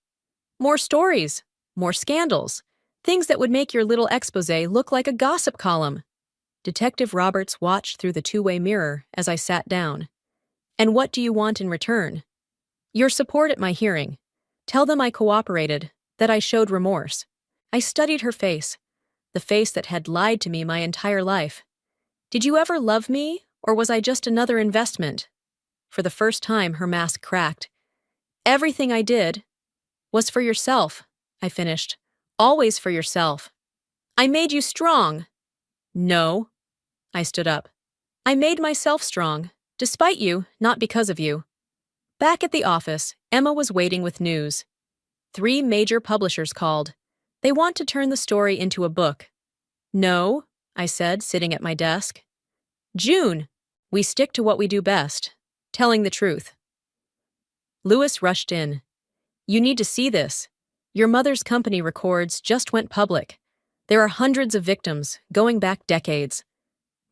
More stories, more scandals, things that would make your little exposé look like a gossip column. Detective Roberts watched through the two-way mirror as I sat down. And what do you want in return? Your support at my hearing. Tell them I cooperated, that I showed remorse. I studied her face, the face that had lied to me my entire life. Did you ever love me, or was I just another investment? For the first time, her mask cracked. Everything I did was for yourself, I finished. Always for yourself. I made you strong. No. I stood up. I made myself strong, despite you, not because of you. Back at the office, Emma was waiting with news. 3 major publishers called. They want to turn the story into a book. No, I said, sitting at my desk. June, we stick to what we do best, telling the truth. Lewis rushed in. You need to see this. Your mother's company records just went public. There are hundreds of victims, going back decades.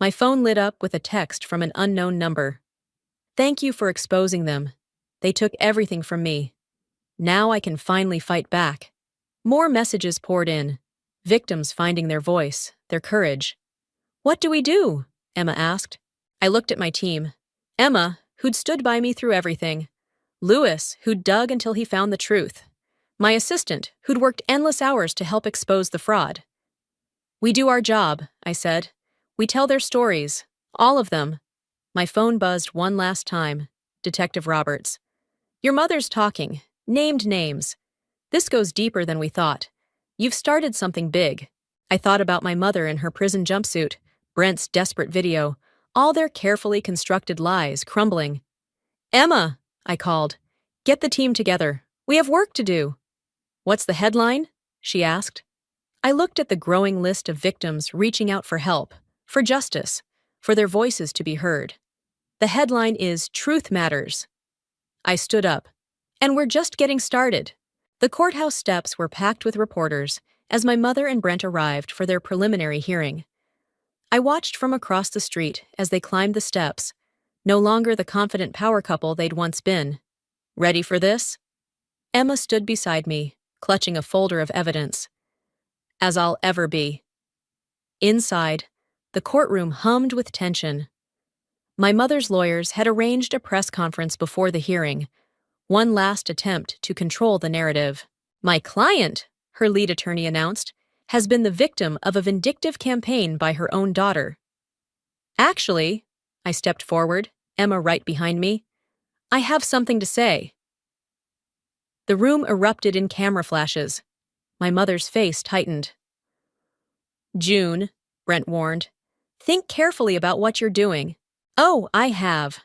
My phone lit up with a text from an unknown number. Thank you for exposing them. They took everything from me. Now I can finally fight back. More messages poured in. Victims finding their voice, their courage. What do we do? Emma asked. I looked at my team. Emma, who'd stood by me through everything. Lewis, who'd dug until he found the truth. My assistant, who'd worked endless hours to help expose the fraud. We do our job, I said. We tell their stories, all of them. My phone buzzed one last time. Detective Roberts. Your mother's talking. Named names. This goes deeper than we thought. You've started something big. I thought about my mother in her prison jumpsuit, Brent's desperate video, all their carefully constructed lies crumbling. Emma, I called. Get the team together. We have work to do. What's the headline? She asked. I looked at the growing list of victims reaching out for help, for justice, for their voices to be heard. The headline is Truth Matters. I stood up. And we're just getting started. The courthouse steps were packed with reporters as my mother and Brent arrived for their preliminary hearing. I watched from across the street as they climbed the steps, no longer the confident power couple they'd once been. Ready for this? Emma stood beside me, clutching a folder of evidence. As I'll ever be. Inside, the courtroom hummed with tension. My mother's lawyers had arranged a press conference before the hearing, one last attempt to control the narrative. My client, her lead attorney announced, has been the victim of a vindictive campaign by her own daughter. Actually, I stepped forward, Emma right behind me. I have something to say. The room erupted in camera flashes. My mother's face tightened. June, Brent warned, think carefully about what you're doing. Oh, I have.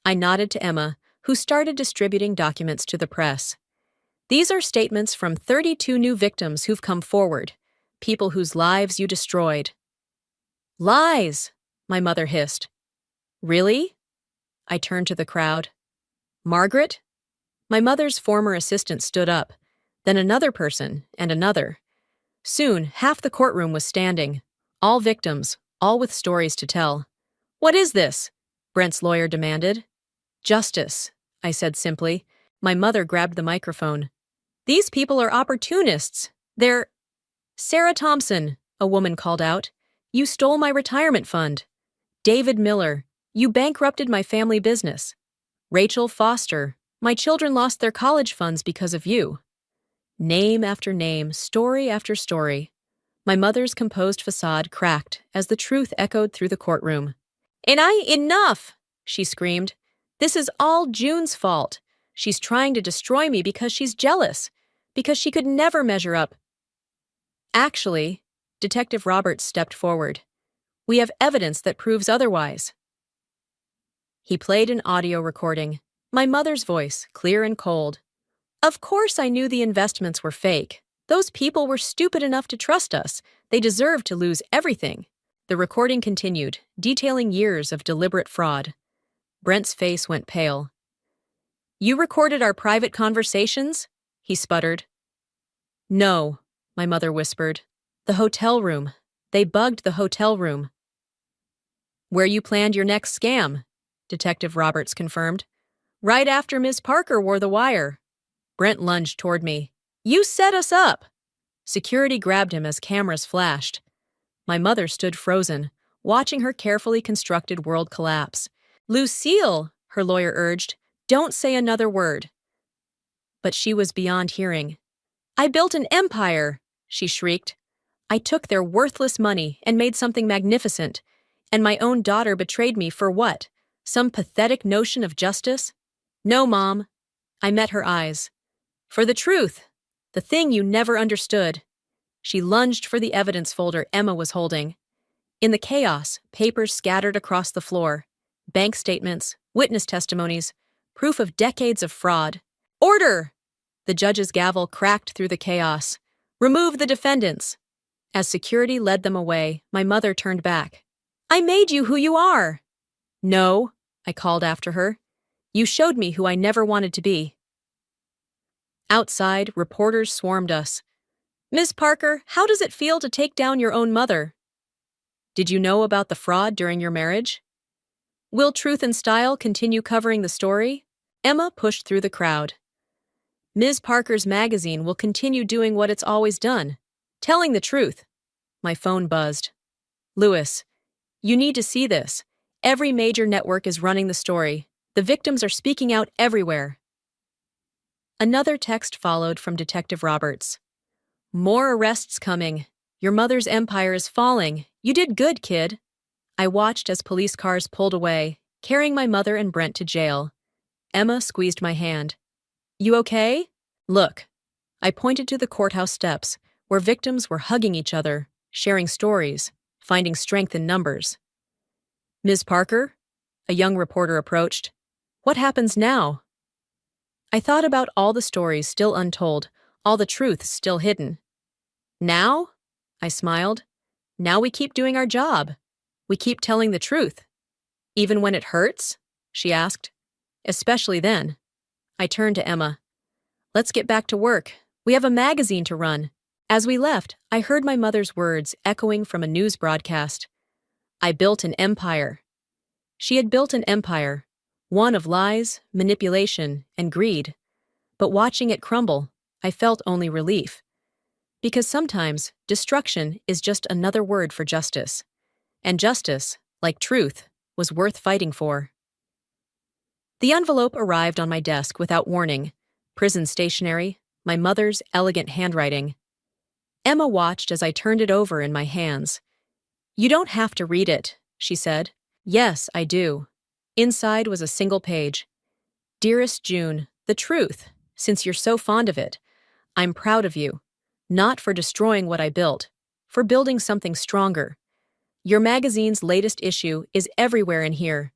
I nodded to Emma, who started distributing documents to the press. These are statements from 32 new victims who've come forward, people whose lives you destroyed. Lies, my mother hissed. Really? I turned to the crowd. Margaret? My mother's former assistant stood up, then another person and another. Soon, half the courtroom was standing, all victims, all with stories to tell. What is this? Brent's lawyer demanded. Justice, I said simply. My mother grabbed the microphone. These people are opportunists. They're... Sarah Thompson, a woman called out. You stole my retirement fund. David Miller, you bankrupted my family business. Rachel Foster, my children lost their college funds because of you. Name after name, story after story. My mother's composed facade cracked as the truth echoed through the courtroom. Enough, she screamed. This is all June's fault. She's trying to destroy me because she's jealous, because she could never measure up. Actually, Detective Roberts stepped forward. We have evidence that proves otherwise. He played an audio recording, my mother's voice, clear and cold. Of course I knew the investments were fake. Those people were stupid enough to trust us. They deserved to lose everything. The recording continued, detailing years of deliberate fraud. Brent's face went pale. You recorded our private conversations? He sputtered. No, my mother whispered. The hotel room. They bugged the hotel room. Where you planned your next scam, Detective Roberts confirmed. Right after Ms. Parker wore the wire. Brent lunged toward me. You set us up! Security grabbed him as cameras flashed. My mother stood frozen, watching her carefully constructed world collapse. Lucille, her lawyer urged, don't say another word. But she was beyond hearing. I built an empire, she shrieked. I took their worthless money and made something magnificent, and my own daughter betrayed me for what? Some pathetic notion of justice? No, Mom. I met her eyes. For the truth, the thing you never understood. She lunged for the evidence folder Emma was holding. In the chaos, papers scattered across the floor. Bank statements, witness testimonies, proof of decades of fraud. Order! The judge's gavel cracked through the chaos. Remove the defendants. As security led them away, my mother turned back. I made you who you are. No, I called after her. You showed me who I never wanted to be. Outside, reporters swarmed us. Ms. Parker, how does it feel to take down your own mother? Did you know about the fraud during your marriage? Will Truth and Style continue covering the story? Emma pushed through the crowd. Ms. Parker's magazine will continue doing what it's always done, telling the truth. My phone buzzed. Lewis, you need to see this. Every major network is running the story. The victims are speaking out everywhere. Another text followed from Detective Roberts. More arrests coming. Your mother's empire is falling. You did good, kid. I watched as police cars pulled away, carrying my mother and Brent to jail. Emma squeezed my hand. You okay? Look. I pointed to the courthouse steps, where victims were hugging each other, sharing stories, finding strength in numbers. Ms. Parker? A young reporter approached. What happens now? I thought about all the stories still untold, all the truths still hidden. Now? I smiled. Now we keep doing our job. We keep telling the truth. Even when it hurts? She asked. Especially then. I turned to Emma. Let's get back to work. We have a magazine to run. As we left, I heard my mother's words echoing from a news broadcast. I built an empire. She had built an empire, one of lies, manipulation, and greed. But watching it crumble, I felt only relief. Because sometimes, destruction is just another word for justice. And justice, like truth, was worth fighting for. The envelope arrived on my desk without warning. Prison stationery, my mother's elegant handwriting. Emma watched as I turned it over in my hands. You don't have to read it, she said. Yes, I do. Inside was a single page. Dearest June, the truth, since you're so fond of it. I'm proud of you. Not for destroying what I built, for building something stronger. Your magazine's latest issue is everywhere in here.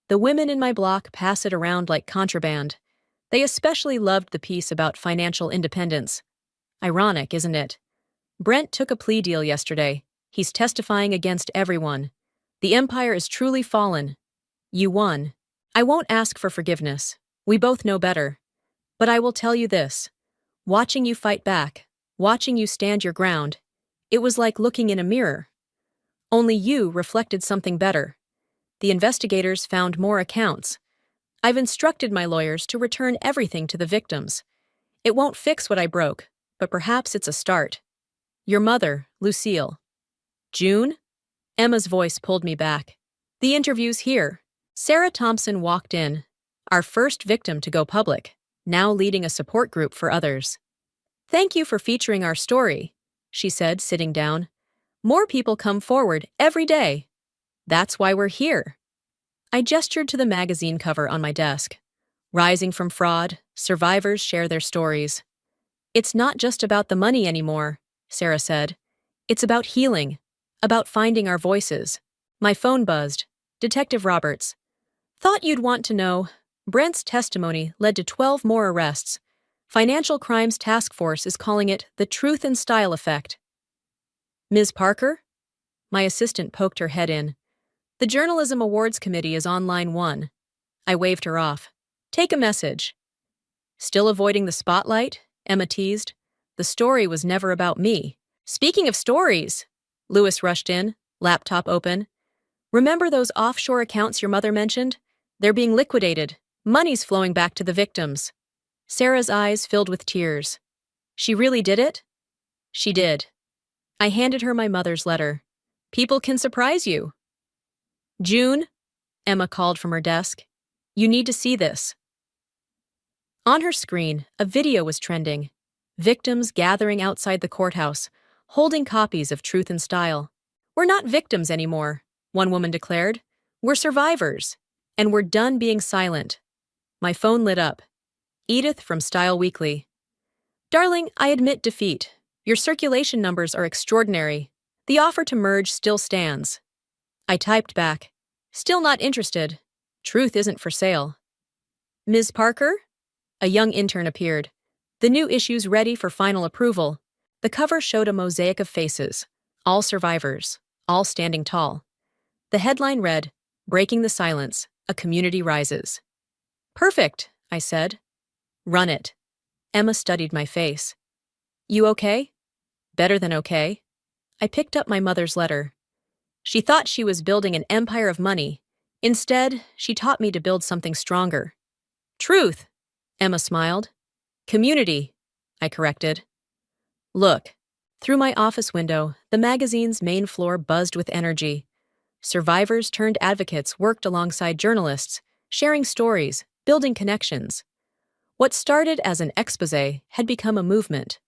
The women in my block pass it around like contraband. They especially loved the piece about financial independence. Ironic, isn't it? Brent took a plea deal yesterday. He's testifying against everyone. The empire is truly fallen. You won. I won't ask for forgiveness. We both know better. But I will tell you this. Watching you fight back, watching you stand your ground, it was like looking in a mirror. Only you reflected something better. The investigators found more accounts. I've instructed my lawyers to return everything to the victims. It won't fix what I broke, but perhaps it's a start. Your mother, Lucille. June? Emma's voice pulled me back. The interview's here. Sarah Thompson walked in, our first victim to go public, now leading a support group for others. Thank you for featuring our story, she said, sitting down. More people come forward every day. That's why we're here. I gestured to the magazine cover on my desk. Rising from fraud, survivors share their stories. It's not just about the money anymore, Sarah said. It's about healing, about finding our voices. My phone buzzed. Detective Roberts. Thought you'd want to know. Brent's testimony led to 12 more arrests. Financial Crimes Task Force is calling it the Truth and Style Effect. Ms. Parker? My assistant poked her head in. The Journalism Awards Committee is on line 1. I waved her off. Take a message. Still avoiding the spotlight? Emma teased. The story was never about me. Speaking of stories, Lewis rushed in, laptop open. Remember those offshore accounts your mother mentioned? They're being liquidated. Money's flowing back to the victims. Sarah's eyes filled with tears. She really did it? She did. I handed her my mother's letter. People can surprise you. June, Emma called from her desk. You need to see this. On her screen, a video was trending. Victims gathering outside the courthouse, holding copies of Truth and Style. We're not victims anymore, one woman declared. We're survivors, and we're done being silent. My phone lit up. Edith from Style Weekly. Darling, I admit defeat. Your circulation numbers are extraordinary. The offer to merge still stands. I typed back. Still not interested. Truth isn't for sale. Ms. Parker? A young intern appeared. The new issue's ready for final approval. The cover showed a mosaic of faces. All survivors. All standing tall. The headline read, Breaking the Silence, a Community Rises. Perfect, I said. Run it. Emma studied my face. You okay? Better than okay. I picked up my mother's letter. She thought she was building an empire of money. Instead, she taught me to build something stronger. Truth, Emma smiled. Community, I corrected. Look. Through my office window, the magazine's main floor buzzed with energy. Survivors turned advocates worked alongside journalists, sharing stories, building connections. What started as an exposé had become a movement.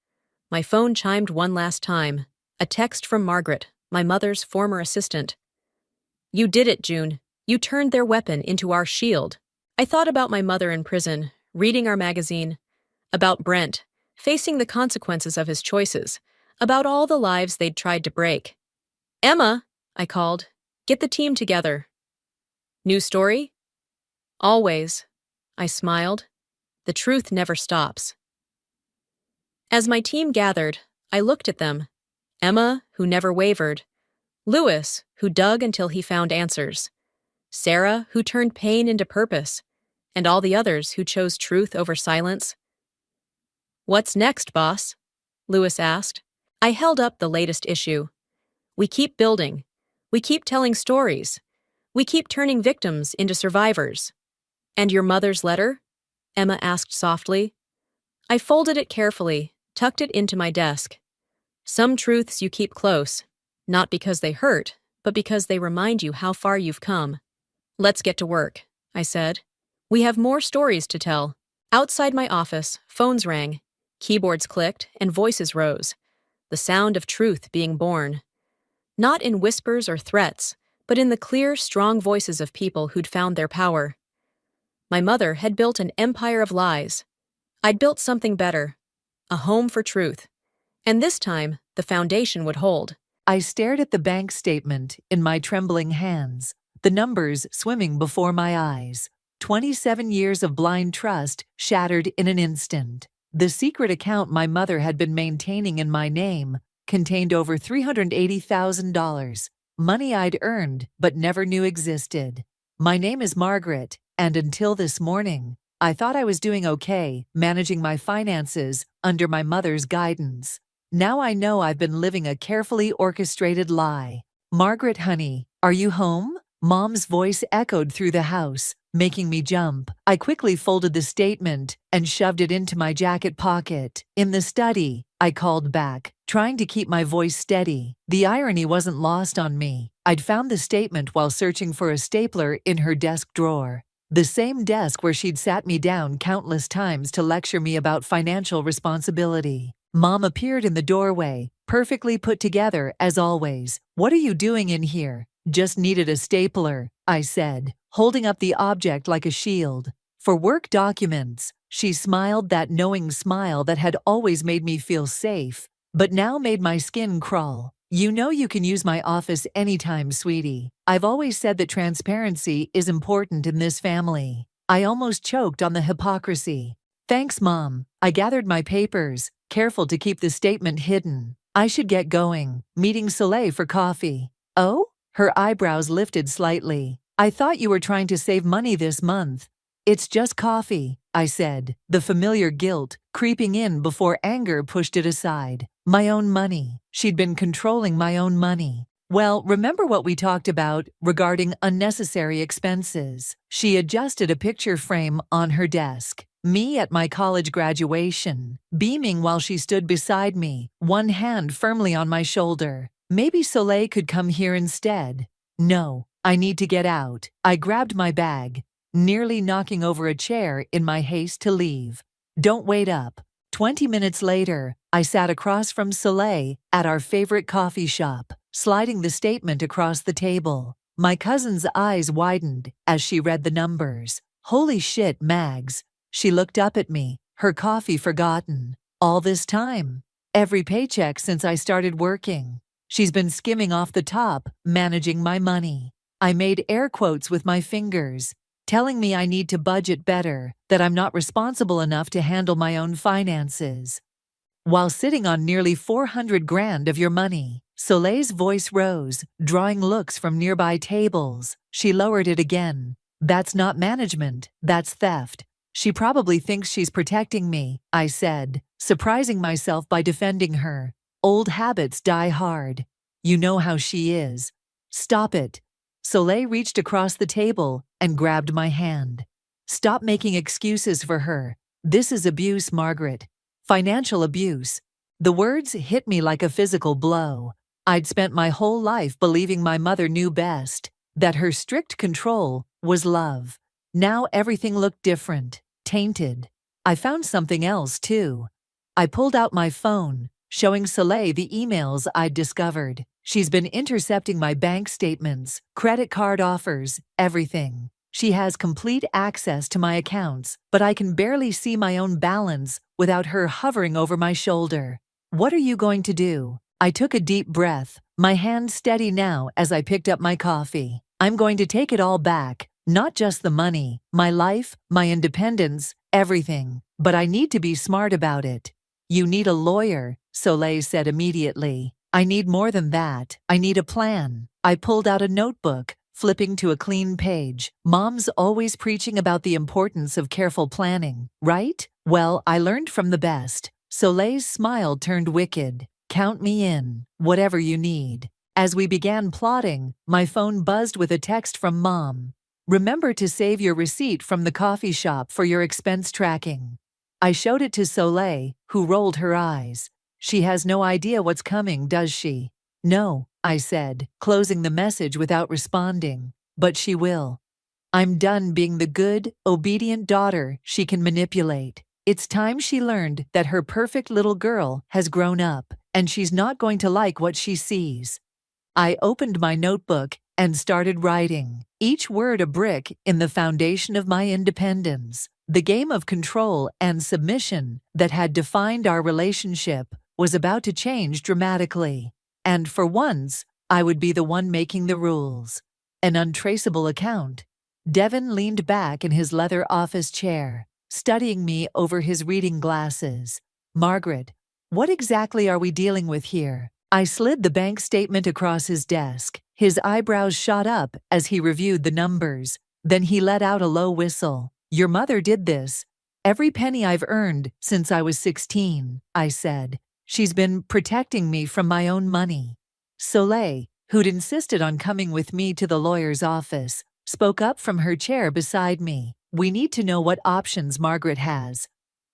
My phone chimed one last time, a text from Margaret, my mother's former assistant. You did it, June. You turned their weapon into our shield. I thought about my mother in prison, reading our magazine, about Brent, facing the consequences of his choices, about all the lives they'd tried to break. Emma, I called, get the team together. New story? Always. I smiled. The truth never stops. As my team gathered, I looked at them. Emma, who never wavered. Lewis, who dug until he found answers. Sarah, who turned pain into purpose. And all the others who chose truth over silence. What's next, boss? Lewis asked. I held up the latest issue. We keep building. We keep telling stories. We keep turning victims into survivors. And your mother's letter? Emma asked softly. I folded it carefully, tucked it into my desk. Some truths you keep close, not because they hurt, but because they remind you how far you've come. Let's get to work, I said. We have more stories to tell. Outside my office, phones rang, keyboards clicked, and voices rose. The sound of truth being born. Not in whispers or threats, but in the clear, strong voices of people who'd found their power. My mother had built an empire of lies. I'd built something better, a home for truth. And this time, the foundation would hold. I stared at the bank statement in my trembling hands, the numbers swimming before my eyes. 27 years of blind trust shattered in an instant. The secret account my mother had been maintaining in my name contained over $380,000, money I'd earned but never knew existed. My name is Margaret, and until this morning, I thought I was doing okay managing my finances under my mother's guidance. Now I know I've been living a carefully orchestrated lie. Margaret, honey, are you home? Mom's voice echoed through the house, making me jump. I quickly folded the statement and shoved it into my jacket pocket. In the study, I called back, trying to keep my voice steady. The irony wasn't lost on me. I'd found the statement while searching for a stapler in her desk drawer. The same desk where she'd sat me down countless times to lecture me about financial responsibility. Mom appeared in the doorway, perfectly put together as always. What are you doing in here? Just needed a stapler, I said, holding up the object like a shield. For work documents, she smiled that knowing smile that had always made me feel safe, but now made my skin crawl. You know you can use my office anytime, sweetie. I've always said that transparency is important in this family. I almost choked on the hypocrisy. Thanks, Mom. I gathered my papers, careful to keep the statement hidden. I should get going. Meeting Soleil for coffee. Oh? Her eyebrows lifted slightly. I thought you were trying to save money this month. It's just coffee, I said, the familiar guilt creeping in before anger pushed it aside. My own money. She'd been controlling my own money. Well, remember what we talked about regarding unnecessary expenses? She adjusted a picture frame on her desk. Me at my college graduation, beaming while she stood beside me, one hand firmly on my shoulder. Maybe Soleil could come here instead. No, I need to get out. I grabbed my bag, nearly knocking over a chair in my haste to leave. Don't wait up. 20 minutes later, I sat across from Soleil at our favorite coffee shop, sliding the statement across the table. My cousin's eyes widened as she read the numbers. Holy shit, Mags. She looked up at me, her coffee forgotten. All this time. Every paycheck since I started working. She's been skimming off the top, managing my money. I made air quotes with my fingers, telling me I need to budget better, that I'm not responsible enough to handle my own finances. While sitting on nearly 400 grand of your money, Soleil's voice rose, drawing looks from nearby tables. She lowered it again. That's not management, that's theft. She probably thinks she's protecting me, I said, surprising myself by defending her. Old habits die hard. You know how she is. Stop it. Soleil reached across the table and grabbed my hand. Stop making excuses for her. This is abuse, Margaret. Financial abuse. The words hit me like a physical blow. I'd spent my whole life believing my mother knew best, that her strict control was love. Now everything looked different, tainted. I found something else, too. I pulled out my phone, showing Soleil the emails I'd discovered. She's been intercepting my bank statements, credit card offers, everything. She has complete access to my accounts, but I can barely see my own balance without her hovering over my shoulder. What are you going to do? I took a deep breath, my hand steady now as I picked up my coffee. I'm going to take it all back, not just the money, my life, my independence, everything. But I need to be smart about it. You need a lawyer, Soleil said immediately. I need more than that. I need a plan. I pulled out a notebook, flipping to a clean page. Mom's always preaching about the importance of careful planning, right? Well, I learned from the best. Soleil's smile turned wicked. Count me in, whatever you need. As we began plotting, my phone buzzed with a text from Mom. Remember to save your receipt from the coffee shop for your expense tracking. I showed it to Soleil, who rolled her eyes. She has no idea what's coming, does she? No, I said, closing the message without responding. But she will. I'm done being the good, obedient daughter she can manipulate. It's time she learned that her perfect little girl has grown up, and she's not going to like what she sees. I opened my notebook and started writing, each word a brick in the foundation of my independence. The game of control and submission that had defined our relationship was about to change dramatically. And for once, I would be the one making the rules. An untraceable account. Devin leaned back in his leather office chair, studying me over his reading glasses. Margaret, what exactly are we dealing with here? I slid the bank statement across his desk. His eyebrows shot up as he reviewed the numbers. Then he let out a low whistle. Your mother did this. Every penny I've earned since I was 16, I said. She's been protecting me from my own money. Soleil, who'd insisted on coming with me to the lawyer's office, spoke up from her chair beside me. We need to know what options Margaret has.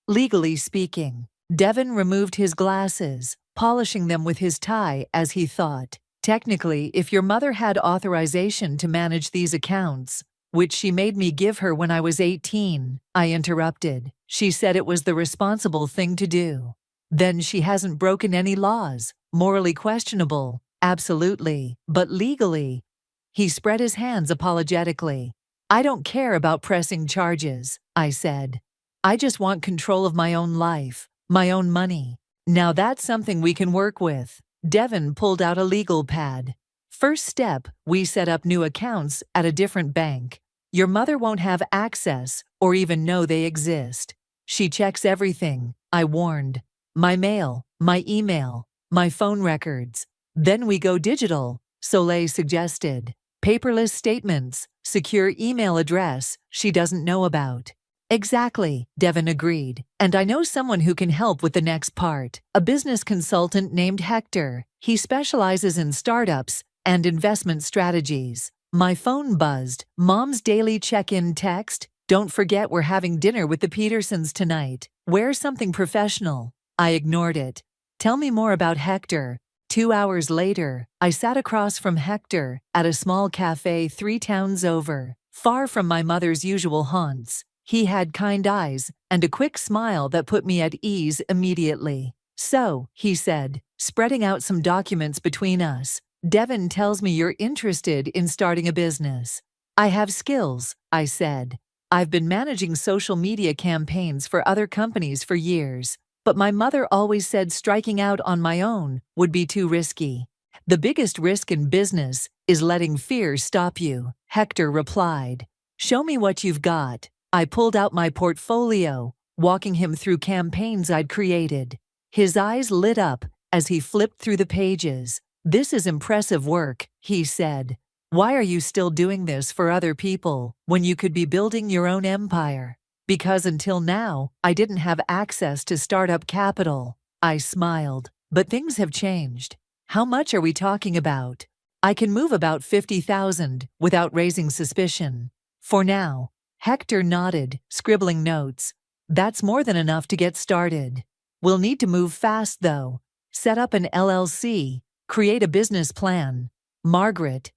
Legally speaking. Devin removed his glasses, polishing them with his tie as he thought. Technically, if your mother had authorization to manage these accounts, which she made me give her when I was 18, I interrupted. She said it was the responsible thing to do. Then she hasn't broken any laws. Morally questionable, absolutely, but legally. He spread his hands apologetically. I don't care about pressing charges, I said. I just want control of my own life, my own money. Now that's something we can work with. Devin pulled out a legal pad. First step, we set up new accounts at a different bank. Your mother won't have access or even know they exist. She checks everything, I warned. My mail, my email, my phone records. Then we go digital, Soleil suggested. Paperless statements, secure email address she doesn't know about. Exactly, Devin agreed. And I know someone who can help with the next part. A business consultant named Hector. He specializes in startups and investment strategies. My phone buzzed. Mom's daily check-in text. Don't forget we're having dinner with the Petersons tonight. Wear something professional. I ignored it. Tell me more about Hector. 2 hours later, I sat across from Hector at a small cafe 3 towns over, far from my mother's usual haunts. He had kind eyes and a quick smile that put me at ease immediately. So, he said, spreading out some documents between us, Devin tells me you're interested in starting a business. I have skills, I said. I've been managing social media campaigns for other companies for years, but my mother always said striking out on my own would be too risky. The biggest risk in business is letting fear stop you, Hector replied. Show me what you've got. I pulled out my portfolio, walking him through campaigns I'd created. His eyes lit up as he flipped through the pages. This is impressive work, he said. Why are you still doing this for other people when you could be building your own empire? Because until now, I didn't have access to startup capital. I smiled. But things have changed. How much are we talking about? I can move about 50,000 without raising suspicion. For now. Hector nodded, scribbling notes. That's more than enough to get started. We'll need to move fast, though. Set up an LLC. Create a business plan. Margaret.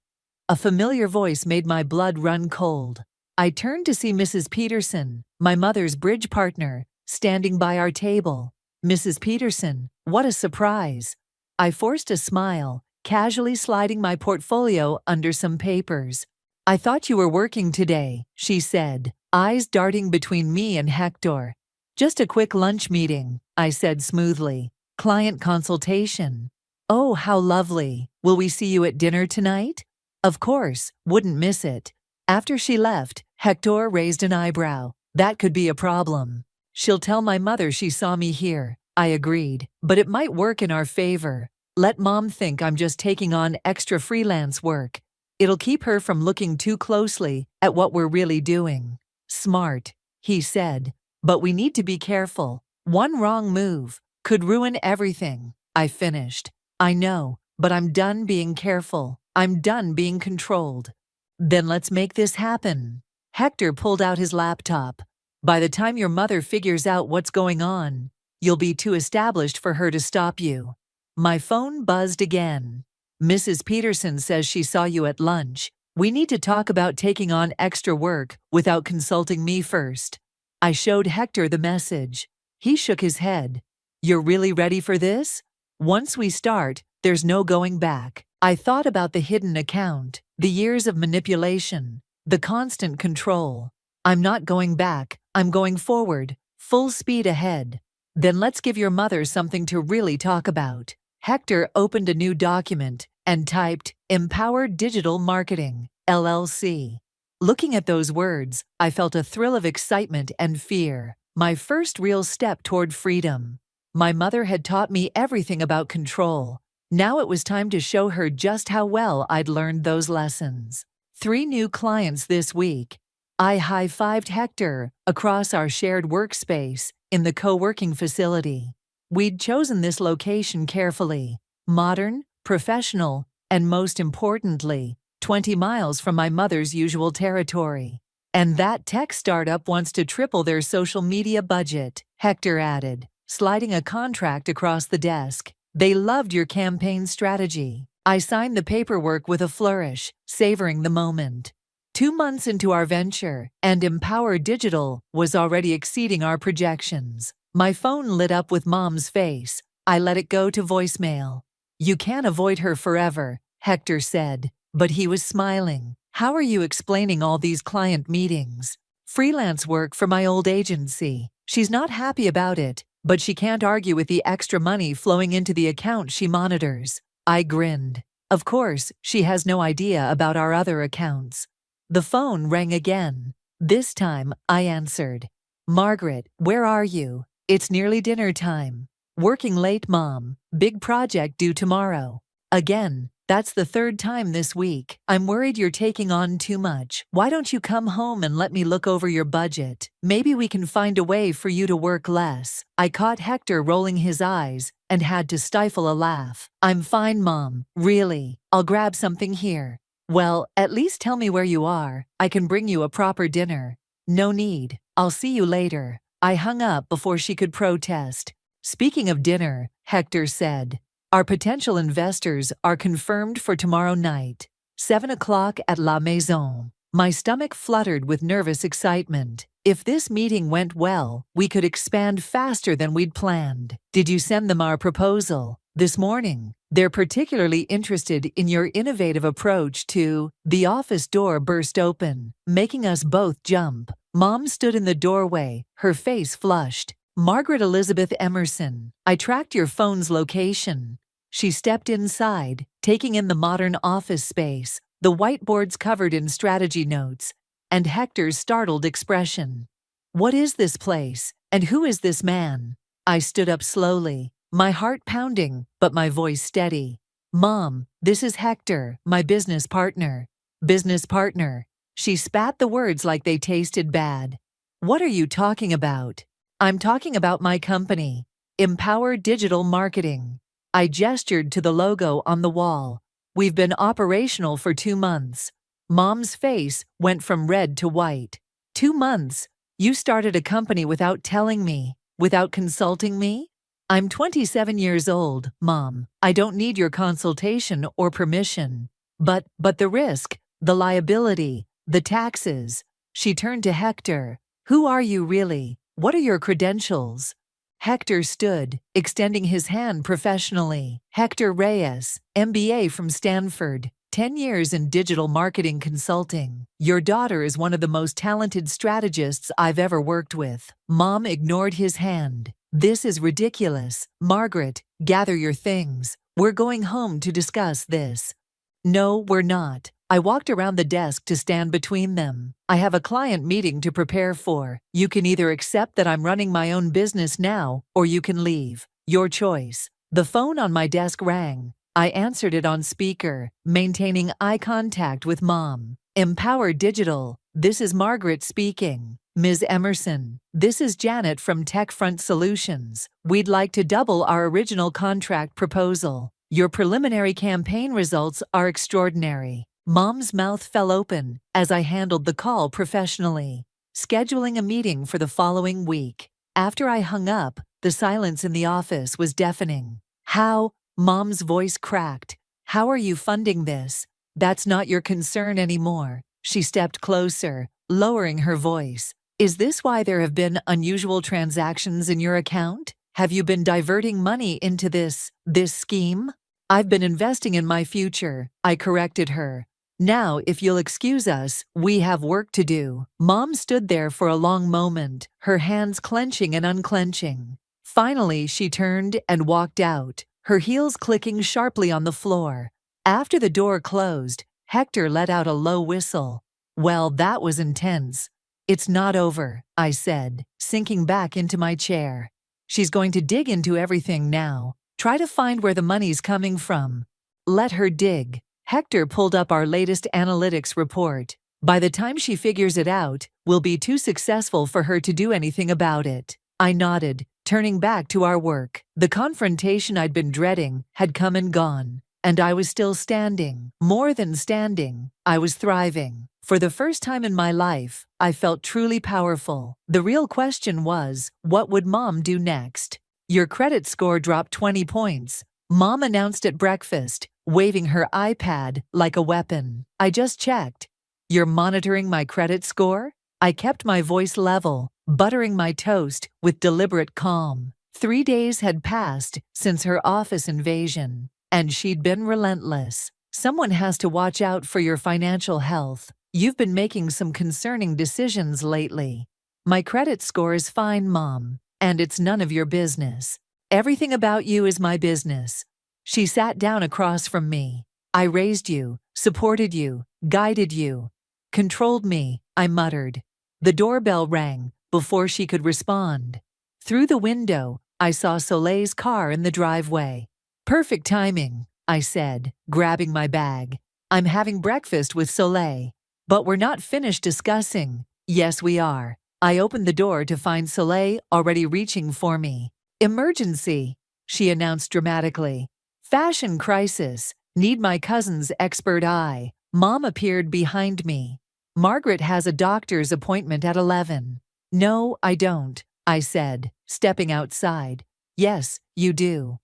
A familiar voice made my blood run cold. I turned to see Mrs. Peterson, my mother's bridge partner, standing by our table. Mrs. Peterson, what a surprise. I forced a smile, casually sliding my portfolio under some papers. I thought you were working today, she said, eyes darting between me and Hector. Just a quick lunch meeting, I said smoothly. Client consultation. Oh, how lovely. Will we see you at dinner tonight? Of course, wouldn't miss it. After she left, Hector raised an eyebrow. That could be a problem. She'll tell my mother she saw me here, I agreed, but it might work in our favor. Let Mom think I'm just taking on extra freelance work. It'll keep her from looking too closely at what we're really doing. Smart, he said, but we need to be careful. One wrong move could ruin everything, I finished. I know, but I'm done being careful. I'm done being controlled. Then let's make this happen. Hector pulled out his laptop. By the time your mother figures out what's going on, you'll be too established for her to stop you. My phone buzzed again. Mrs. Peterson says she saw you at lunch. We need to talk about taking on extra work without consulting me first. I showed Hector the message. He shook his head. You're really ready for this? Once we start, there's no going back. I thought about the hidden account, the years of manipulation, the constant control. I'm not going back, I'm going forward, full speed ahead. Then let's give your mother something to really talk about. Hector opened a new document and typed, Empowered Digital Marketing, LLC. Looking at those words, I felt a thrill of excitement and fear, my first real step toward freedom. My mother had taught me everything about control. Now it was time to show her just how well I'd learned those lessons. 3 new clients this week. I high-fived Hector across our shared workspace in the co-working facility. We'd chosen this location carefully. Modern, professional, and most importantly, 20 miles from my mother's usual territory. And that tech startup wants to triple their social media budget, Hector added, sliding a contract across the desk. They loved your campaign strategy. I signed the paperwork with a flourish, savoring the moment. 2 months into our venture, and Empower Digital was already exceeding our projections. My phone lit up with Mom's face. I let it go to voicemail. You can't avoid her forever, Hector said, but he was smiling. How are you explaining all these client meetings? Freelance work for my old agency. She's not happy about it, but she can't argue with the extra money flowing into the account she monitors. I grinned. Of course, she has no idea about our other accounts. The phone rang again. This time, I answered. Margaret, where are you? It's nearly dinner time. Working late, Mom. Big project due tomorrow. Again, that's the 3rd time this week. I'm worried you're taking on too much. Why don't you come home and let me look over your budget? Maybe we can find a way for you to work less. I caught Hector rolling his eyes and had to stifle a laugh. I'm fine, Mom. Really. I'll grab something here. Well, at least tell me where you are. I can bring you a proper dinner. No need. I'll see you later. I hung up before she could protest. Speaking of dinner, Hector said, our potential investors are confirmed for tomorrow night, 7 o'clock at La Maison. My stomach fluttered with nervous excitement. If this meeting went well, we could expand faster than we'd planned. Did you send them our proposal? This morning. They're particularly interested in your innovative approach to. The office door burst open, making us both jump. Mom stood in the doorway, her face flushed. Margaret Elizabeth Emerson, I tracked your phone's location. She stepped inside, taking in the modern office space, the whiteboards covered in strategy notes, and Hector's startled expression. What is this place, and who is this man? I stood up slowly, my heart pounding, but my voice steady. Mom, this is Hector, my business partner. Business partner. She spat the words like they tasted bad. What are you talking about? I'm talking about my company, Empower Digital Marketing. I gestured to the logo on the wall. We've been operational for 2 months. Mom's face went from red to white. 2 months? You started a company without telling me, without consulting me? I'm 27 years old, Mom. I don't need your consultation or permission. But the risk, the liability, the taxes. She turned to Hector. Who are you really? What are your credentials? Hector stood, extending his hand professionally. Hector Reyes, MBA from Stanford, 10 years in digital marketing consulting. Your daughter is one of the most talented strategists I've ever worked with. Mom ignored his hand. This is ridiculous. Margaret, gather your things. We're going home to discuss this. No, we're not. I walked around the desk to stand between them. I have a client meeting to prepare for. You can either accept that I'm running my own business now, or you can leave. Your choice. The phone on my desk rang. I answered it on speaker, maintaining eye contact with Mom. Empower Digital. This is Margaret speaking. Ms. Emerson, this is Janet from TechFront Solutions. We'd like to double our original contract proposal. Your preliminary campaign results are extraordinary. Mom's mouth fell open as I handled the call professionally, scheduling a meeting for the following week. After I hung up, the silence in the office was deafening. How? Mom's voice cracked. How are you funding this? That's not your concern anymore. She stepped closer, lowering her voice. Is this why there have been unusual transactions in your account? Have you been diverting money into this scheme? I've been investing in my future, I corrected her. Now, if you'll excuse us, we have work to do. Mom stood there for a long moment, her hands clenching and unclenching. Finally, she turned and walked out, her heels clicking sharply on the floor. After the door closed, Hector let out a low whistle. Well, that was intense. It's not over, I said, sinking back into my chair. She's going to dig into everything now. Try to find where the money's coming from. Let her dig. Hector pulled up our latest analytics report. By the time she figures it out, we'll be too successful for her to do anything about it. I nodded, turning back to our work. The confrontation I'd been dreading had come and gone, and I was still standing. More than standing, I was thriving. For the first time in my life, I felt truly powerful. The real question was, what would Mom do next? Your credit score dropped 20 points. Mom announced at breakfast, waving her iPad like a weapon. I just checked. You're monitoring my credit score? I kept my voice level, buttering my toast with deliberate calm. 3 days had passed since her office invasion, and she'd been relentless. Someone has to watch out for your financial health. You've been making some concerning decisions lately. My credit score is fine, Mom, and it's none of your business. Everything about you is my business. She sat down across from me. I raised you, supported you, guided you, controlled me, I muttered. The doorbell rang before she could respond. Through the window, I saw Soleil's car in the driveway. Perfect timing, I said, grabbing my bag. I'm having breakfast with Soleil. But we're not finished discussing. Yes, we are. I opened the door to find Soleil already reaching for me. Emergency, she announced dramatically. Fashion crisis. Need my cousin's expert eye. Mom appeared behind me. Margaret has a doctor's appointment at 11. No, I don't, I said, stepping outside. Yes, you do.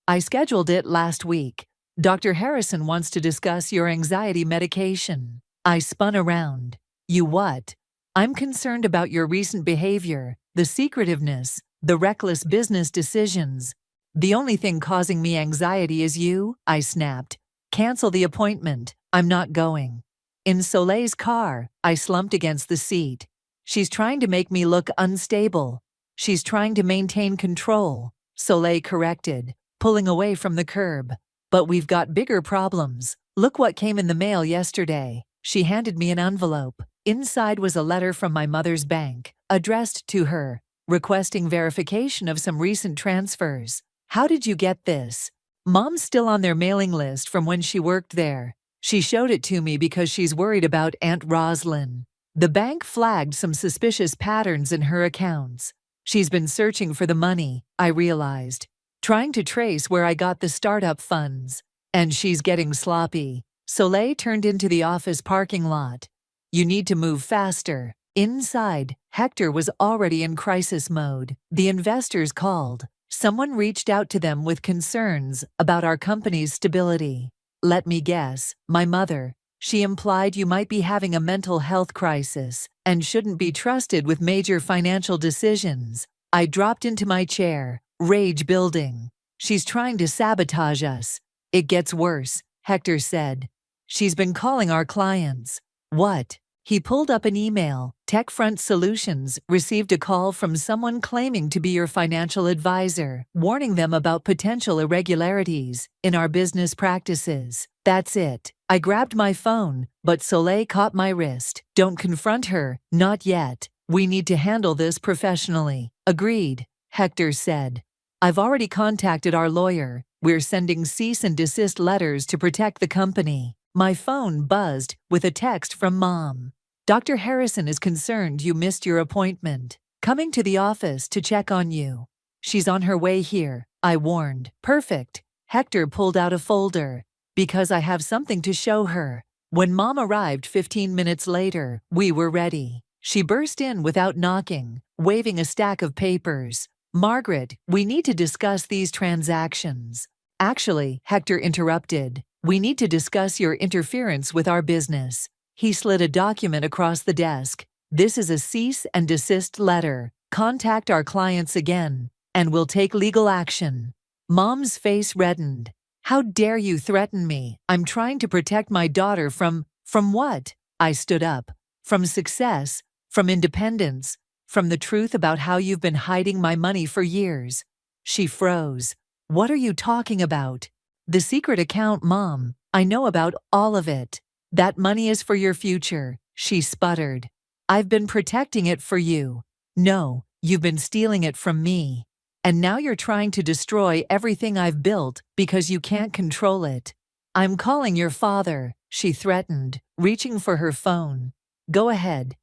I scheduled it last week. Dr. Harrison wants to discuss your anxiety medication. I spun around. You what? I'm concerned about your recent behavior, the secretiveness, the reckless business decisions. The only thing causing me anxiety is you, I snapped. Cancel the appointment. I'm not going. In Soleil's car, I slumped against the seat. She's trying to make me look unstable. She's trying to maintain control, Soleil corrected, pulling away from the curb. But we've got bigger problems. Look what came in the mail yesterday. She handed me an envelope. Inside was a letter from my mother's bank, addressed to her, requesting verification of some recent transfers. How did you get this? Mom's still on their mailing list from when she worked there. She showed it to me because she's worried about Aunt Roslyn. The bank flagged some suspicious patterns in her accounts. She's been searching for the money, I realized, trying to trace where I got the startup funds. And she's getting sloppy. Soleil turned into the office parking lot. You need to move faster. Inside, Hector was already in crisis mode. The investors called. Someone reached out to them with concerns about our company's stability. Let me guess, my mother. She implied you might be having a mental health crisis and shouldn't be trusted with major financial decisions. I dropped into my chair, rage building. She's trying to sabotage us. It gets worse, Hector said. She's been calling our clients. What? He pulled up an email. TechFront Solutions received a call from someone claiming to be your financial advisor, warning them about potential irregularities in our business practices. That's it. I grabbed my phone, but Soleil caught my wrist. Don't confront her, not yet. We need to handle this professionally. Agreed, Hector said. I've already contacted our lawyer. We're sending cease and desist letters to protect the company. My phone buzzed with a text from Mom. Dr. Harrison is concerned you missed your appointment. Coming to the office to check on you. She's on her way here, I warned. Perfect. Hector pulled out a folder. Because I have something to show her. When Mom arrived 15 minutes later, we were ready. She burst in without knocking, waving a stack of papers. Margaret, we need to discuss these transactions. Actually, Hector interrupted. We need to discuss your interference with our business. He slid a document across the desk. This is a cease and desist letter. Contact our clients again, and we'll take legal action. Mom's face reddened. How dare you threaten me? I'm trying to protect my daughter from what? I stood up. From success, from independence, from the truth about how you've been hiding my money for years. She froze. What are you talking about? The secret account, Mom. I know about all of it. That money is for your future, she sputtered. I've been protecting it for you. No, you've been stealing it from me. And now you're trying to destroy everything I've built because you can't control it. I'm calling your father, she threatened, reaching for her phone. Go ahead.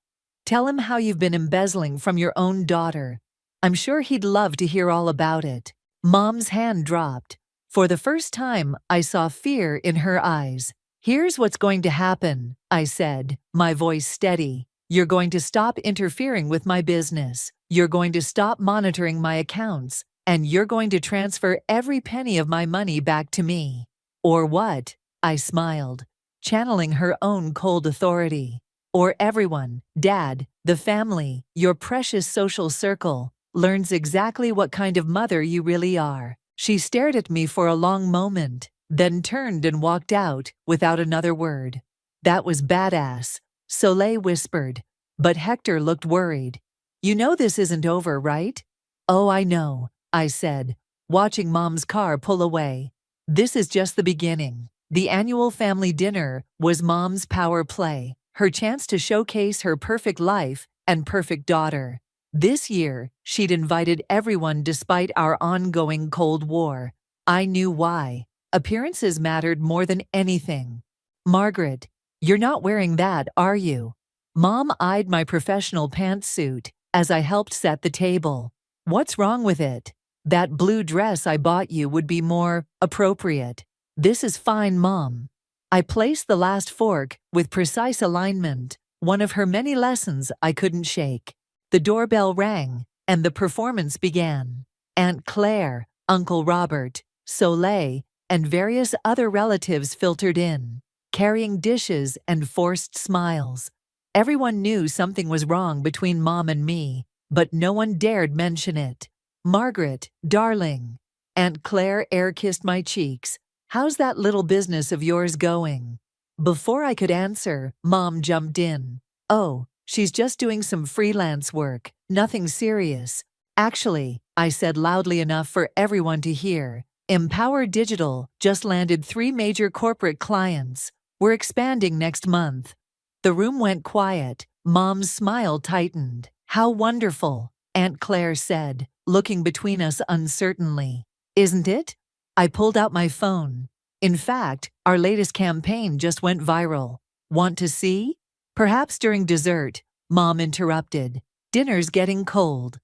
Tell him how you've been embezzling from your own daughter. I'm sure he'd love to hear all about it. Mom's hand dropped. For the first time, I saw fear in her eyes. Here's what's going to happen, I said, my voice steady. You're going to stop interfering with my business. You're going to stop monitoring my accounts. And you're going to transfer every penny of my money back to me. Or what? I smiled, channeling her own cold authority. Or everyone, Dad, the family, your precious social circle, learns exactly what kind of mother you really are. She stared at me for a long moment, then turned and walked out without another word. That was badass, Soleil whispered, but Hector looked worried. You know this isn't over, right? Oh, I know, I said, watching Mom's car pull away. This is just the beginning. The annual family dinner was Mom's power play, her chance to showcase her perfect life and perfect daughter. This year, she'd invited everyone despite our ongoing Cold War. I knew why. Appearances mattered more than anything. Margaret, you're not wearing that, are you? Mom eyed my professional pantsuit as I helped set the table. What's wrong with it? That blue dress I bought you would be more appropriate. This is fine, Mom. I placed the last fork with precise alignment, one of her many lessons I couldn't shake. The doorbell rang, and the performance began. Aunt Claire, Uncle Robert, Soleil, and various other relatives filtered in, carrying dishes and forced smiles. Everyone knew something was wrong between Mom and me, but no one dared mention it. "Margaret, darling." Aunt Claire air-kissed my cheeks. "How's that little business of yours going?" Before I could answer, Mom jumped in. "Oh, she's just doing some freelance work, nothing serious." "Actually," I said loudly enough for everyone to hear, "Empower Digital just landed 3 major corporate clients. We're expanding next month." The room went quiet. Mom's smile tightened. "How wonderful," Aunt Claire said, looking between us uncertainly. "Isn't it?" I pulled out my phone. "In fact, our latest campaign just went viral. Want to see?" "Perhaps during dessert," Mom interrupted. "Dinner's getting cold."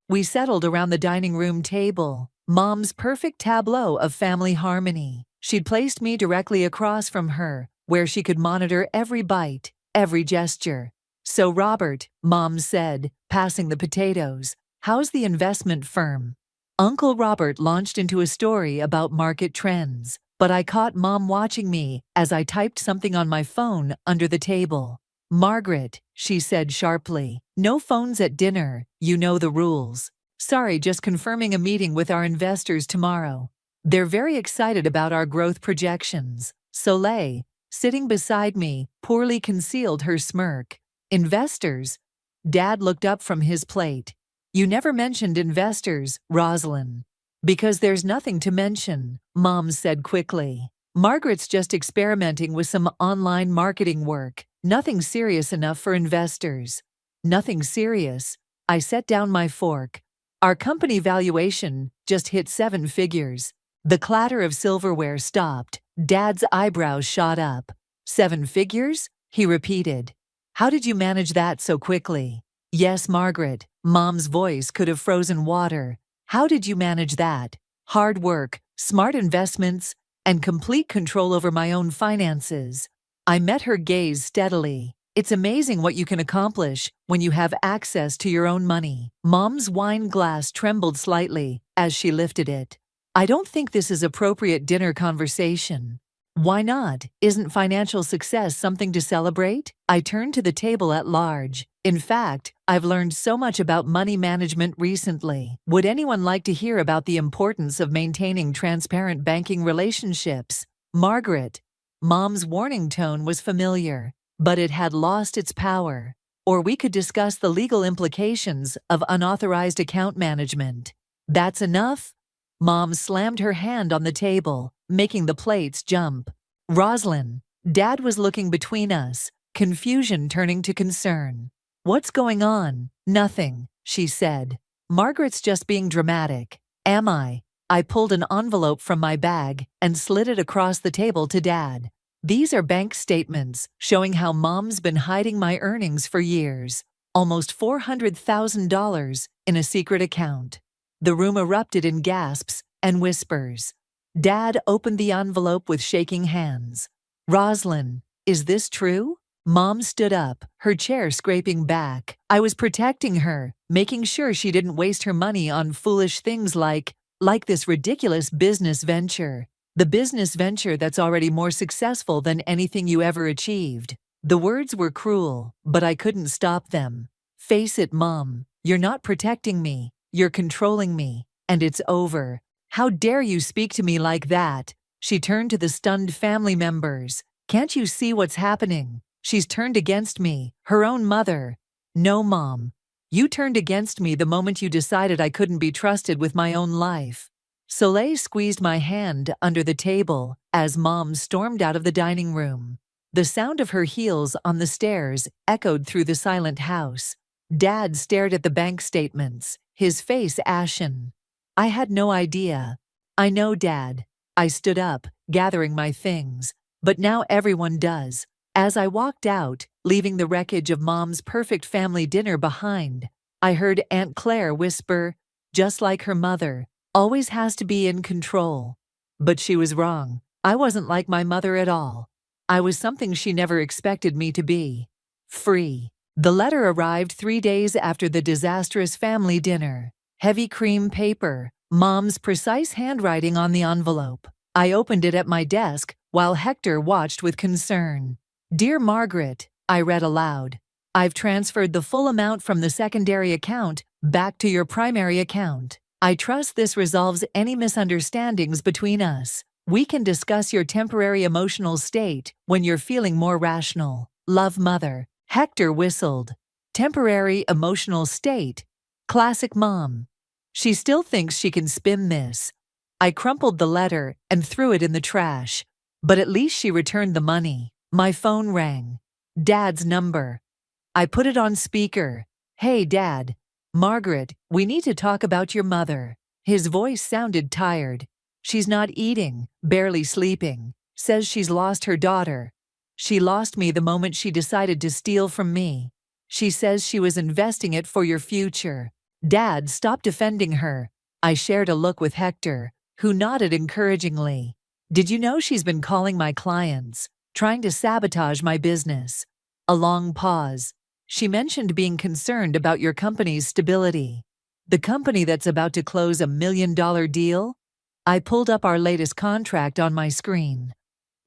We settled around the dining room table. Mom's perfect tableau of family harmony. She'd placed me directly across from her, where she could monitor every bite, every gesture. "So Robert," Mom said, passing the potatoes, "how's the investment firm?" Uncle Robert launched into a story about market trends, but I caught Mom watching me as I typed something on my phone under the table. "Margaret," she said sharply, "no phones at dinner, you know the rules." "Sorry, just confirming a meeting with our investors tomorrow. They're very excited about our growth projections." Soleil, sitting beside me, poorly concealed her smirk. "Investors?" Dad looked up from his plate. "You never mentioned investors, Rosalind." "Because there's nothing to mention," Mom said quickly. "Margaret's just experimenting with some online marketing work. Nothing serious enough for investors." "Nothing serious?" I set down my fork. "Our company valuation just hit 7 figures." The clatter of silverware stopped. Dad's eyebrows shot up. "7 figures?" he repeated. "How did you manage that so quickly?" "Yes, Margaret." Mom's voice could have frozen water. "How did you manage that? Hard work, smart investments, and complete control over my own finances." I met her gaze steadily. "It's amazing what you can accomplish when you have access to your own money." Mom's wine glass trembled slightly as she lifted it. "I don't think this is appropriate dinner conversation." "Why not? Isn't financial success something to celebrate?" I turned to the table at large. "In fact, I've learned so much about money management recently. Would anyone like to hear about the importance of maintaining transparent banking relationships?" "Margaret." Mom's warning tone was familiar, but it had lost its power. "Or we could discuss the legal implications of unauthorized account management." "That's enough." Mom slammed her hand on the table, making the plates jump. "Rosalind." Dad was looking between us, confusion turning to concern. "What's going on?" "Nothing," she said. "Margaret's just being dramatic." "Am I?" I pulled an envelope from my bag and slid it across the table to Dad. "These are bank statements showing how Mom's been hiding my earnings for years. Almost $400,000 in a secret account." The room erupted in gasps and whispers. Dad opened the envelope with shaking hands. "Rosalind, is this true?" Mom stood up, her chair scraping back. "I was protecting her, making sure she didn't waste her money on foolish things like this ridiculous business venture. The business venture that's already more successful than anything you ever achieved." The words were cruel, but I couldn't stop them. "Face it, Mom, you're not protecting me. You're controlling me, and it's over." "How dare you speak to me like that?" She turned to the stunned family members. "Can't you see what's happening? She's turned against me, her own mother." "No, Mom. You turned against me the moment you decided I couldn't be trusted with my own life." Soleil squeezed my hand under the table as Mom stormed out of the dining room. The sound of her heels on the stairs echoed through the silent house. Dad stared at the bank statements, his face ashen. I had no idea. "I know, Dad." I stood up, gathering my things. "But now everyone does." As I walked out, leaving the wreckage of Mom's perfect family dinner behind, I heard Aunt Claire whisper, "Just like her mother, always has to be in control." But she was wrong. I wasn't like my mother at all. I was something she never expected me to be. Free. The letter arrived 3 days after the disastrous family dinner. Heavy cream paper, Mom's precise handwriting on the envelope. I opened it at my desk while Hector watched with concern. Dear Margaret, I read aloud. I've transferred the full amount from the secondary account back to your primary account. I trust this resolves any misunderstandings between us. We can discuss your temporary emotional state when you're feeling more rational. Love, Mother. Hector whistled. Temporary emotional state. Classic Mom. She still thinks she can spin this. I crumpled the letter and threw it in the trash. But at least she returned the money. My phone rang. Dad's number. I put it on speaker. Hey, Dad. Margaret, we need to talk about your mother. His voice sounded tired. She's not eating, barely sleeping. Says she's lost her daughter. She lost me the moment she decided to steal from me. She says she was investing it for your future. Dad, stop defending her. I shared a look with Hector, who nodded encouragingly. Did you know she's been calling my clients, trying to sabotage my business? A long pause. She mentioned being concerned about your company's stability. The company that's about to close $1 million deal? I pulled up our latest contract on my screen.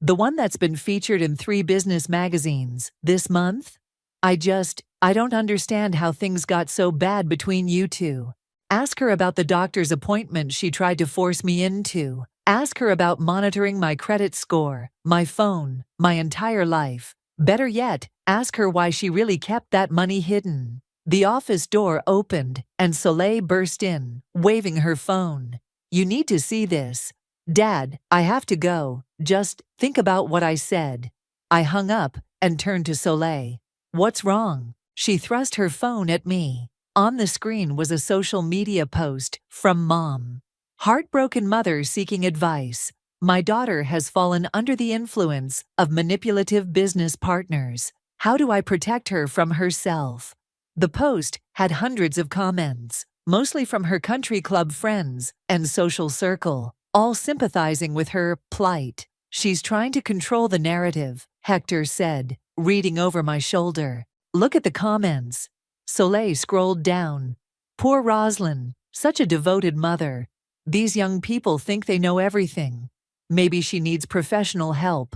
The one that's been featured in 3 business magazines this month? I don't understand how things got so bad between you two. Ask her about the doctor's appointment she tried to force me into. Ask her about monitoring my credit score, my phone, my entire life. Better yet, ask her why she really kept that money hidden. The office door opened, and Soleil burst in, waving her phone. You need to see this. Dad, I have to go. Just think about what I said. I hung up and turned to Soleil. What's wrong? She thrust her phone at me. On the screen was a social media post from Mom. Heartbroken mother seeking advice. My daughter has fallen under the influence of manipulative business partners. How do I protect her from herself? The post had hundreds of comments, mostly from her country club friends and social circle, all sympathizing with her plight. She's trying to control the narrative, Hector said, reading over my shoulder. Look at the comments. Soleil scrolled down. Poor Roslyn, such a devoted mother. These young people think they know everything. Maybe she needs professional help.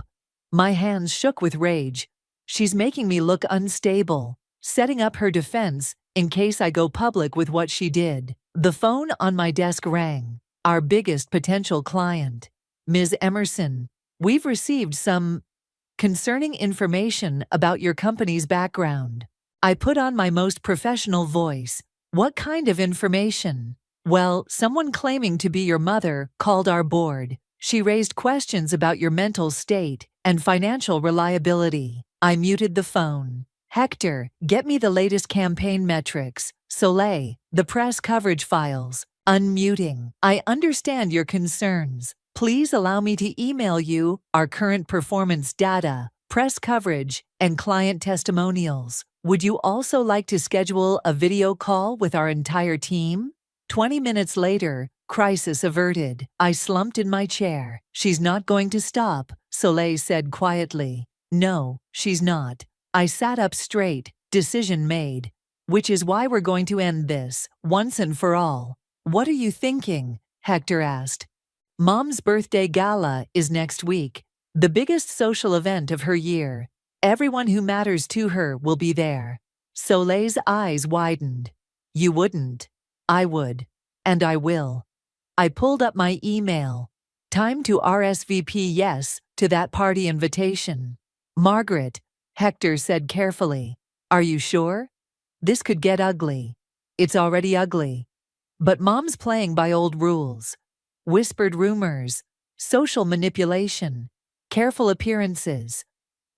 My hands shook with rage. She's making me look unstable, setting up her defense in case I go public with what she did. The phone on my desk rang. Our biggest potential client. Ms. Emerson, we've received some concerning information about your company's background. I put on my most professional voice. What kind of information? Well, someone claiming to be your mother called our board. She raised questions about your mental state and financial reliability. I muted the phone. Hector, get me the latest campaign metrics. Soleil, the press coverage files. Unmuting. I understand your concerns. Please allow me to email you our current performance data, press coverage, and client testimonials. Would you also like to schedule a video call with our entire team? 20 minutes later, crisis averted. I slumped in my chair. She's not going to stop, Soleil said quietly. No, she's not. I sat up straight, decision made. Which is why we're going to end this, once and for all. What are you thinking? Hector asked. Mom's birthday gala is next week, the biggest social event of her year. Everyone who matters to her will be there. Soleil's eyes widened. You wouldn't. I would. And I will. I pulled up my email. Time to RSVP yes to that party invitation. Margaret, Hector said carefully. Are you sure? This could get ugly. It's already ugly. But Mom's playing by old rules. Whispered rumors, social manipulation, careful appearances.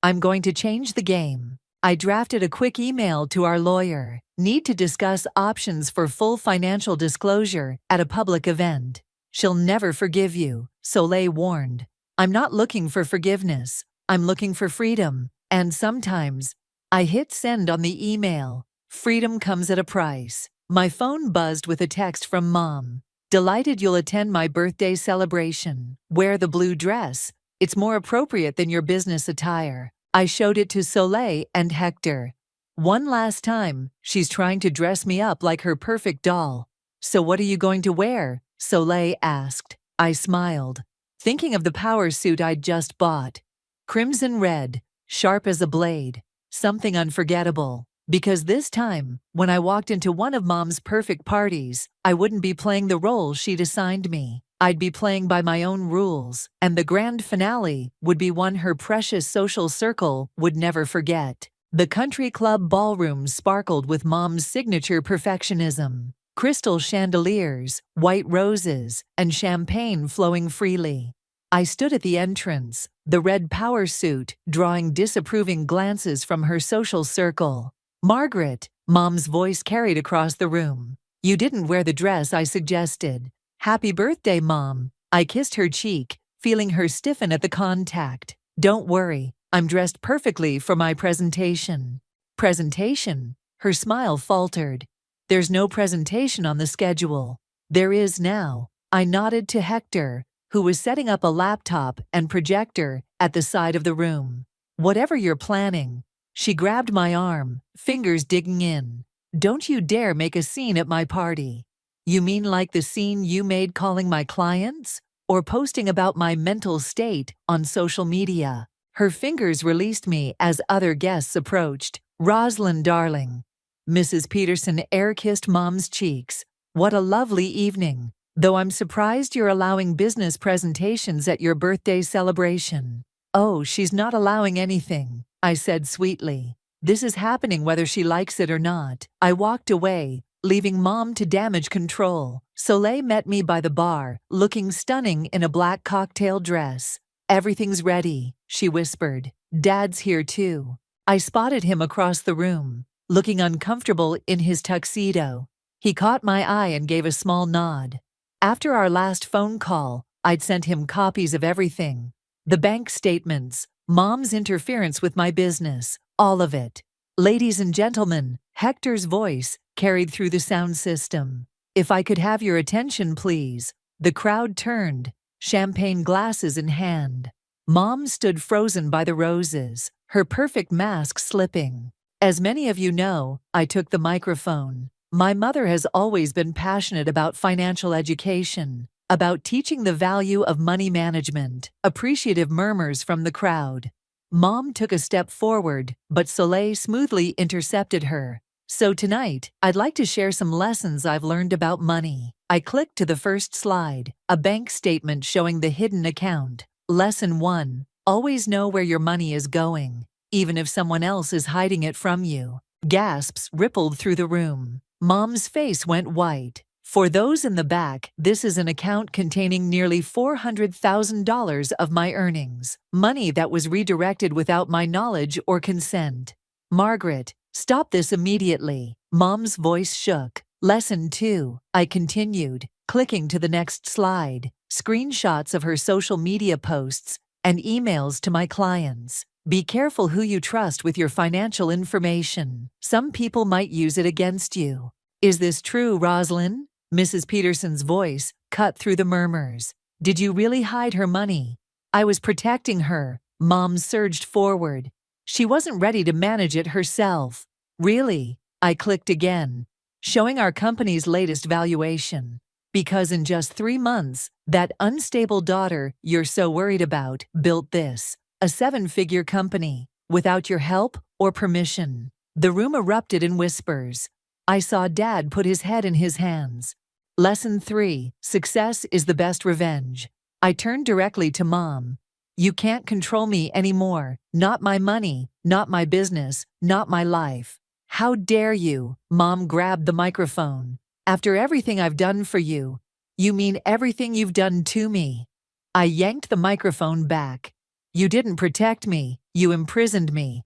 I'm going to change the game. I drafted a quick email to our lawyer. Need to discuss options for full financial disclosure at a public event. She'll never forgive you, Soleil warned. I'm not looking for forgiveness. I'm looking for freedom. And sometimes, I hit send on the email. Freedom comes at a price. My phone buzzed with a text from Mom. Delighted you'll attend my birthday celebration. Wear the blue dress. It's more appropriate than your business attire. I showed it to Soleil and Hector. One last time, she's trying to dress me up like her perfect doll. So what are you going to wear? Soleil asked. I smiled, thinking of the power suit I'd just bought. Crimson red, sharp as a blade, something unforgettable. Because this time, when I walked into one of Mom's perfect parties, I wouldn't be playing the role she'd assigned me. I'd be playing by my own rules, and the grand finale would be one her precious social circle would never forget. The country club ballroom sparkled with Mom's signature perfectionism. Crystal chandeliers, white roses, and champagne flowing freely. I stood at the entrance, the red power suit drawing disapproving glances from her social circle. "Margaret," Mom's voice carried across the room. "You didn't wear the dress I suggested." "Happy birthday, Mom." I kissed her cheek, feeling her stiffen at the contact. "Don't worry, I'm dressed perfectly for my presentation." "Presentation?" Her smile faltered. "There's no presentation on the schedule." "There is now." I nodded to Hector, who was setting up a laptop and projector at the side of the room. "Whatever you're planning." She grabbed my arm, fingers digging in. "Don't you dare make a scene at my party." "You mean like the scene you made calling my clients? Or posting about my mental state on social media?" Her fingers released me as other guests approached. "Rosalind, darling." Mrs. Peterson air-kissed Mom's cheeks. "What a lovely evening. Though I'm surprised you're allowing business presentations at your birthday celebration." "Oh, she's not allowing anything," I said sweetly. "This is happening whether she likes it or not." I walked away, leaving Mom to damage control. Soleil met me by the bar, looking stunning in a black cocktail dress. "Everything's ready," she whispered. "Dad's here too." I spotted him across the room, looking uncomfortable in his tuxedo. He caught my eye and gave a small nod. After our last phone call, I'd sent him copies of everything. The bank statements, Mom's interference with my business, all of it. "Ladies and gentlemen," Hector's voice carried through the sound system. "If I could have your attention, please." The crowd turned, champagne glasses in hand. Mom stood frozen by the roses, her perfect mask slipping. "As many of you know," I took the microphone. "My mother has always been passionate about financial education, about teaching the value of money management." Appreciative murmurs from the crowd. Mom took a step forward, but Soleil smoothly intercepted her. "So tonight, I'd like to share some lessons I've learned about money." I clicked to the first slide, a bank statement showing the hidden account. Lesson 1. Always know where your money is going, even if someone else is hiding it from you. Gasps rippled through the room. Mom's face went white. "For those in the back, this is an account containing nearly $400,000 of my earnings, money that was redirected without my knowledge or consent." "Margaret, stop this immediately." Mom's voice shook. Lesson 2, I continued, clicking to the next slide. Screenshots of her social media posts and emails to my clients. "Be careful who you trust with your financial information. Some people might use it against you." "Is this true, Rosalind?" Mrs. Peterson's voice cut through the murmurs. "Did you really hide her money?" "I was protecting her." Mom surged forward. "She wasn't ready to manage it herself." "Really?" I clicked again, showing our company's latest valuation. "Because in just 3 months, that unstable daughter you're so worried about built this, a 7-figure company, without your help or permission." The room erupted in whispers. I saw Dad put his head in his hands. Lesson 3, success is the best revenge. I turned directly to Mom. "You can't control me anymore. Not my money, not my business, not my life." "How dare you?" Mom grabbed the microphone. "After everything I've done for you." "You mean everything you've done to me?" I yanked the microphone back. "You didn't protect me, you imprisoned me.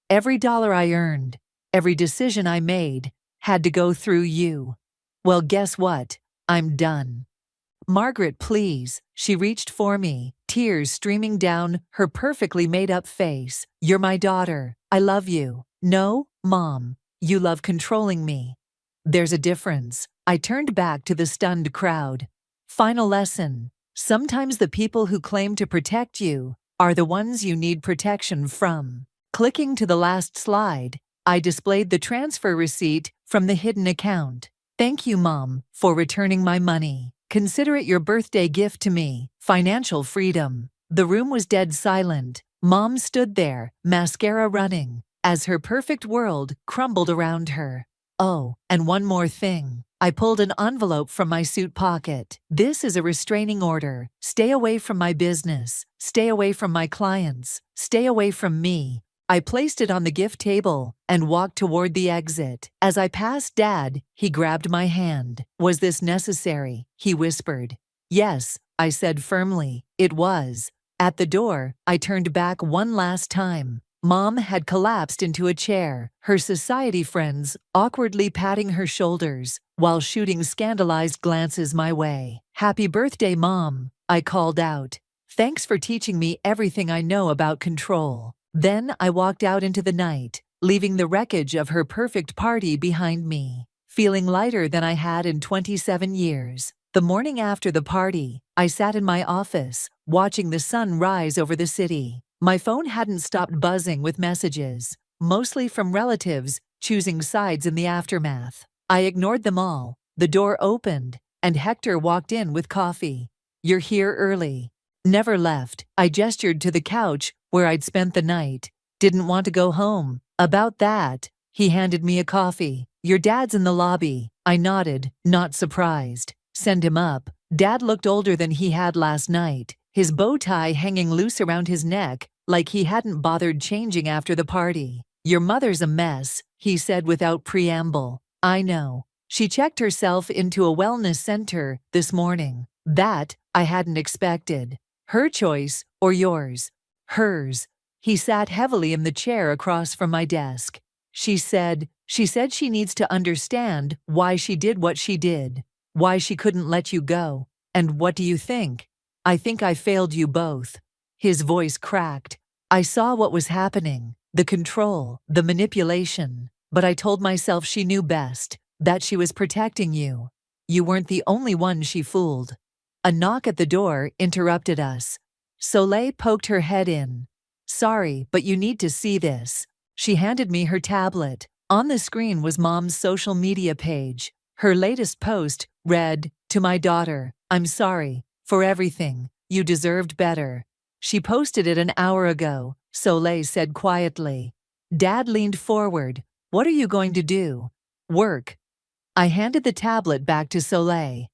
Every dollar I earned, every decision I made, had to go through you. Well, guess what? I'm done." "Margaret, please." She reached for me, tears streaming down her perfectly made-up face. "You're my daughter. I love you." "No, Mom. You love controlling me." "There's a difference." I turned back to the stunned crowd. Final lesson. Sometimes the people who claim to protect you are the ones you need protection from. Clicking to the last slide, I displayed the transfer receipt from the hidden account. Thank you, Mom, for returning my money. Consider it your birthday gift to me. Financial freedom. The room was dead silent. Mom stood there, mascara running, as her perfect world crumbled around her. Oh, and one more thing. I pulled an envelope from my suit pocket. This is a restraining order. Stay away from my business. Stay away from my clients. Stay away from me. I placed it on the gift table and walked toward the exit. As I passed Dad, he grabbed my hand. Was this necessary? He whispered. Yes, I said firmly. It was. At the door, I turned back one last time. Mom had collapsed into a chair, her society friends awkwardly patting her shoulders while shooting scandalized glances my way. Happy birthday, Mom, I called out. Thanks for teaching me everything I know about control. Then I walked out into the night, leaving the wreckage of her perfect party behind me, feeling lighter than I had in 27 years. The morning after the party, I sat in my office, watching the sun rise over the city. My phone hadn't stopped buzzing with messages, mostly from relatives choosing sides in the aftermath. I ignored them all. The door opened, and Hector walked in with coffee. You're here early. Never left. I gestured to the couch where I'd spent the night. Didn't want to go home. About that, he handed me a coffee. Your dad's in the lobby. I nodded, not surprised. Send him up. Dad looked older than he had last night, his bow tie hanging loose around his neck like he hadn't bothered changing after the party. Your mother's a mess, he said without preamble. I know. She checked herself into a wellness center this morning. That I hadn't expected. Her choice or yours? Hers. He sat heavily in the chair across from my desk. She said she needs to understand why she did what she did, why she couldn't let you go. And what do you think? I think I failed you both. His voice cracked. I saw what was happening, the control, the manipulation, but I told myself she knew best, that she was protecting you. You weren't the only one she fooled. A knock at the door interrupted us. Soleil poked her head in. Sorry, but you need to see this. She handed me her tablet. On the screen was Mom's social media page. Her latest post read, "To my daughter, I'm sorry for everything. You deserved better." She posted it an hour ago, Soleil said quietly. Dad leaned forward. What are you going to do? Work. I handed the tablet back to Soleil.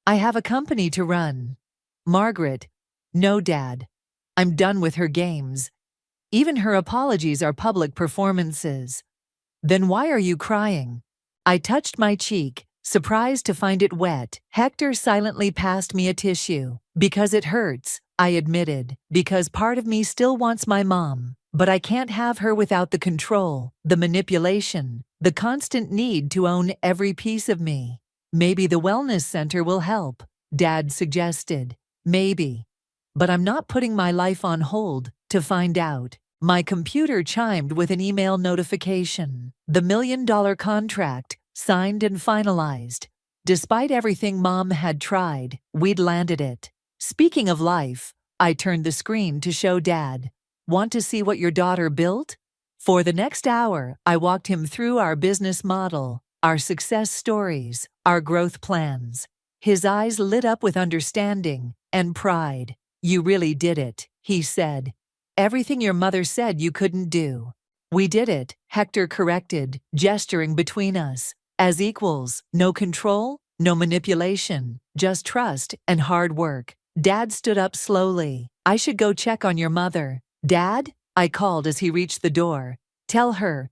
I have a company to run. Margaret. No, Dad. I'm done with her games. Even her apologies are public performances. Then why are you crying? I touched my cheek, surprised to find it wet. Hector silently passed me a tissue. Because it hurts, I admitted. Because part of me still wants my mom. But I can't have her without the control, the manipulation, the constant need to own every piece of me. Maybe the wellness center will help, Dad suggested. Maybe. But I'm not putting my life on hold to find out. My computer chimed with an email notification. The $1 million contract, signed and finalized. Despite everything Mom had tried, we'd landed it. Speaking of life, I turned the screen to show Dad. Want to see what your daughter built? For the next hour, I walked him through our business model, our success stories, our growth plans. His eyes lit up with understanding and pride. You really did it, he said. Everything your mother said you couldn't do. We did it, Hector corrected, gesturing between us. As equals, no control, no manipulation, just trust and hard work. Dad stood up slowly. I should go check on your mother. Dad? I called as he reached the door. Tell her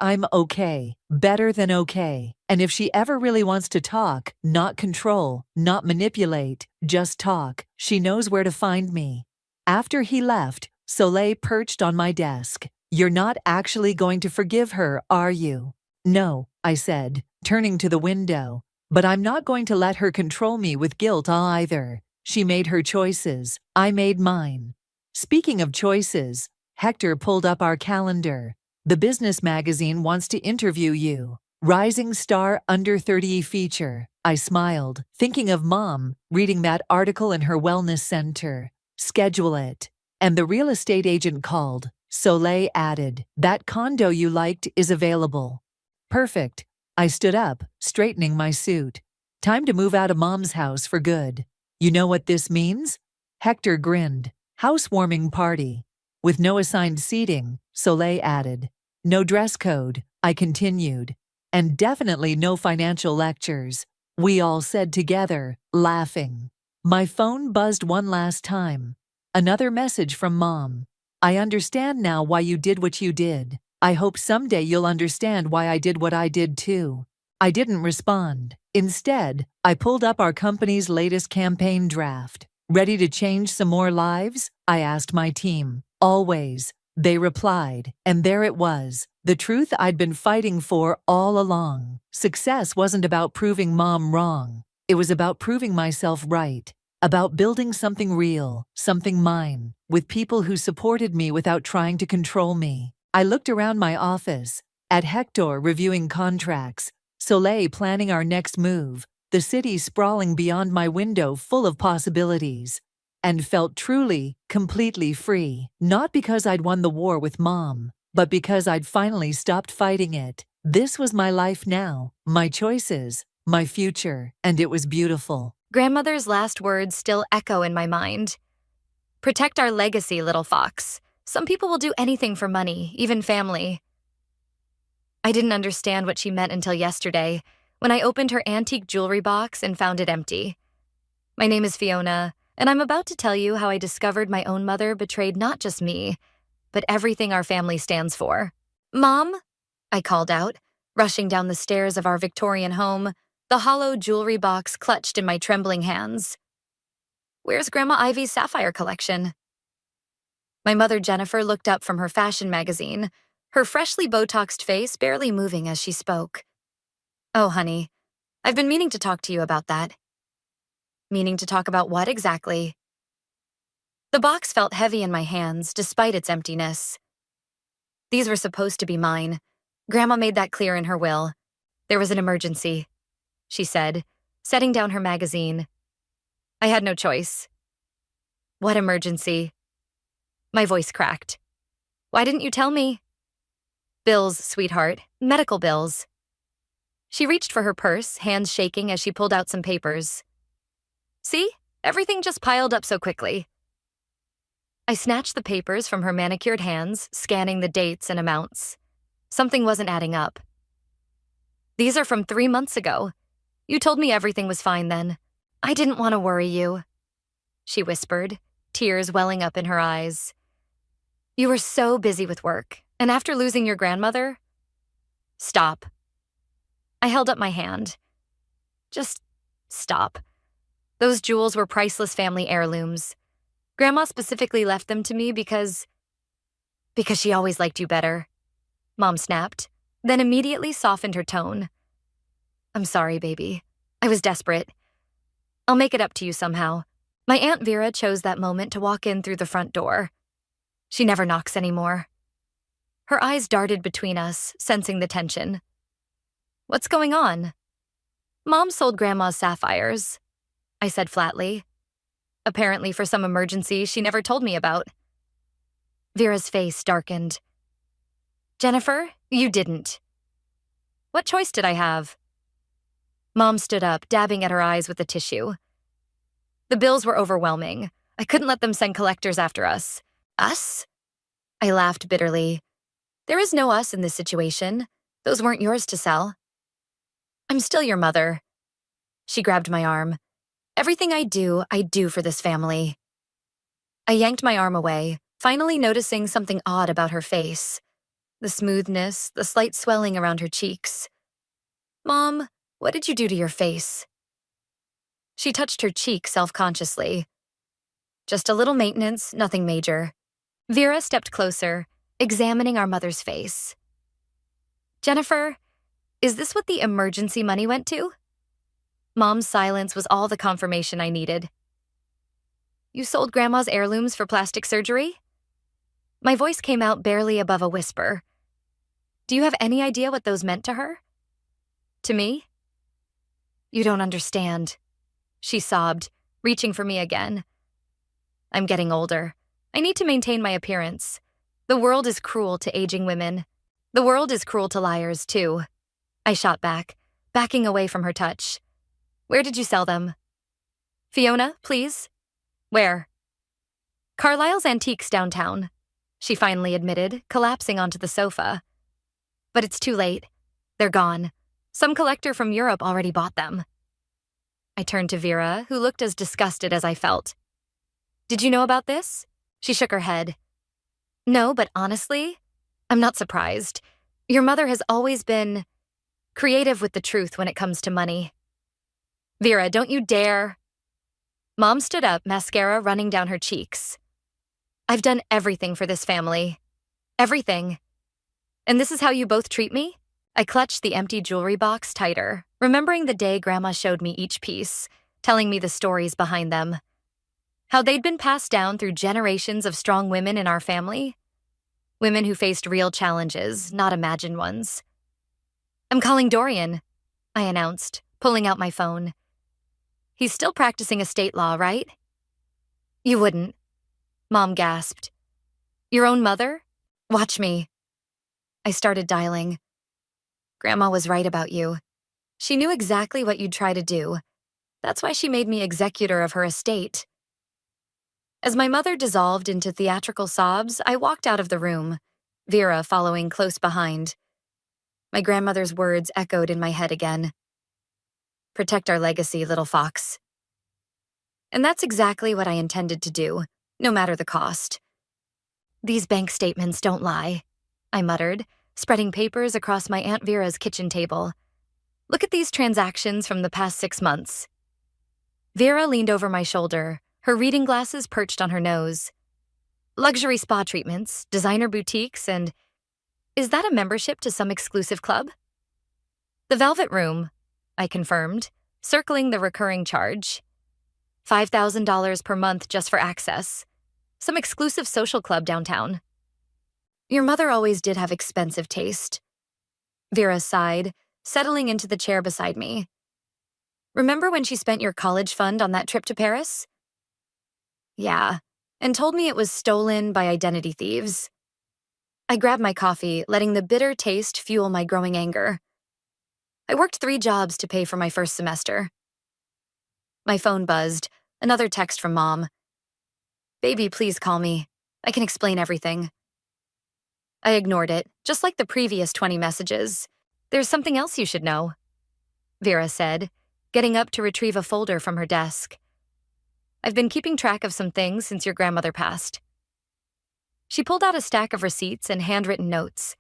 I'm okay, better than okay. And if she ever really wants to talk, not control, not manipulate, just talk, she knows where to find me. After he left, Soleil perched on my desk. You're not actually going to forgive her, are you? No, I said, turning to the window. But I'm not going to let her control me with guilt either. She made her choices. I made mine. Speaking of choices, Hector pulled up our calendar. The business magazine wants to interview you. Rising Star Under 30 feature. I smiled, thinking of Mom, reading that article in her wellness center. Schedule it. And the real estate agent called. Soleil added. That condo you liked is available. Perfect. I stood up, straightening my suit. Time to move out of Mom's house for good. You know what this means? Hector grinned. Housewarming party. With no assigned seating, Soleil added. No dress code, I continued. And definitely no financial lectures. We all said together, laughing. My phone buzzed one last time. Another message from Mom. I understand now why you did what you did. I hope someday you'll understand why I did what I did too. I didn't respond. Instead, I pulled up our company's latest campaign draft. Ready to change some more lives? I asked my team. Always, they replied. And there it was, the truth I'd been fighting for all along. Success wasn't about proving Mom wrong. It was about proving myself right. About building something real, something mine, with people who supported me without trying to control me. I looked around my office, at Hector reviewing contracts, Soleil planning our next move, the city sprawling beyond my window full of possibilities, and felt truly, completely free. Not because I'd won the war with Mom, but because I'd finally stopped fighting it. This was my life now, my choices, my future, and it was beautiful. Grandmother's last words still echo in my mind. Protect our legacy, little fox. Some people will do anything for money, even family. I didn't understand what she meant until yesterday, when I opened her antique jewelry box and found it empty. My name is Fiona, and I'm about to tell you how I discovered my own mother betrayed not just me, but everything our family stands for. Mom, I called out, rushing down the stairs of our Victorian home, the hollow jewelry box clutched in my trembling hands. Where's Grandma Ivy's sapphire collection? My mother Jennifer looked up from her fashion magazine, her freshly Botoxed face barely moving as she spoke. Oh, honey, I've been meaning to talk to you about that. Meaning to talk about what exactly? The box felt heavy in my hands, despite its emptiness. These were supposed to be mine. Grandma made that clear in her will. There was an emergency, she said, setting down her magazine. I had no choice. What emergency? My voice cracked. Why didn't you tell me? Bills, sweetheart. Medical bills. She reached for her purse, hands shaking as she pulled out some papers. See? Everything just piled up so quickly. I snatched the papers from her manicured hands, scanning the dates and amounts. Something wasn't adding up. These are from 3 months ago. You told me everything was fine then. I didn't want to worry you, she whispered, tears welling up in her eyes. You were so busy with work, and after losing your grandmother... Stop. I held up my hand. Just stop. Those jewels were priceless family heirlooms. Grandma specifically left them to me because she always liked you better, Mom snapped, then immediately softened her tone. I'm sorry, baby. I was desperate. I'll make it up to you somehow. My Aunt Vera chose that moment to walk in through the front door. She never knocks anymore. Her eyes darted between us, sensing the tension. What's going on? Mom sold Grandma's sapphires, I said flatly. Apparently for some emergency she never told me about. Vera's face darkened. Jennifer, you didn't. What choice did I have? Mom stood up, dabbing at her eyes with a tissue. The bills were overwhelming. I couldn't let them send collectors after us. Us? I laughed bitterly. There is no us in this situation. Those weren't yours to sell. I'm still your mother. She grabbed my arm. Everything I do for this family. I yanked my arm away, finally noticing something odd about her face. The smoothness, the slight swelling around her cheeks. Mom, what did you do to your face? She touched her cheek self-consciously. Just a little maintenance, nothing major. Vera stepped closer, examining our mother's face. Jennifer, is this what the emergency money went to? Mom's silence was all the confirmation I needed. You sold Grandma's heirlooms for plastic surgery? My voice came out barely above a whisper. Do you have any idea what those meant to her? To me? You don't understand, she sobbed, reaching for me again. I'm getting older. I need to maintain my appearance. The world is cruel to aging women. The world is cruel to liars, too. I shot back, backing away from her touch. Where did you sell them? Fiona, please? Where? Carlisle's Antiques downtown, she finally admitted, collapsing onto the sofa. But it's too late. They're gone. Some collector from Europe already bought them. I turned to Vera, who looked as disgusted as I felt. Did you know about this? She shook her head. No, but honestly, I'm not surprised. Your mother has always been creative with the truth when it comes to money. Vera, don't you dare. Mom stood up, mascara running down her cheeks. I've done everything for this family. Everything. And this is how you both treat me? I clutched the empty jewelry box tighter, remembering the day Grandma showed me each piece, telling me the stories behind them. How they'd been passed down through generations of strong women in our family. Women who faced real challenges, not imagined ones. I'm calling Dorian, I announced, pulling out my phone. He's still practicing estate law, right? You wouldn't. Mom gasped. Your own mother? Watch me. I started dialing. Grandma was right about you. She knew exactly what you'd try to do. That's why she made me executor of her estate. As my mother dissolved into theatrical sobs, I walked out of the room, Vera following close behind. My grandmother's words echoed in my head again. Protect our legacy, little fox. And that's exactly what I intended to do, no matter the cost. These bank statements don't lie, I muttered, spreading papers across my Aunt Vera's kitchen table. Look at these transactions from the past 6 months. Vera leaned over my shoulder, her reading glasses perched on her nose. Luxury spa treatments, designer boutiques, and is that a membership to some exclusive club? The Velvet Room, I confirmed, circling the recurring charge. $5,000 per month just for access. Some exclusive social club downtown. Your mother always did have expensive taste. Vera sighed, settling into the chair beside me. Remember when she spent your college fund on that trip to Paris? Yeah, and told me it was stolen by identity thieves. I grabbed my coffee, letting the bitter taste fuel my growing anger. I worked 3 jobs to pay for my first semester. My phone buzzed, another text from Mom. Baby, please call me. I can explain everything. I ignored it, just like the previous 20 messages. There's something else you should know, Vera said, getting up to retrieve a folder from her desk. I've been keeping track of some things since your grandmother passed. She pulled out a stack of receipts and handwritten notes.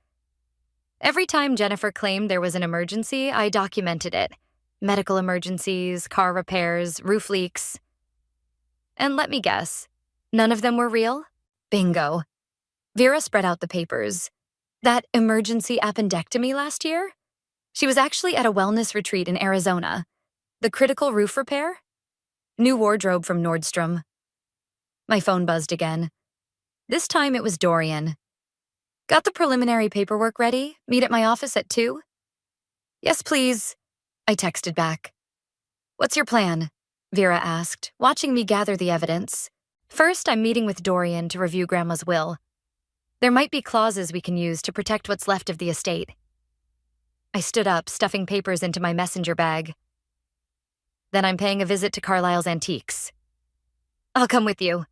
Every time Jennifer claimed there was an emergency, I documented it. Medical emergencies, car repairs, roof leaks. And let me guess, none of them were real? Bingo. Vera spread out the papers. That emergency appendectomy last year? She was actually at a wellness retreat in Arizona. The critical roof repair? New wardrobe from Nordstrom. My phone buzzed again. This time it was Dorian. Got the preliminary paperwork ready? Meet at my office at 2? Yes, please, I texted back. What's your plan? Vera asked, watching me gather the evidence. First, I'm meeting with Dorian to review Grandma's will. There might be clauses we can use to protect what's left of the estate. I stood up, stuffing papers into my messenger bag. Then I'm paying a visit to Carlisle's Antiques. I'll come with you,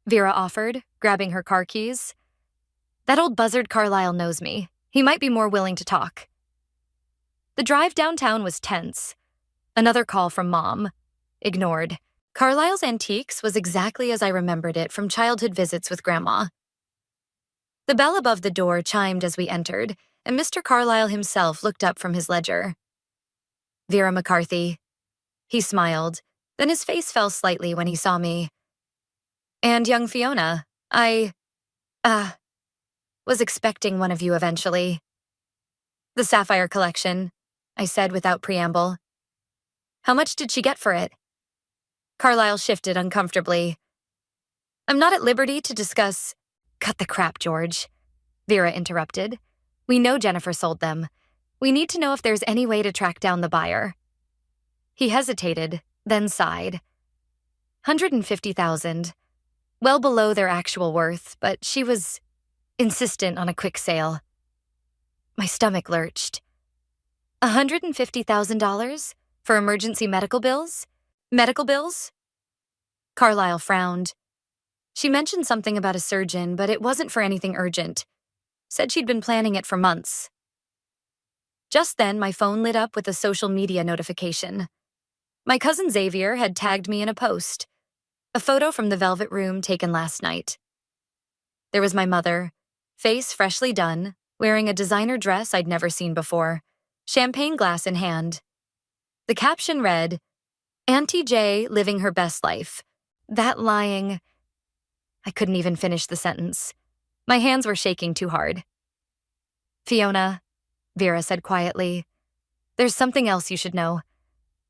Vera offered, grabbing her car keys. That old buzzard Carlisle knows me. He might be more willing to talk. The drive downtown was tense. Another call from Mom. Ignored. Carlisle's Antiques was exactly as I remembered it from childhood visits with Grandma. The bell above the door chimed as we entered, and Mr. Carlisle himself looked up from his ledger. Vera McCarthy. He smiled, then his face fell slightly when he saw me. And young Fiona, I was expecting one of you eventually. The Sapphire Collection, I said without preamble. How much did she get for it? Carlisle shifted uncomfortably. I'm not at liberty to discuss. Cut the crap, George, Vera interrupted. We know Jennifer sold them. We need to know if there's any way to track down the buyer. He hesitated, then sighed. $150,000. Well below their actual worth, but she was insistent on a quick sale. My stomach lurched. $150,000 for emergency medical bills? Medical bills? Carlisle frowned. She mentioned something about a surgeon, but it wasn't for anything urgent. Said she'd been planning it for months. Just then, my phone lit up with a social media notification. My cousin Xavier had tagged me in a post, a photo from the Velvet Room taken last night. There was my mother, face freshly done, wearing a designer dress I'd never seen before, champagne glass in hand. The caption read, "Auntie J living her best life. That lying..." I couldn't even finish the sentence. My hands were shaking too hard. "Fiona," Vera said quietly, "there's something else you should know.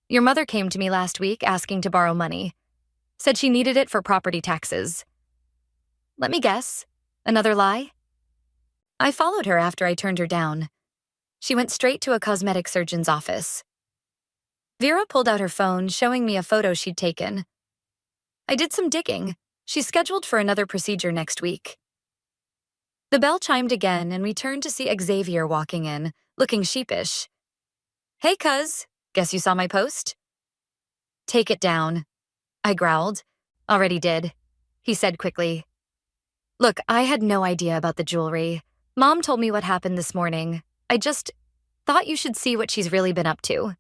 Your mother came to me last week asking to borrow money. Said she needed it for property taxes." Let me guess. Another lie? I followed her after I turned her down. She went straight to a cosmetic surgeon's office. Vera pulled out her phone, showing me a photo she'd taken. I did some digging. She's scheduled for another procedure next week. The bell chimed again, and we turned to see Xavier walking in, looking sheepish. "Hey, cuz, guess you saw my post?" "Take it down," I growled. "Already did," he said quickly. "Look, I had no idea about the jewelry. Mom told me what happened this morning. I just thought you should see what she's really been up to."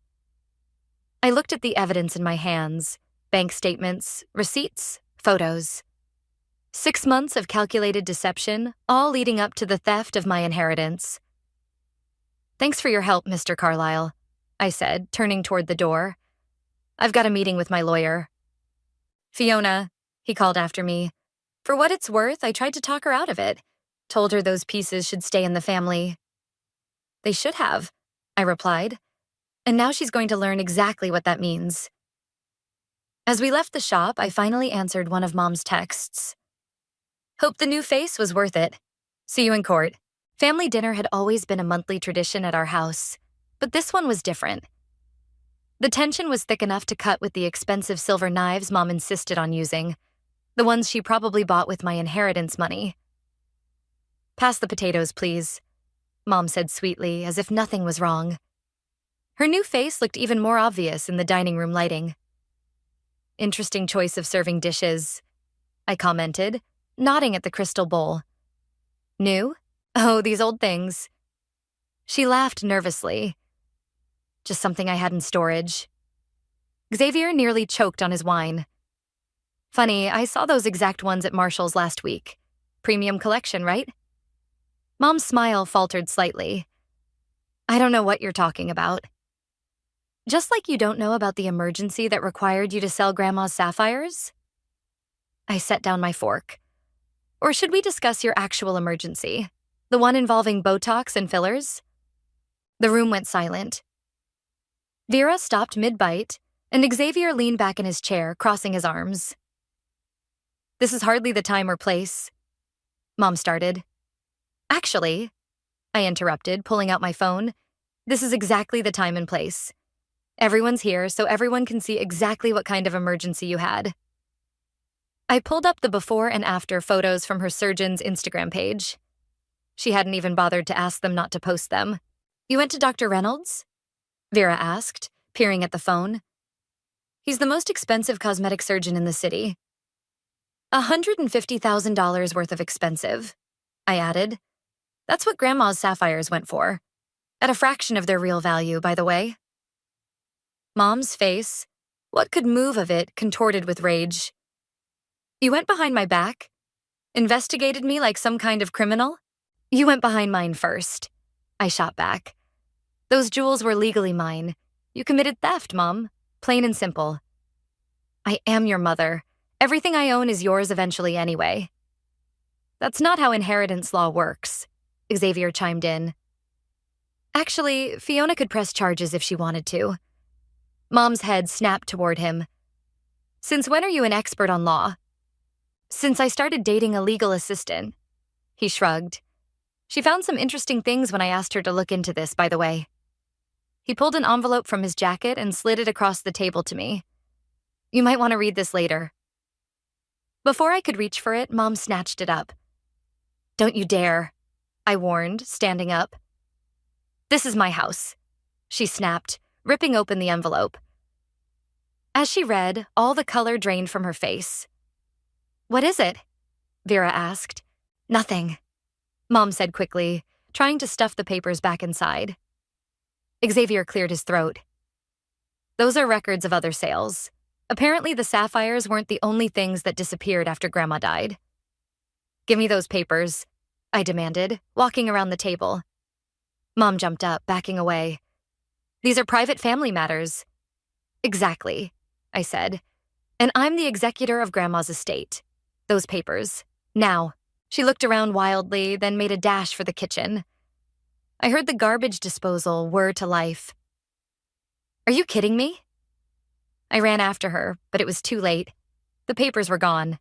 I looked at the evidence in my hands, bank statements, receipts, photos. 6 months of calculated deception, all leading up to the theft of my inheritance. "Thanks for your help, Mr. Carlisle," I said, turning toward the door. "I've got a meeting with my lawyer." "Fiona," he called after me. "For what it's worth, I tried to talk her out of it. Told her those pieces should stay in the family." "They should have," I replied. "And now she's going to learn exactly what that means." As we left the shop, I finally answered one of Mom's texts. "Hope the new face was worth it. See you in court." Family dinner had always been a monthly tradition at our house, but this one was different. The tension was thick enough to cut with the expensive silver knives Mom insisted on using, the ones she probably bought with my inheritance money. "Pass the potatoes, please," Mom said sweetly, as if nothing was wrong. Her new face looked even more obvious in the dining room lighting. "Interesting choice of serving dishes," I commented, nodding at the crystal bowl. "New? Oh, these old things." She laughed nervously. "Just something I had in storage." Xavier nearly choked on his wine. "Funny, I saw those exact ones at Marshall's last week. Premium collection, right?" Mom's smile faltered slightly. "I don't know what you're talking about." "Just like you don't know about the emergency that required you to sell Grandma's sapphires?" I set down my fork. "Or should we discuss your actual emergency? The one involving Botox and fillers?" The room went silent. Vera stopped mid-bite, and Xavier leaned back in his chair, crossing his arms. "This is hardly the time or place," Mom started. "Actually," I interrupted, pulling out my phone, "this is exactly the time and place. Everyone's here, so everyone can see exactly what kind of emergency you had." I pulled up the before and after photos from her surgeon's Instagram page. She hadn't even bothered to ask them not to post them. "You went to Dr. Reynolds?" Vera asked, peering at the phone. "He's the most expensive cosmetic surgeon in the city." $150,000 worth of expensive, I added. "That's what Grandma's sapphires went for. At a fraction of their real value, by the way." Mom's face, what could move of it, contorted with rage. "You went behind my back? Investigated me like some kind of criminal?" "You went behind mine first," I shot back. "Those jewels were legally mine. You committed theft, Mom. Plain and simple." "I am your mother. Everything I own is yours eventually anyway." "That's not how inheritance law works," Xavier chimed in. "Actually, Fiona could press charges if she wanted to." Mom's head snapped toward him. "Since when are you an expert on law?" "Since I started dating a legal assistant." He shrugged. "She found some interesting things when I asked her to look into this, by the way." He pulled an envelope from his jacket and slid it across the table to me. "You might want to read this later." Before I could reach for it, Mom snatched it up. Don't you dare, I warned, standing up. This is my house, she snapped, ripping open the envelope. As she read, all the color drained from her face. What is it? Vera asked. Nothing, Mom said quickly, trying to stuff the papers back inside. Xavier cleared his throat. Those are records of other sales. Apparently the sapphires weren't the only things that disappeared after Grandma died. Give me those papers, I demanded, walking around the table. Mom jumped up, backing away. These are private family matters. Exactly, I said. And I'm the executor of Grandma's estate. Those papers. Now. She looked around wildly, then made a dash for the kitchen. I heard the garbage disposal whir to life. Are you kidding me? I ran after her, but it was too late. The papers were gone.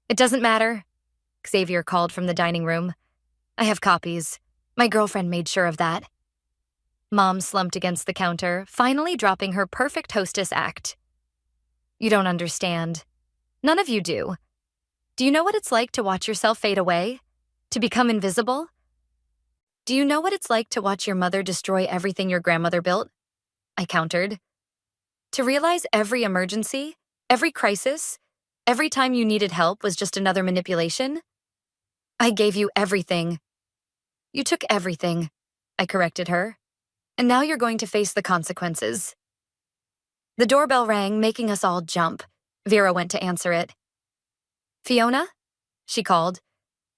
It doesn't matter, Xavier called from the dining room. I have copies. My girlfriend made sure of that. Mom slumped against the counter, finally dropping her perfect hostess act. You don't understand. None of you do. Do you know what it's like to watch yourself fade away? To become invisible? Do you know what it's like to watch your mother destroy everything your grandmother built? I countered. To realize every emergency, every crisis, every time you needed help was just another manipulation? I gave you everything. You took everything, I corrected her. And now you're going to face the consequences. The doorbell rang, making us all jump. Vera went to answer it. Fiona? She called.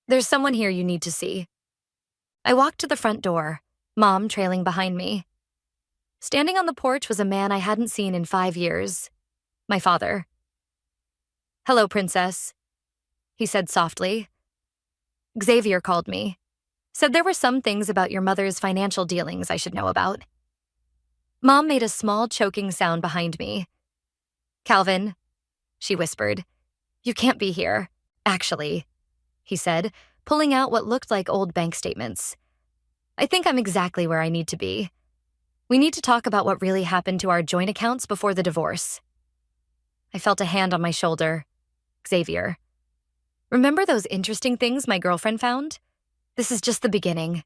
There's someone here you need to see. I walked to the front door, Mom trailing behind me. Standing on the porch was a man I hadn't seen in 5 years. My father. Hello, Princess, he said softly. Xavier called me. Said there were some things about your mother's financial dealings I should know about. Mom made a small choking sound behind me. Calvin, she whispered. You can't be here, actually, he said, pulling out what looked like old bank statements. I think I'm exactly where I need to be. We need to talk about what really happened to our joint accounts before the divorce. I felt a hand on my shoulder. Xavier. Remember those interesting things my girlfriend found? This is just the beginning.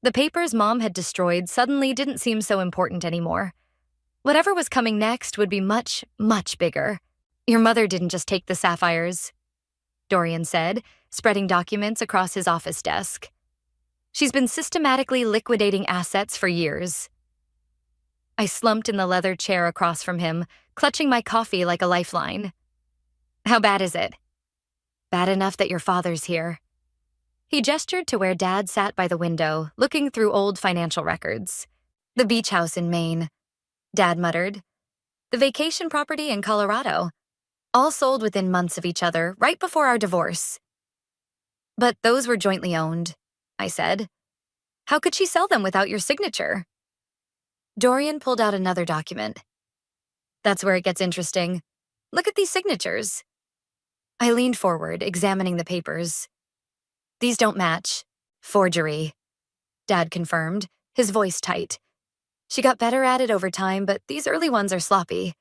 The papers Mom had destroyed suddenly didn't seem so important anymore. Whatever was coming next would be much, much bigger. Your mother didn't just take the sapphires, Dorian said, spreading documents across his office desk. She's been systematically liquidating assets for years. I slumped in the leather chair across from him, clutching my coffee like a lifeline. How bad is it? Bad enough that your father's here. He gestured to where Dad sat by the window, looking through old financial records. The beach house in Maine, Dad muttered. The vacation property in Colorado. All sold within months of each other, right before our divorce. But those were jointly owned, I said. How could she sell them without your signature? Dorian pulled out another document. That's where it gets interesting. Look at these signatures. I leaned forward, examining the papers. These don't match. Forgery, Dad confirmed, his voice tight. She got better at it over time, but these early ones are sloppy.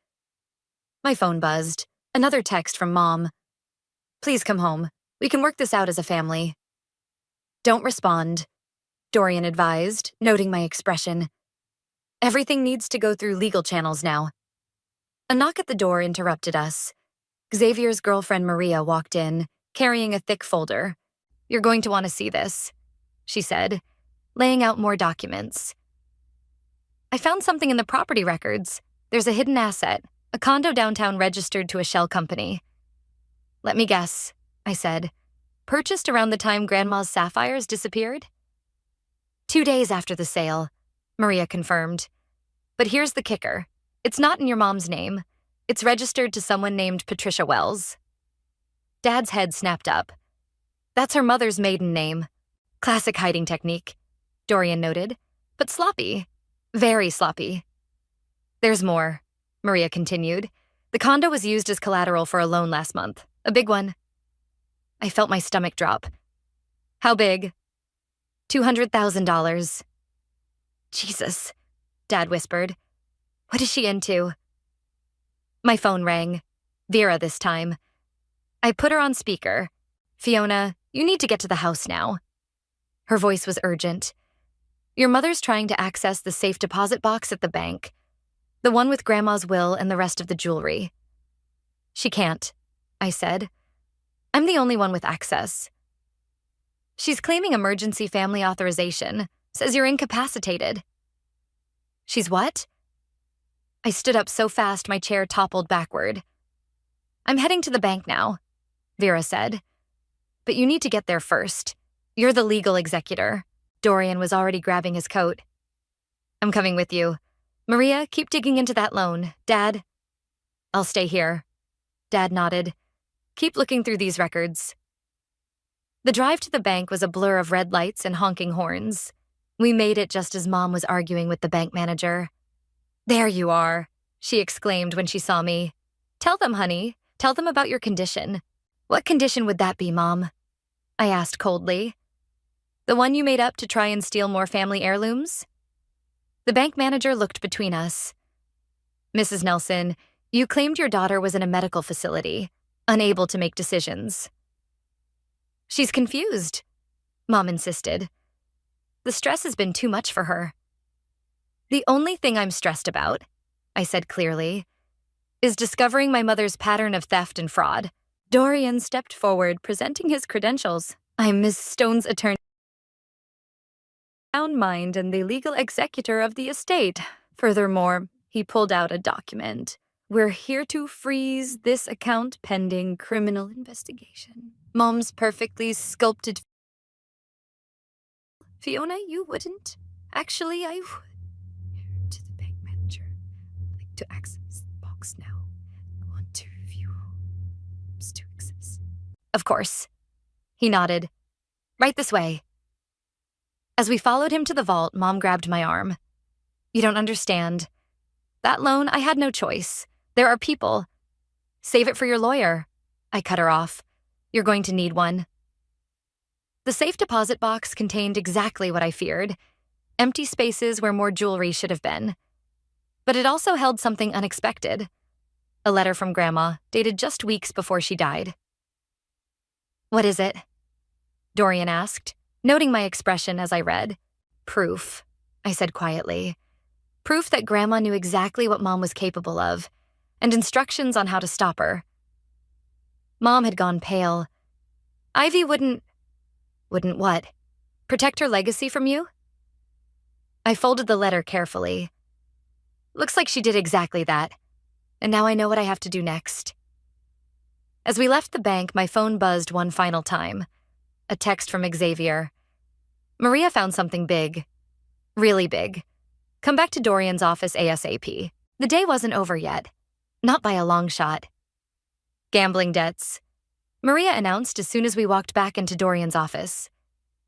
My phone buzzed. Another text from Mom. Please come home. We can work this out as a family. Don't respond, Dorian advised, noting my expression. Everything needs to go through legal channels now. A knock at the door interrupted us. Xavier's girlfriend Maria walked in, carrying a thick folder. You're going to want to see this, she said, laying out more documents. I found something in the property records. There's a hidden asset, a condo downtown registered to a shell company. Let me guess, I said. Purchased around the time Grandma's sapphires disappeared? 2 days after the sale, Maria confirmed. But here's the kicker. It's not in your mom's name. It's registered to someone named Patricia Wells. Dad's head snapped up. That's her mother's maiden name. Classic hiding technique, Dorian noted, but sloppy. Very sloppy. There's more, Maria continued. The condo was used as collateral for a loan last month. A big one. I felt my stomach drop. How big? $200,000. Jesus, Dad whispered. What is she into? My phone rang. Vera this time. I put her on speaker. Fiona, You need to get to the house now. Her voice was urgent. Your mother's trying to access the safe deposit box at the bank, the one with Grandma's will and the rest of the jewelry. She can't, I said. I'm the only one with access. She's claiming emergency family authorization, says you're incapacitated. She's what? I stood up so fast my chair toppled backward. I'm heading to the bank now, Vera said. But you need to get there first. You're the legal executor. Dorian was already grabbing his coat. I'm coming with you. Maria, keep digging into that loan. Dad? I'll stay here. Dad nodded. Keep looking through these records. The drive to the bank was a blur of red lights and honking horns. We made it just as Mom was arguing with the bank manager. There you are, she exclaimed when she saw me. Tell them, honey. Tell them about your condition. What condition would that be, Mom? I asked coldly. The one you made up to try and steal more family heirlooms? The bank manager looked between us. Mrs. Nelson, you claimed your daughter was in a medical facility, unable to make decisions. She's confused, Mom insisted. The stress has been too much for her. The only thing I'm stressed about, I said clearly, is discovering my mother's pattern of theft and fraud. Dorian stepped forward, presenting his credentials. I'm Miss Stone's attorney. Sound mind and the legal executor of the estate. Furthermore, he pulled out a document. We're here to freeze this account pending criminal investigation. Mom's perfectly sculpted. Fiona, you wouldn't? Actually, I would. To the bank manager. I'd like to access the box now. I want to review. To access. Of course. He nodded. Right this way. As we followed him to the vault, Mom grabbed my arm. You don't understand. That loan, I had no choice. There are people. Save it for your lawyer. I cut her off. You're going to need one. The safe deposit box contained exactly what I feared. Empty spaces where more jewelry should have been. But it also held something unexpected. A letter from Grandma, dated just weeks before she died. What is it? Dorian asked, noting my expression as I read. Proof, I said quietly. Proof that Grandma knew exactly what Mom was capable of, and instructions on how to stop her. Mom had gone pale. Ivy wouldn't what? Protect her legacy from you? I folded the letter carefully. Looks like she did exactly that, and now I know what I have to do next. As we left the bank, my phone buzzed one final time. A text from Xavier. Maria found something big. Really big. Come back to Dorian's office ASAP. The day wasn't over yet. Not by a long shot. Gambling debts. Maria announced as soon as we walked back into Dorian's office.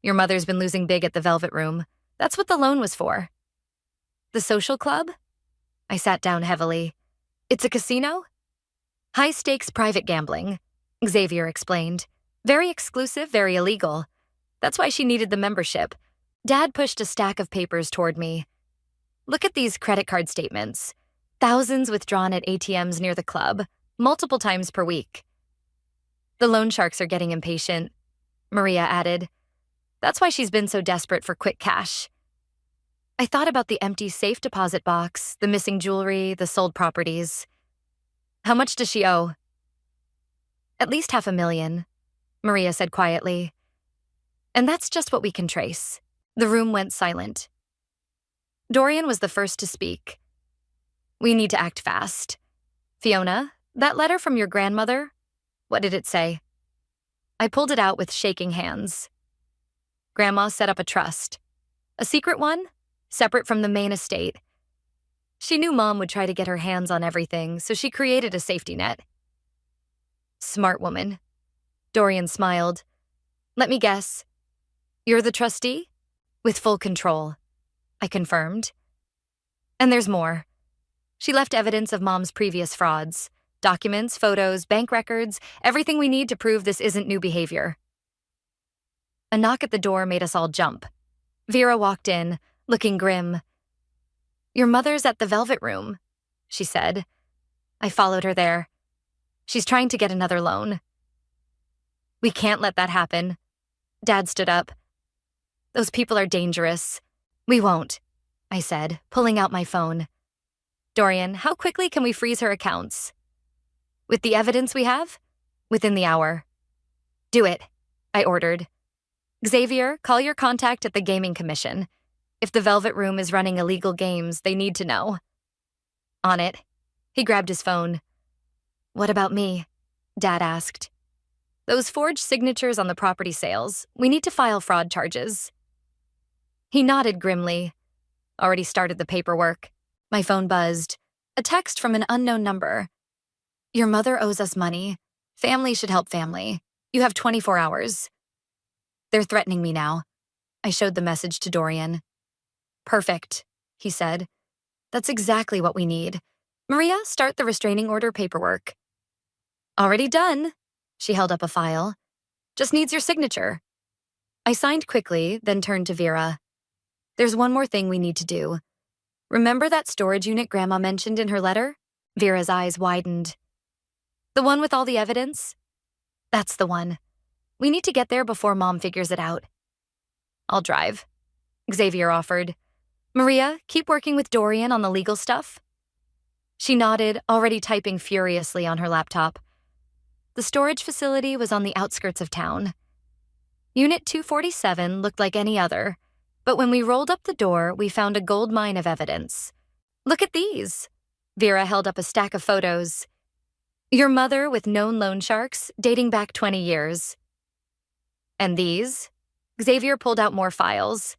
Your mother's been losing big at the Velvet Room. That's what the loan was for. The social club? I sat down heavily. It's a casino? High-stakes private gambling, Xavier explained. Very exclusive, very illegal. That's why she needed the membership. Dad pushed a stack of papers toward me. Look at these credit card statements. Thousands withdrawn at ATMs near the club, multiple times per week. The loan sharks are getting impatient, Maria added. That's why she's been so desperate for quick cash. I thought about the empty safe deposit box, the missing jewelry, the sold properties. How much does she owe? At least $500,000, Maria said quietly. And that's just what we can trace. The room went silent. Dorian was the first to speak. We need to act fast. Fiona, that letter from your grandmother, what did it say? I pulled it out with shaking hands. Grandma set up a trust. A secret one, separate from the main estate. She knew Mom would try to get her hands on everything, so she created a safety net. Smart woman. Dorian smiled. Let me guess. You're the trustee? With full control, I confirmed. And there's more. She left evidence of Mom's previous frauds. Documents, photos, bank records, everything we need to prove this isn't new behavior. A knock at the door made us all jump. Vera walked in, looking grim. Your mother's at the Velvet Room, she said. I followed her there. She's trying to get another loan. We can't let that happen, Dad stood up. Those people are dangerous. We won't, I said, pulling out my phone. Dorian, how quickly can we freeze her accounts? With the evidence we have? Within the hour. Do it, I ordered. Xavier, call your contact at the Gaming Commission. If the Velvet Room is running illegal games, they need to know. On it. He grabbed his phone. What about me? Dad asked. Those forged signatures on the property sales. We need to file fraud charges. He nodded grimly. Already started the paperwork. My phone buzzed. A text from an unknown number. Your mother owes us money. Family should help family. You have 24 hours. They're threatening me now. I showed the message to Dorian. Perfect, he said. That's exactly what we need. Maria, start the restraining order paperwork. Already done. She held up a file. Just needs your signature. I signed quickly, then turned to Vera. There's one more thing we need to do. Remember that storage unit Grandma mentioned in her letter? Vera's eyes widened. The one with all the evidence? That's the one. We need to get there before Mom figures it out. I'll drive, Xavier offered. Maria, keep working with Dorian on the legal stuff. She nodded, already typing furiously on her laptop. The storage facility was on the outskirts of town. Unit 247 looked like any other, but when we rolled up the door, we found a gold mine of evidence. Look at these. Vera held up a stack of photos. Your mother with known loan sharks dating back 20 years. And these? Xavier pulled out more files.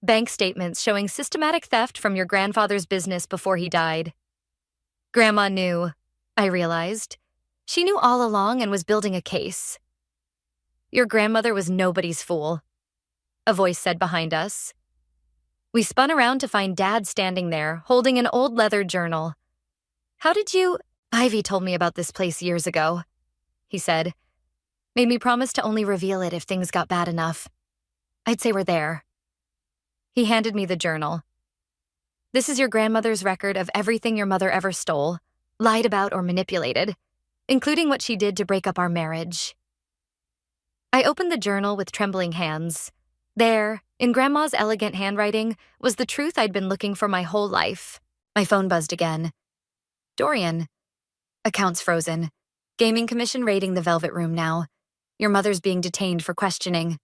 Bank statements showing systematic theft from your grandfather's business before he died. Grandma knew, I realized. She knew all along and was building a case. Your grandmother was nobody's fool, a voice said behind us. We spun around to find Dad standing there, holding an old leather journal. How did you... Ivy told me about this place years ago, he said. Made me promise to only reveal it if things got bad enough. I'd say we're there. He handed me the journal. This is your grandmother's record of everything your mother ever stole, lied about, or manipulated, including what she did to break up our marriage. I opened the journal with trembling hands. There, in Grandma's elegant handwriting, was the truth I'd been looking for my whole life. My phone buzzed again. Dorian. Accounts frozen. Gaming Commission raiding the Velvet Room now. Your mother's being detained for questioning.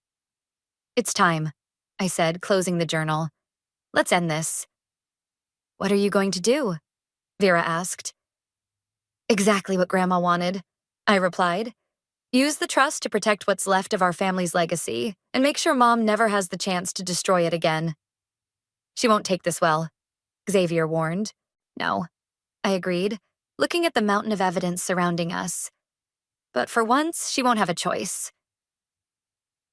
It's time, I said, closing the journal. Let's end this. What are you going to do? Vera asked. Exactly what Grandma wanted, I replied. Use the trust to protect what's left of our family's legacy and make sure Mom never has the chance to destroy it again. She won't take this well, Xavier warned. No, I agreed, looking at the mountain of evidence surrounding us. But for once, she won't have a choice.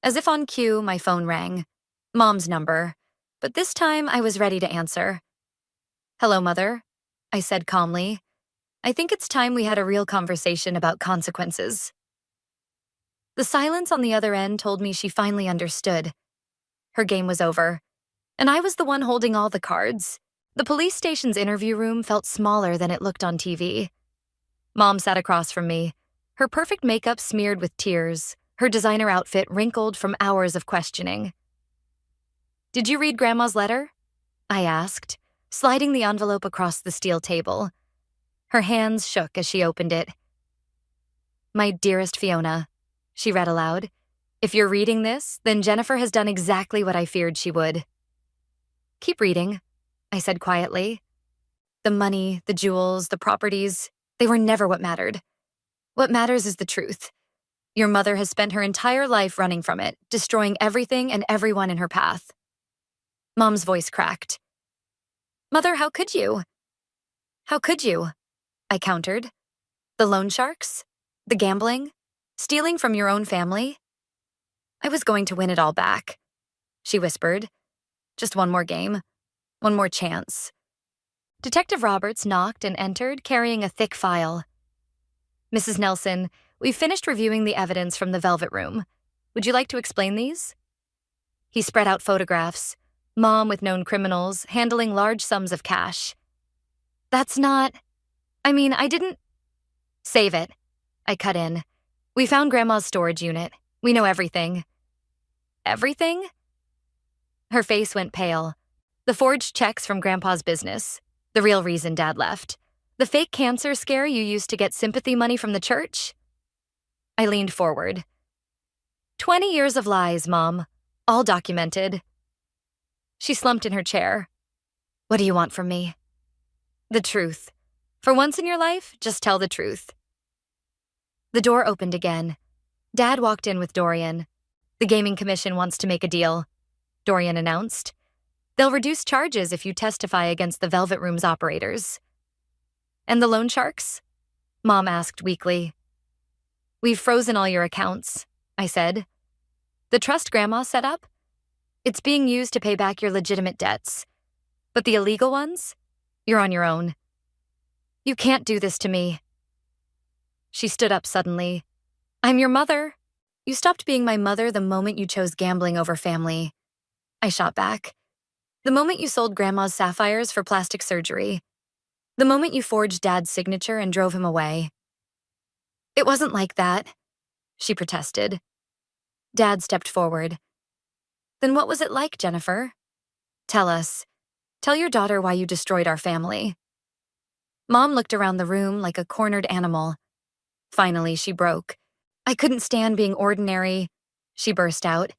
As if on cue, my phone rang. Mom's number. But this time, I was ready to answer. Hello, Mother, I said calmly. I think it's time we had a real conversation about consequences. The silence on the other end told me she finally understood. Her game was over, and I was the one holding all the cards. The police station's interview room felt smaller than it looked on TV. Mom sat across from me, her perfect makeup smeared with tears, her designer outfit wrinkled from hours of questioning. Did you read Grandma's letter? I asked, sliding the envelope across the steel table. Her hands shook as she opened it. My dearest Fiona, she read aloud. If you're reading this, then Jennifer has done exactly what I feared she would. Keep reading, I said quietly. The money, the jewels, the properties, they were never what mattered. What matters is the truth. Your mother has spent her entire life running from it, destroying everything and everyone in her path. Mom's voice cracked. Mother, how could you? How could you? I countered. The loan sharks? The gambling? Stealing from your own family? I was going to win it all back, she whispered. Just one more game. One more chance. Detective Roberts knocked and entered, carrying a thick file. Mrs. Nelson, we've finished reviewing the evidence from the Velvet Room. Would you like to explain these? He spread out photographs. Mom with known criminals, handling large sums of cash. That's not... I didn't... Save it. I cut in. We found Grandma's storage unit. We know everything. everything? Her face went pale. The forged checks from Grandpa's business. The real reason Dad left. The fake cancer scare you used to get sympathy money from the church? I leaned forward. 20 years of lies, Mom. All documented. She slumped in her chair. What do you want from me? The truth. For once in your life, just tell the truth. The door opened again. Dad walked in with Dorian. The Gaming Commission wants to make a deal, Dorian announced. They'll reduce charges if you testify against the Velvet Room's operators. And the loan sharks? Mom asked weakly. We've frozen all your accounts, I said. The trust Grandma set up? It's being used to pay back your legitimate debts. But the illegal ones? You're on your own. You can't do this to me. She stood up suddenly. I'm your mother. You stopped being my mother the moment you chose gambling over family. I shot back. The moment you sold Grandma's sapphires for plastic surgery. The moment you forged Dad's signature and drove him away. It wasn't like that, she protested. Dad stepped forward. Then what was it like, Jennifer? Tell us. Tell your daughter why you destroyed our family. Mom looked around the room like a cornered animal. Finally, she broke. I couldn't stand being ordinary, she burst out.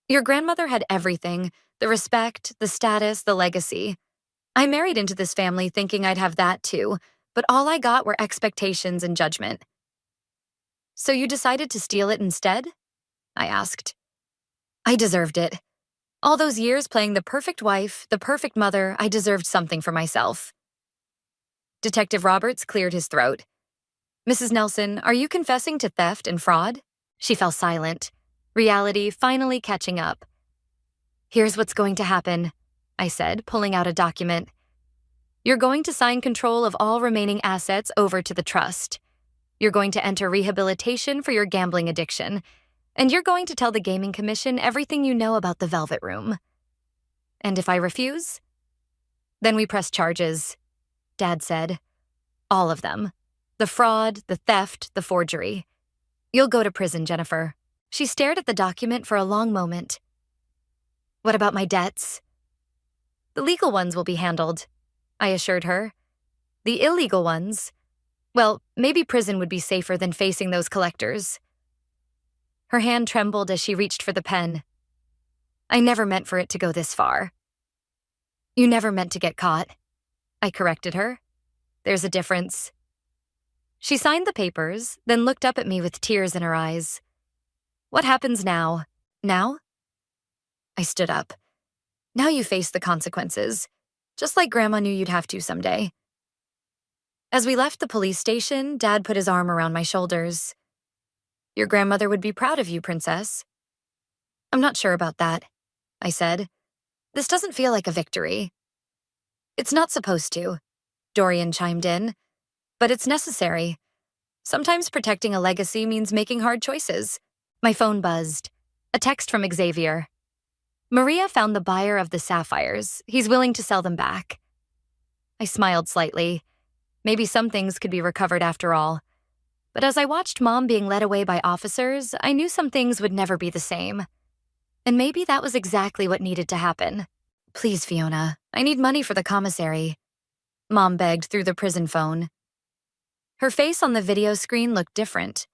Your grandmother had everything, the respect, the status, the legacy. I married into this family thinking I'd have that too, but all I got were expectations and judgment. So you decided to steal it instead? I asked. I deserved it. All those years playing the perfect wife, the perfect mother, I deserved something for myself. Detective Roberts cleared his throat. Mrs. Nelson, are you confessing to theft and fraud? She fell silent, reality finally catching up. Here's what's going to happen, I said, pulling out a document. You're going to sign control of all remaining assets over to the trust. You're going to enter rehabilitation for your gambling addiction. And you're going to tell the Gaming Commission everything you know about the Velvet Room. And if I refuse? Then we press charges, Dad said. All of them. The fraud, the theft, the forgery. You'll go to prison, Jennifer. She stared at the document for a long moment. What about my debts? The legal ones will be handled, I assured her. The illegal ones? Well, maybe prison would be safer than facing those collectors. Her hand trembled as she reached for the pen. I never meant for it to go this far. You never meant to get caught, I corrected her. There's a difference. She signed the papers, then looked up at me with tears in her eyes. What happens now? Now? I stood up. Now you face the consequences, just like Grandma knew you'd have to someday. As we left the police station, Dad put his arm around my shoulders. Your grandmother would be proud of you, Princess. I'm not sure about that, I said. This doesn't feel like a victory. It's not supposed to, Dorian chimed in, but it's necessary. Sometimes protecting a legacy means making hard choices. My phone buzzed. A text from Xavier. Maria found the buyer of the sapphires. He's willing to sell them back. I smiled slightly. Maybe some things could be recovered after all. But as I watched Mom being led away by officers, I knew some things would never be the same. And maybe that was exactly what needed to happen. Please, Fiona, I need money for the commissary, Mom begged through the prison phone. Her face on the video screen looked different.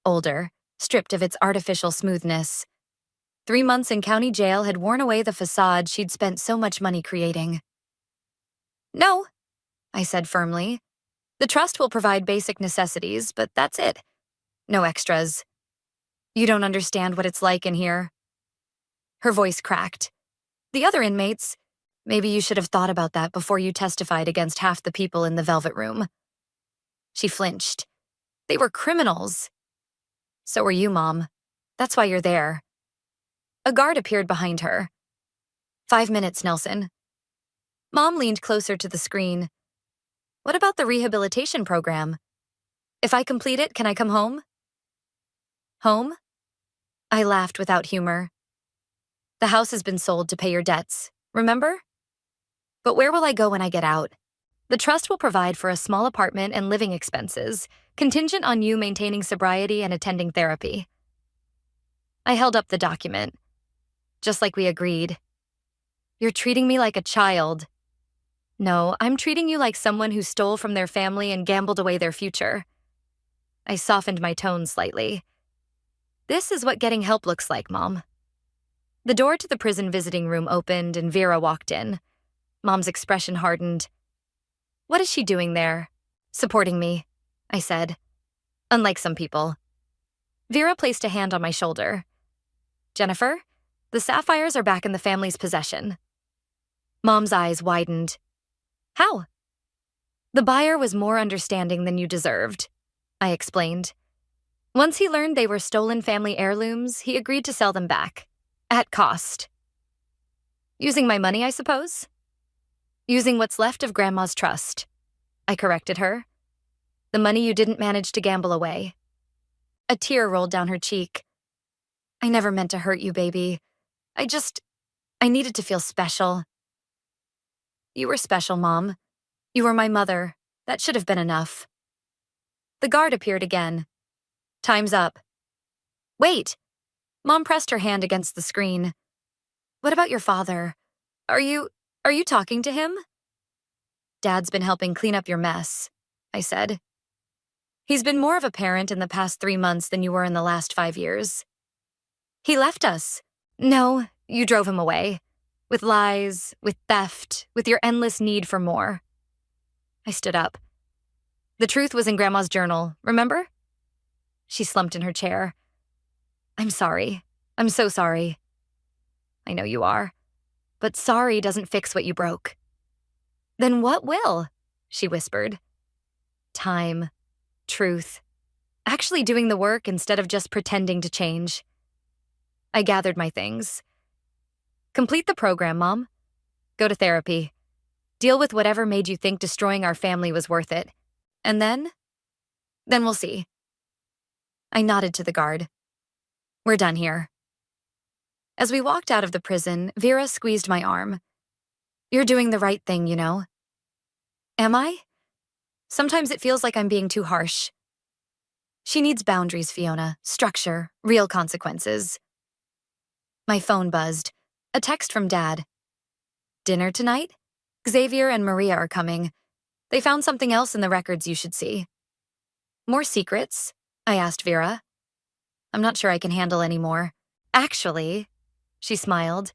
Older, stripped of its artificial smoothness. 3 months in county jail had worn away the facade she'd spent so much money creating. No, I said firmly. The trust will provide basic necessities, but that's it. No extras. You don't understand what it's like in here. Her voice cracked. The other inmates, maybe you should have thought about that before you testified against half the people in the Velvet Room. She flinched. They were criminals. So were you, Mom. That's why you're there. A guard appeared behind her. 5 minutes, Nelson. Mom leaned closer to the screen. What about the rehabilitation program? If I complete it, can I come home? Home? I laughed without humor. The house has been sold to pay your debts, remember? But where will I go when I get out? The trust will provide for a small apartment and living expenses, contingent on you maintaining sobriety and attending therapy. I held up the document. just like we agreed. You're treating me like a child. No, I'm treating you like someone who stole from their family and gambled away their future. I softened my tone slightly. This is what getting help looks like, Mom. The door to the prison visiting room opened and Vera walked in. Mom's expression hardened. What is she doing there? Supporting me, I said. Unlike some people. Vera placed a hand on my shoulder. Jennifer, the sapphires are back in the family's possession. Mom's eyes widened. How? The buyer was more understanding than you deserved, I explained. Once he learned they were stolen family heirlooms, he agreed to sell them back. At cost. Using my money, I suppose? Using what's left of Grandma's trust. I corrected her. The money you didn't manage to gamble away. A tear rolled down her cheek. I never meant to hurt you, baby. I needed to feel special. You were special, Mom. You were my mother. That should have been enough. The guard appeared again. Time's up. Wait! Mom pressed her hand against the screen. What about your father? Are you talking to him? Dad's been helping clean up your mess, I said. He's been more of a parent in the past 3 months than you were in the last 5 years. He left us. No, you drove him away. With lies, with theft, with your endless need for more. I stood up. The truth was in Grandma's journal, remember? She slumped in her chair. I'm sorry. I'm so sorry. I know you are. But sorry doesn't fix what you broke. Then what will? She whispered. Time. Truth. Actually doing the work instead of just pretending to change. I gathered my things. Complete the program, Mom. Go to therapy. Deal with whatever made you think destroying our family was worth it. And then we'll see. I nodded to the guard. We're done here. As we walked out of the prison, Vera squeezed my arm. You're doing the right thing, you know. Am I? Sometimes it feels like I'm being too harsh. She needs boundaries, Fiona. Structure, real consequences. My phone buzzed. A text from Dad. Dinner tonight? Xavier and Maria are coming. They found something else in the records you should see. More secrets? I asked Vera. I'm not sure I can handle any more. Actually, she smiled.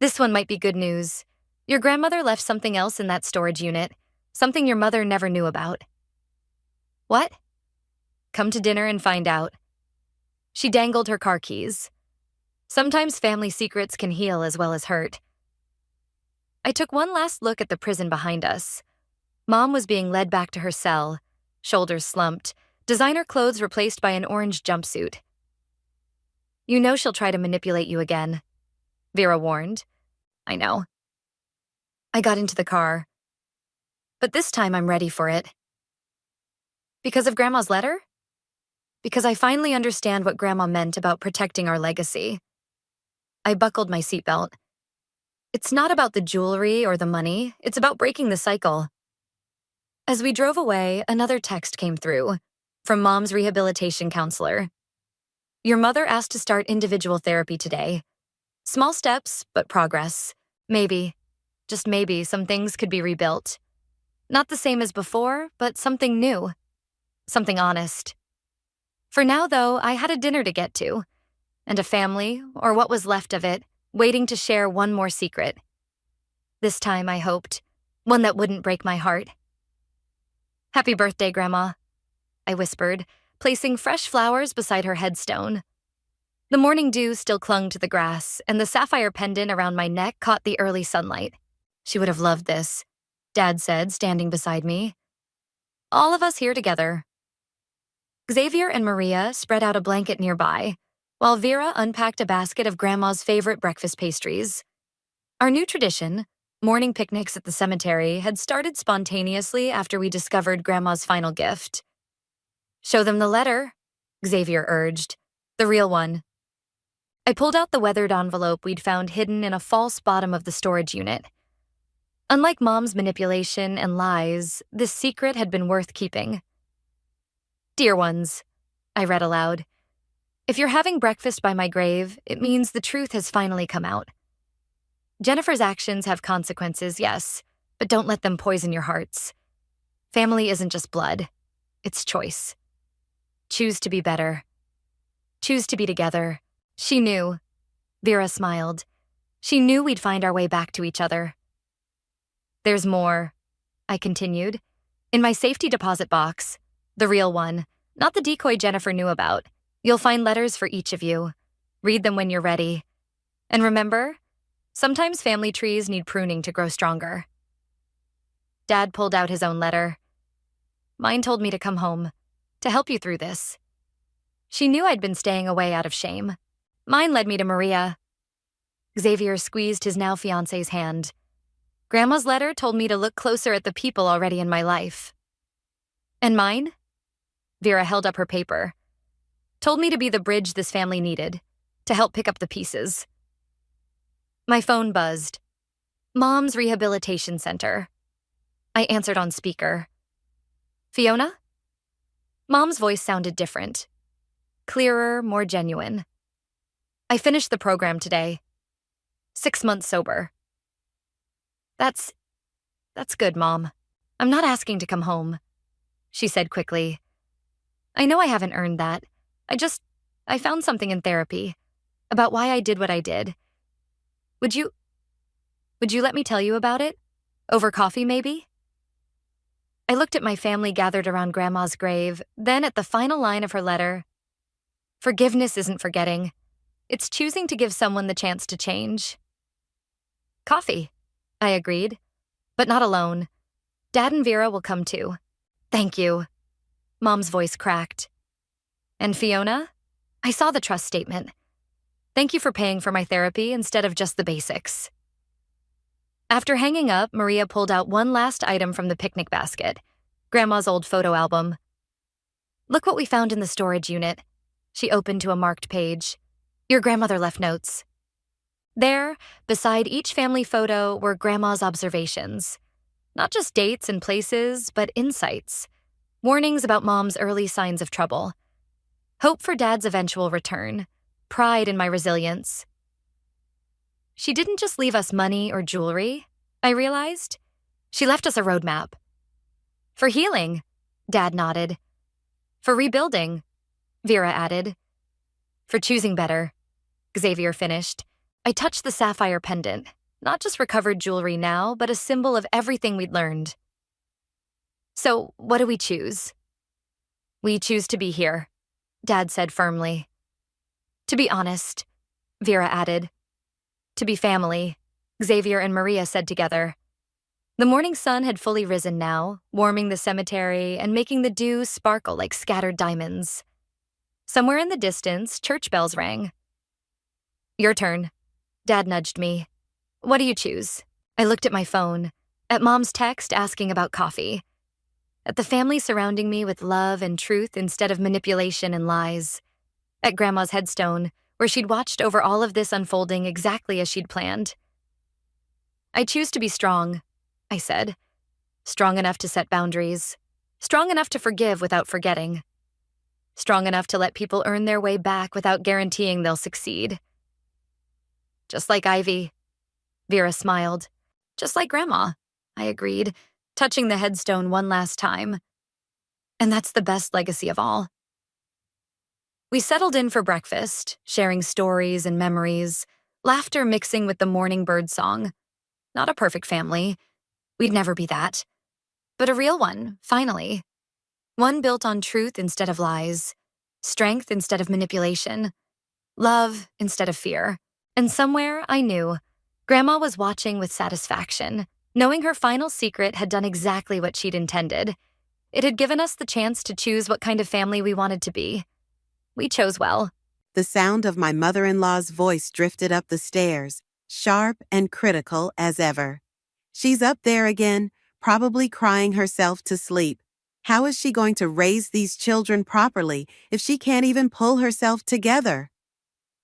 This one might be good news. Your grandmother left something else in that storage unit. Something your mother never knew about. What? Come to dinner and find out. She dangled her car keys. Sometimes family secrets can heal as well as hurt. I took one last look at the prison behind us. Mom was being led back to her cell, shoulders slumped, designer clothes replaced by an orange jumpsuit. You know she'll try to manipulate you again, Vera warned. I know. I got into the car. But this time I'm ready for it. Because of Grandma's letter? Because I finally understand what Grandma meant about protecting our legacy. I buckled my seatbelt. It's not about the jewelry or the money, it's about breaking the cycle. As we drove away, another text came through, from Mom's rehabilitation counselor. Your mother asked to start individual therapy today. Small steps, but progress. Maybe, just maybe, some things could be rebuilt. Not the same as before, but something new. Something honest. For now, though, I had a dinner to get to, and a family, or what was left of it, waiting to share one more secret. This time, I hoped, one that wouldn't break my heart. Happy birthday, Grandma, I whispered, placing fresh flowers beside her headstone. The morning dew still clung to the grass, and the sapphire pendant around my neck caught the early sunlight. She would have loved this, Dad said, standing beside me. All of us here together. Xavier and Maria spread out a blanket nearby, while Vera unpacked a basket of Grandma's favorite breakfast pastries. Our new tradition, morning picnics at the cemetery, had started spontaneously after we discovered Grandma's final gift. Show them the letter, Xavier urged. The real one. I pulled out the weathered envelope we'd found hidden in a false bottom of the storage unit. Unlike Mom's manipulation and lies, this secret had been worth keeping. Dear ones, I read aloud. If you're having breakfast by my grave, it means the truth has finally come out. Jennifer's actions have consequences, yes, but don't let them poison your hearts. Family isn't just blood, it's choice. Choose to be better. Choose to be together. She knew. Vera smiled. She knew we'd find our way back to each other. There's more, I continued. In my safety deposit box, the real one, not the decoy Jennifer knew about, you'll find letters for each of you. Read them when you're ready. And remember, sometimes family trees need pruning to grow stronger. Dad pulled out his own letter. Mine told me to come home, to help you through this. She knew I'd been staying away out of shame. Mine led me to Maria. Xavier squeezed his now fiancé's hand. Grandma's letter told me to look closer at the people already in my life. And mine? Vera held up her paper. Told me to be the bridge this family needed, to help pick up the pieces. My phone buzzed. Mom's Rehabilitation Center. I answered on speaker. Fiona? Mom's voice sounded different. Clearer, more genuine. I finished the program today. 6 months sober. That's good, Mom. I'm not asking to come home, she said quickly. I know I haven't earned that. I found something in therapy about why I did what I did. Would you let me tell you about it? Over coffee, maybe? I looked at my family gathered around Grandma's grave, then at the final line of her letter. Forgiveness isn't forgetting. It's choosing to give someone the chance to change. Coffee, I agreed, but not alone. Dad and Vera will come too. Thank you. Mom's voice cracked. And Fiona? I saw the trust statement. Thank you for paying for my therapy instead of just the basics. After hanging up, Maria pulled out one last item from the picnic basket, Grandma's old photo album. Look what we found in the storage unit. She opened to a marked page. Your grandmother left notes. There, beside each family photo, were Grandma's observations. Not just dates and places, but insights. Warnings about Mom's early signs of trouble. Hope for Dad's eventual return. Pride in my resilience. She didn't just leave us money or jewelry, I realized. She left us a roadmap. For healing, Dad nodded. For rebuilding, Vera added. For choosing better, Xavier finished. I touched the sapphire pendant, not just recovered jewelry now, but a symbol of everything we'd learned. So, what do we choose? We choose to be here, Dad said firmly. To be honest, Vera added. To be family, Xavier and Maria said together. The morning sun had fully risen now, warming the cemetery and making the dew sparkle like scattered diamonds. Somewhere in the distance, church bells rang. Your turn. Dad nudged me. What do you choose? I looked at my phone, at Mom's text asking about coffee, at the family surrounding me with love and truth instead of manipulation and lies, at Grandma's headstone, where she'd watched over all of this unfolding exactly as she'd planned. I choose to be strong, I said. Strong enough to set boundaries. Strong enough to forgive without forgetting. Strong enough to let people earn their way back without guaranteeing they'll succeed. Just like Ivy. Vera smiled. Just like Grandma, I agreed, touching the headstone one last time. And that's the best legacy of all. We settled in for breakfast, sharing stories and memories, laughter mixing with the morning bird song. Not a perfect family. We'd never be that. But a real one, finally. One built on truth instead of lies, strength instead of manipulation, love instead of fear. And somewhere, I knew, Grandma was watching with satisfaction, knowing her final secret had done exactly what she'd intended. It had given us the chance to choose what kind of family we wanted to be. We chose well. The sound of my mother-in-law's voice drifted up the stairs, sharp and critical as ever. She's up there again, probably crying herself to sleep. How is she going to raise these children properly if she can't even pull herself together?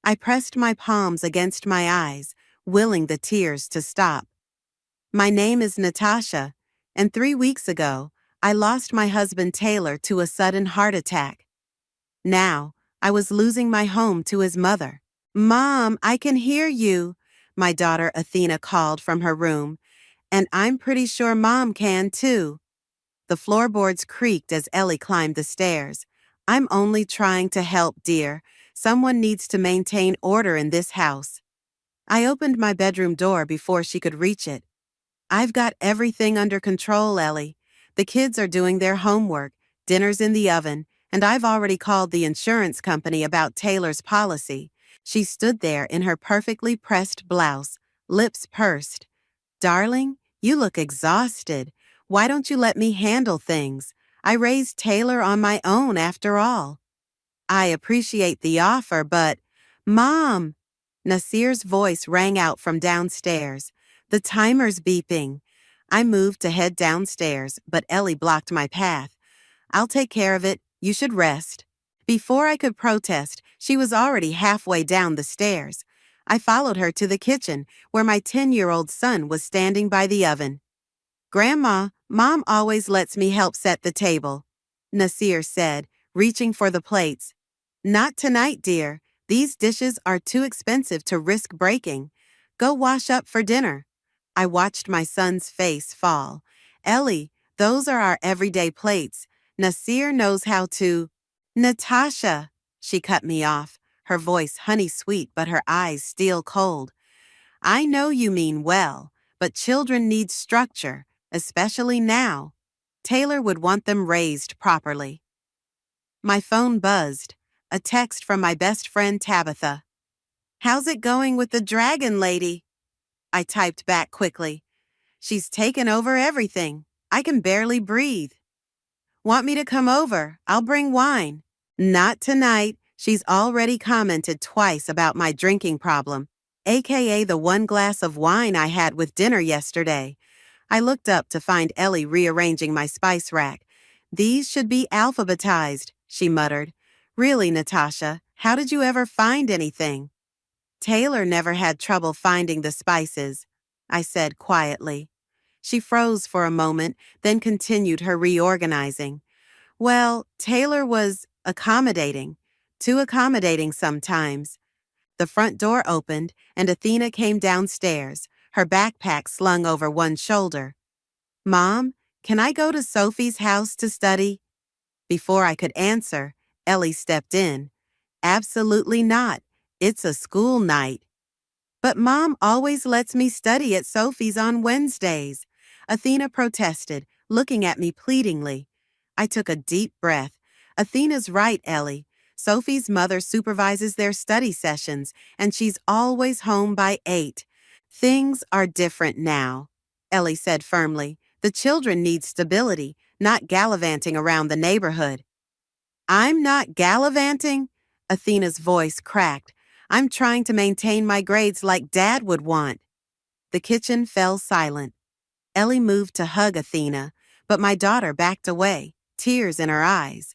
I pressed my palms against my eyes, willing the tears to stop. My name is Natasha, and 3 weeks ago, I lost my husband Taylor to a sudden heart attack. Now, I was losing my home to his mother. "Mom, I can hear you," my daughter Athena called from her room. "And I'm pretty sure Mom can too." The floorboards creaked as Ellie climbed the stairs. "I'm only trying to help, dear. Someone needs to maintain order in this house." I opened my bedroom door before she could reach it. "I've got everything under control, Ellie. The kids are doing their homework, dinner's in the oven, and I've already called the insurance company about Taylor's policy." She stood there in her perfectly pressed blouse, lips pursed. "Darling, you look exhausted. Why don't you let me handle things? I raised Taylor on my own after all." "I appreciate the offer, but—" "Mom!" Nasir's voice rang out from downstairs. "The timer's beeping." I moved to head downstairs, but Ellie blocked my path. "I'll take care of it. You should rest." Before I could protest, she was already halfway down the stairs. I followed her to the kitchen, where my 10-year-old son was standing by the oven. "Grandma, Mom always lets me help set the table," Nasir said, reaching for the plates. "Not tonight, dear. These dishes are too expensive to risk breaking. Go wash up for dinner." I watched my son's face fall. "Ellie, those are our everyday plates. Nasir knows how to—" "Natasha," she cut me off, her voice honey-sweet but her eyes steel cold. "I know you mean well, but children need structure, especially now. Taylor would want them raised properly." My phone buzzed, a text from my best friend Tabitha. "How's it going with the dragon lady?" I typed back quickly. "She's taken over everything. I can barely breathe." "Want me to come over? I'll bring wine." "Not tonight. She's already commented twice about my drinking problem, aka the one glass of wine I had with dinner yesterday." I looked up to find Ellie rearranging my spice rack. "These should be alphabetized," she muttered. "Really, Natasha, how did you ever find anything?" "Taylor never had trouble finding the spices," I said quietly. She froze for a moment, then continued her reorganizing. "Well, Taylor was accommodating. Too accommodating sometimes." The front door opened, and Athena came downstairs, her backpack slung over one shoulder. "Mom, can I go to Sophie's house to study?" Before I could answer, Ellie stepped in. "Absolutely not. It's a school night." "But Mom always lets me study at Sophie's on Wednesdays," Athena protested, looking at me pleadingly. I took a deep breath. "Athena's right, Ellie. Sophie's mother supervises their study sessions, and she's always home by 8. Things are different now," Ellie said firmly. "The children need stability, not gallivanting around the neighborhood." "I'm not gallivanting," Athena's voice cracked. "I'm trying to maintain my grades like Dad would want." The kitchen fell silent. Ellie moved to hug Athena, but my daughter backed away, tears in her eyes.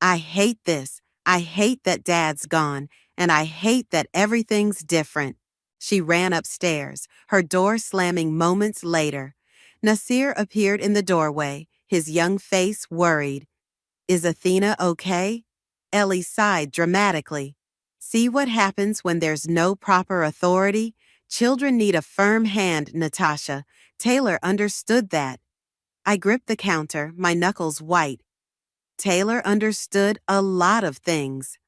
"I hate this. I hate that Dad's gone, and I hate that everything's different." She ran upstairs, her door slamming moments later. Nasir appeared in the doorway, his young face worried. "Is Athena okay?" Ellie sighed dramatically. "See what happens when there's no proper authority? Children need a firm hand, Natasha. Taylor understood that." I gripped the counter, my knuckles white. "Taylor understood a lot of things."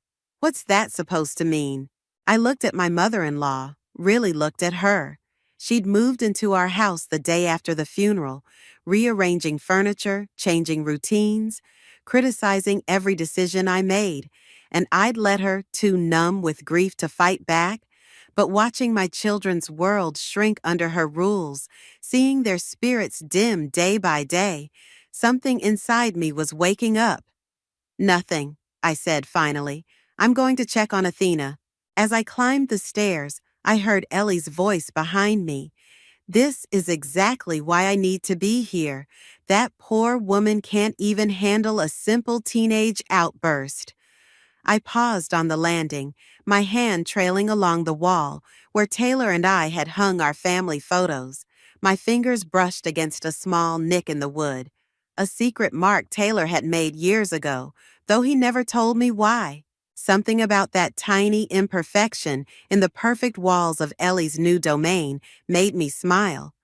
What's that supposed to mean? I looked at my mother-in-law, really looked at her. She'd moved into our house the day after the funeral, rearranging furniture, changing routines, criticizing every decision I made, and I'd let her, too numb with grief to fight back. But watching my children's world shrink under her rules, seeing their spirits dim day by day, something inside me was waking up. "Nothing," I said finally. "I'm going to check on Athena." As I climbed the stairs, I heard Ellie's voice behind me. "This is exactly why I need to be here. That poor woman can't even handle a simple teenage outburst." I paused on the landing, my hand trailing along the wall where Taylor and I had hung our family photos. My fingers brushed against a small nick in the wood, a secret mark Taylor had made years ago, though he never told me why. Something about that tiny imperfection in the perfect walls of Ellie's new domain made me smile.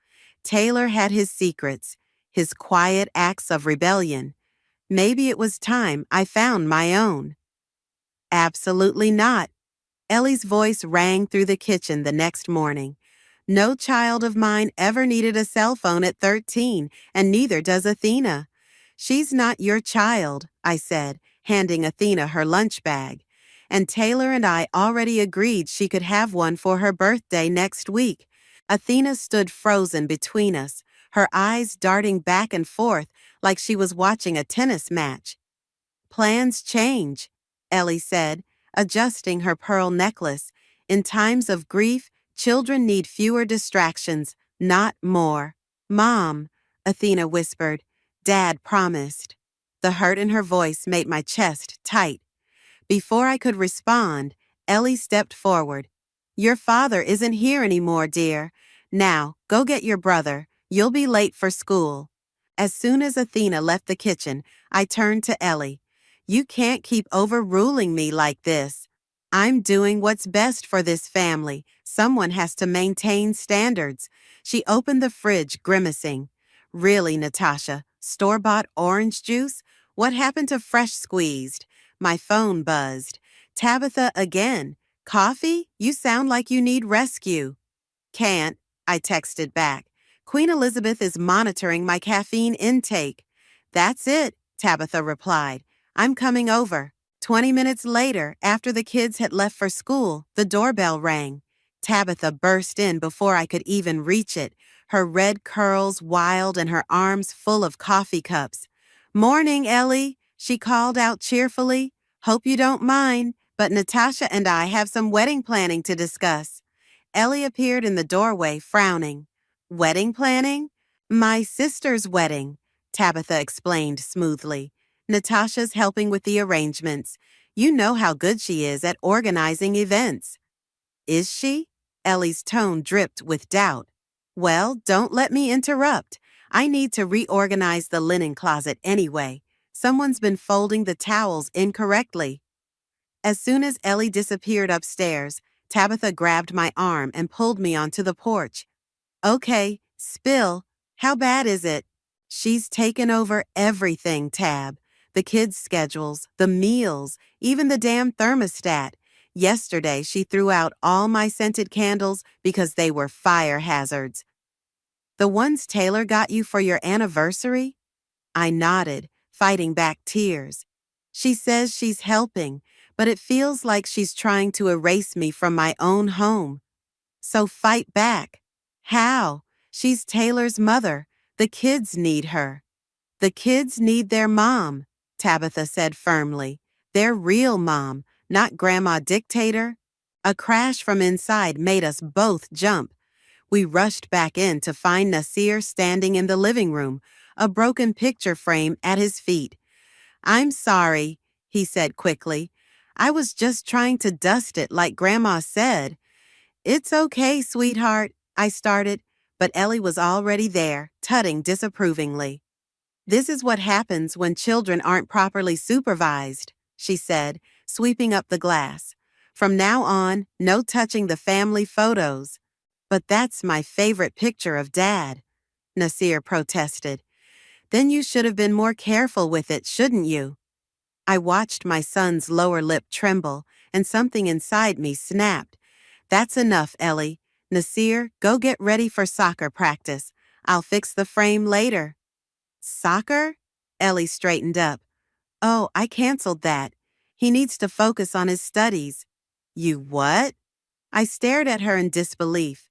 Taylor had his secrets, his quiet acts of rebellion. Maybe it was time I found my own. Absolutely not. Ellie's voice rang through the kitchen the next morning. No child of mine ever needed a cell phone at 13, and neither does Athena. She's not your child, I said, handing Athena her lunch bag. And Taylor and I already agreed she could have one for her birthday next week. Athena stood frozen between us, her eyes darting back and forth like she was watching a tennis match. Plans change, Ellie said, adjusting her pearl necklace. In times of grief, children need fewer distractions, not more. Mom, Athena whispered. Dad promised. The hurt in her voice made my chest tight. Before I could respond, Ellie stepped forward. Your father isn't here anymore, dear. Now, go get your brother. You'll be late for school. As soon as Athena left the kitchen, I turned to Ellie. You can't keep overruling me like this. I'm doing what's best for this family. Someone has to maintain standards. She opened the fridge, grimacing. Really, Natasha, store-bought orange juice? What happened to fresh squeezed? My phone buzzed. Tabitha again. Coffee? You sound like you need rescue. Can't, I texted back. Queen Elizabeth is monitoring my caffeine intake. That's it, Tabitha replied. I'm coming over. 20 minutes later, after the kids had left for school, the doorbell rang. Tabitha burst in before I could even reach it, her red curls wild and her arms full of coffee cups. Morning, Ellie, she called out cheerfully. Hope you don't mind, but Natasha and I have some wedding planning to discuss. Ellie appeared in the doorway, frowning. Wedding planning? My sister's wedding, Tabitha explained smoothly. Natasha's helping with the arrangements. You know how good she is at organizing events. Is she? Ellie's tone dripped with doubt. Well, don't let me interrupt. I need to reorganize the linen closet anyway. Someone's been folding the towels incorrectly. As soon as Ellie disappeared upstairs, Tabitha grabbed my arm and pulled me onto the porch. Okay, spill. How bad is it? She's taken over everything, Tab. The kids' schedules, the meals, even the damn thermostat. Yesterday, she threw out all my scented candles because they were fire hazards. The ones Taylor got you for your anniversary? I nodded, fighting back tears. She says she's helping, but it feels like she's trying to erase me from my own home. So fight back. How? She's Taylor's mother. The kids need her. The kids need their mom, Tabitha said firmly. Their real mom, not Grandma Dictator. A crash from inside made us both jump. We rushed back in to find Nasir standing in the living room, a broken picture frame at his feet. I'm sorry, he said quickly. I was just trying to dust it like Grandma said. It's okay, sweetheart, I started, but Ellie was already there, tutting disapprovingly. This is what happens when children aren't properly supervised, she said, sweeping up the glass. From now on, no touching the family photos. But that's my favorite picture of Dad, Nasir protested. Then you should have been more careful with it, shouldn't you? I watched my son's lower lip tremble, and something inside me snapped. That's enough, Ellie. Nasir, go get ready for soccer practice. I'll fix the frame later. Soccer? Ellie straightened up. Oh, I canceled that. He needs to focus on his studies. You what? I stared at her in disbelief.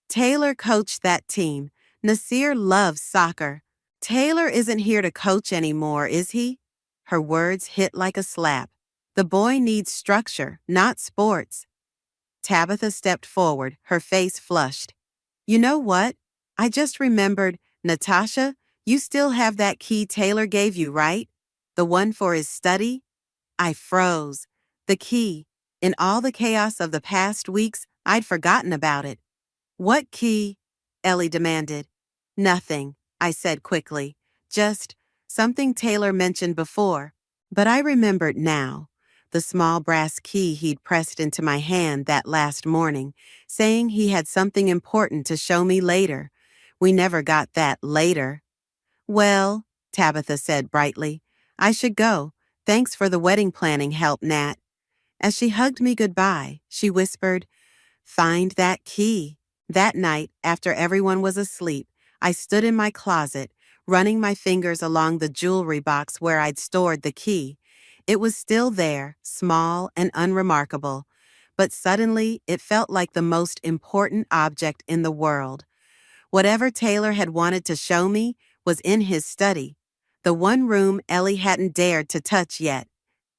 Taylor coached that team. Nasir loves soccer. Taylor isn't here to coach anymore, is he? Her words hit like a slap. The boy needs structure, not sports. Tabitha stepped forward, her face flushed. You know what? I just remembered, Natasha, you still have that key Taylor gave you, right? The one for his study? I froze. The key. In all the chaos of the past weeks, I'd forgotten about it. What key? Ellie demanded. Nothing, I said quickly. Just something Taylor mentioned before. But I remembered now. the small brass key he'd pressed into my hand that last morning, saying he had something important to show me later. We never got that later. Well, Tabitha said brightly, I should go. Thanks for the wedding planning help, Nat. As she hugged me goodbye, she whispered, Find that key. That night, after everyone was asleep, I stood in my closet, running my fingers along the jewelry box where I'd stored the key. It was still there, small and unremarkable, but suddenly it felt like the most important object in the world. Whatever Taylor had wanted to show me was in his study, the one room Ellie hadn't dared to touch yet.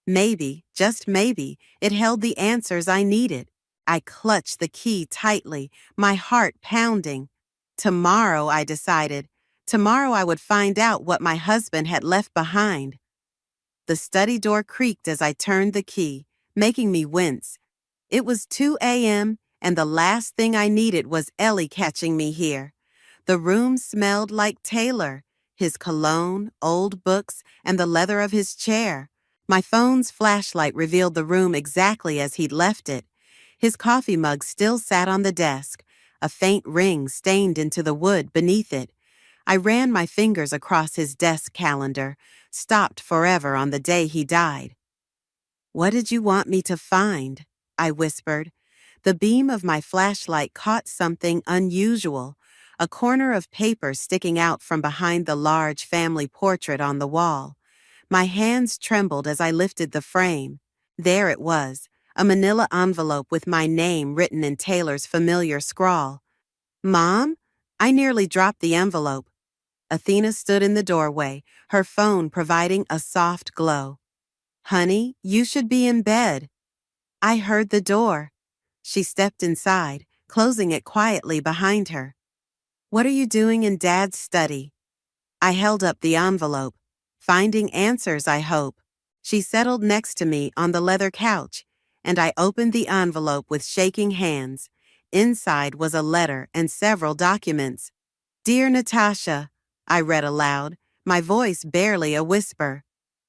Maybe, just maybe, it held the answers I needed. I clutched the key tightly, my heart pounding. Tomorrow, I decided. Tomorrow I would find out what my husband had left behind. The study door creaked as I turned the key, making me wince. It was 2 a.m., and the last thing I needed was Ellie catching me here. The room smelled like Taylor, his cologne, old books, and the leather of his chair. My phone's flashlight revealed the room exactly as he'd left it. His coffee mug still sat on the desk, a faint ring stained into the wood beneath it. I ran my fingers across his desk calendar, stopped forever on the day he died. What did you want me to find? I whispered. The beam of my flashlight caught something unusual, a corner of paper sticking out from behind the large family portrait on the wall. My hands trembled as I lifted the frame. There it was, a manila envelope with my name written in Taylor's familiar scrawl. Mom? I nearly dropped the envelope. Athena stood in the doorway, her phone providing a soft glow. Honey, you should be in bed. I heard the door. She stepped inside, closing it quietly behind her. What are you doing in Dad's study? I held up the envelope. Finding answers, I hope. She settled next to me on the leather couch, and I opened the envelope with shaking hands. Inside was a letter and several documents. Dear Natasha, I read aloud, my voice barely a whisper.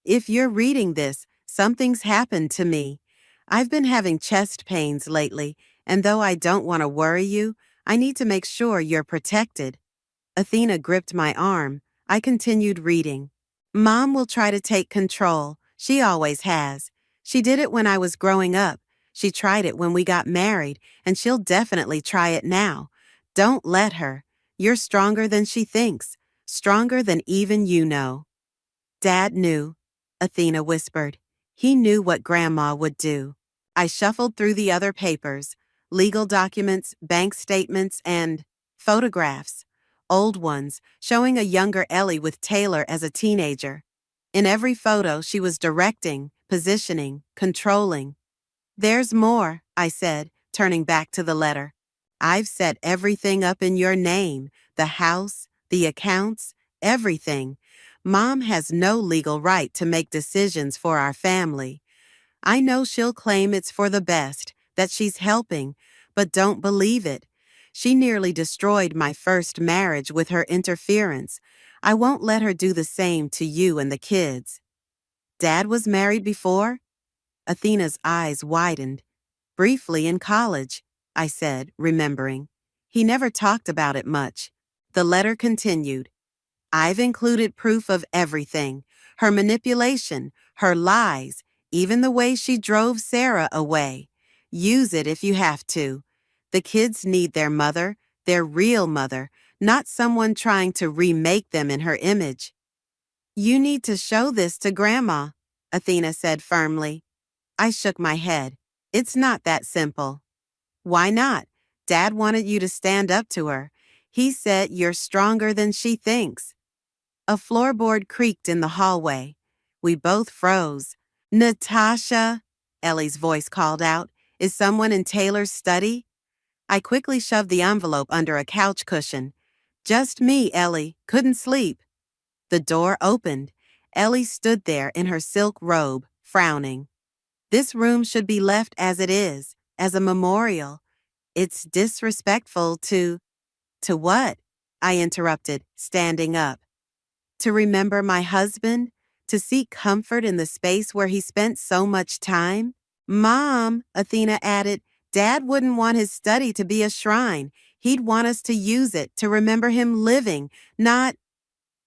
If you're reading this, something's happened to me. I've been having chest pains lately, and though I don't want to worry you, I need to make sure you're protected. Athena gripped my arm. I continued reading. Mom will try to take control. She always has. She did it when I was growing up. She tried it when we got married, and she'll definitely try it now. Don't let her. You're stronger than she thinks, stronger than even you know. Dad knew, Athena whispered. He knew what Grandma would do. I shuffled through the other papers, legal documents, bank statements, and photographs. Old ones, showing a younger Ellie with Taylor as a teenager. In every photo, she was directing, positioning, controlling. There's more, I said, turning back to the letter. I've set everything up in your name, the house, the accounts, everything. Mom has no legal right to make decisions for our family. I know she'll claim it's for the best, that she's helping, but don't believe it. She nearly destroyed my first marriage with her interference. I won't let her do the same to you and the kids. Dad was married before? Athena's eyes widened. Briefly in college, I said, remembering. He never talked about it much. The letter continued. I've included proof of everything. Her manipulation, her lies, even the way she drove Sarah away. Use it if you have to. The kids need their mother, their real mother, not someone trying to remake them in her image. You need to show this to Grandma, Athena said firmly. I shook my head. It's not that simple. Why not? Dad wanted you to stand up to her. He said you're stronger than she thinks. A floorboard creaked in the hallway. We both froze. Natasha, Ellie's voice called out. Is someone in Taylor's study? I quickly shoved the envelope under a couch cushion. Just me, Ellie. Couldn't sleep. The door opened. Ellie stood there in her silk robe, frowning. This room should be left as it is, as a memorial. It's disrespectful to... To what? I interrupted, standing up. To remember my husband, To seek comfort in the space where he spent so much time? Mom, Athena added, Dad wouldn't want his study to be a shrine. He'd want us to use it to remember him living, not—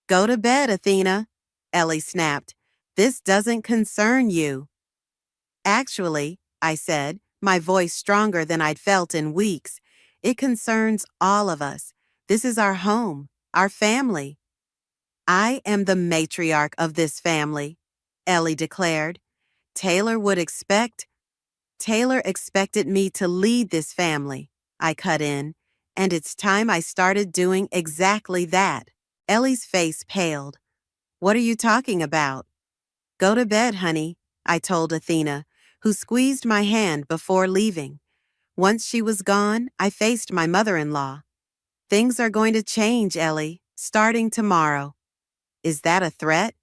Go to bed, Athena, Ellie snapped. This doesn't concern you. Actually, I said, my voice stronger than I'd felt in weeks, it concerns all of us. This is our home, our family. I am the matriarch of this family, Ellie declared. Taylor expected me to lead this family, I cut in, and it's time I started doing exactly that. Ellie's face paled. What are you talking about? Go to bed, honey, I told Athena, who squeezed my hand before leaving. Once she was gone, I faced my mother-in-law. Things are going to change, Ellie, starting tomorrow. Is that a threat?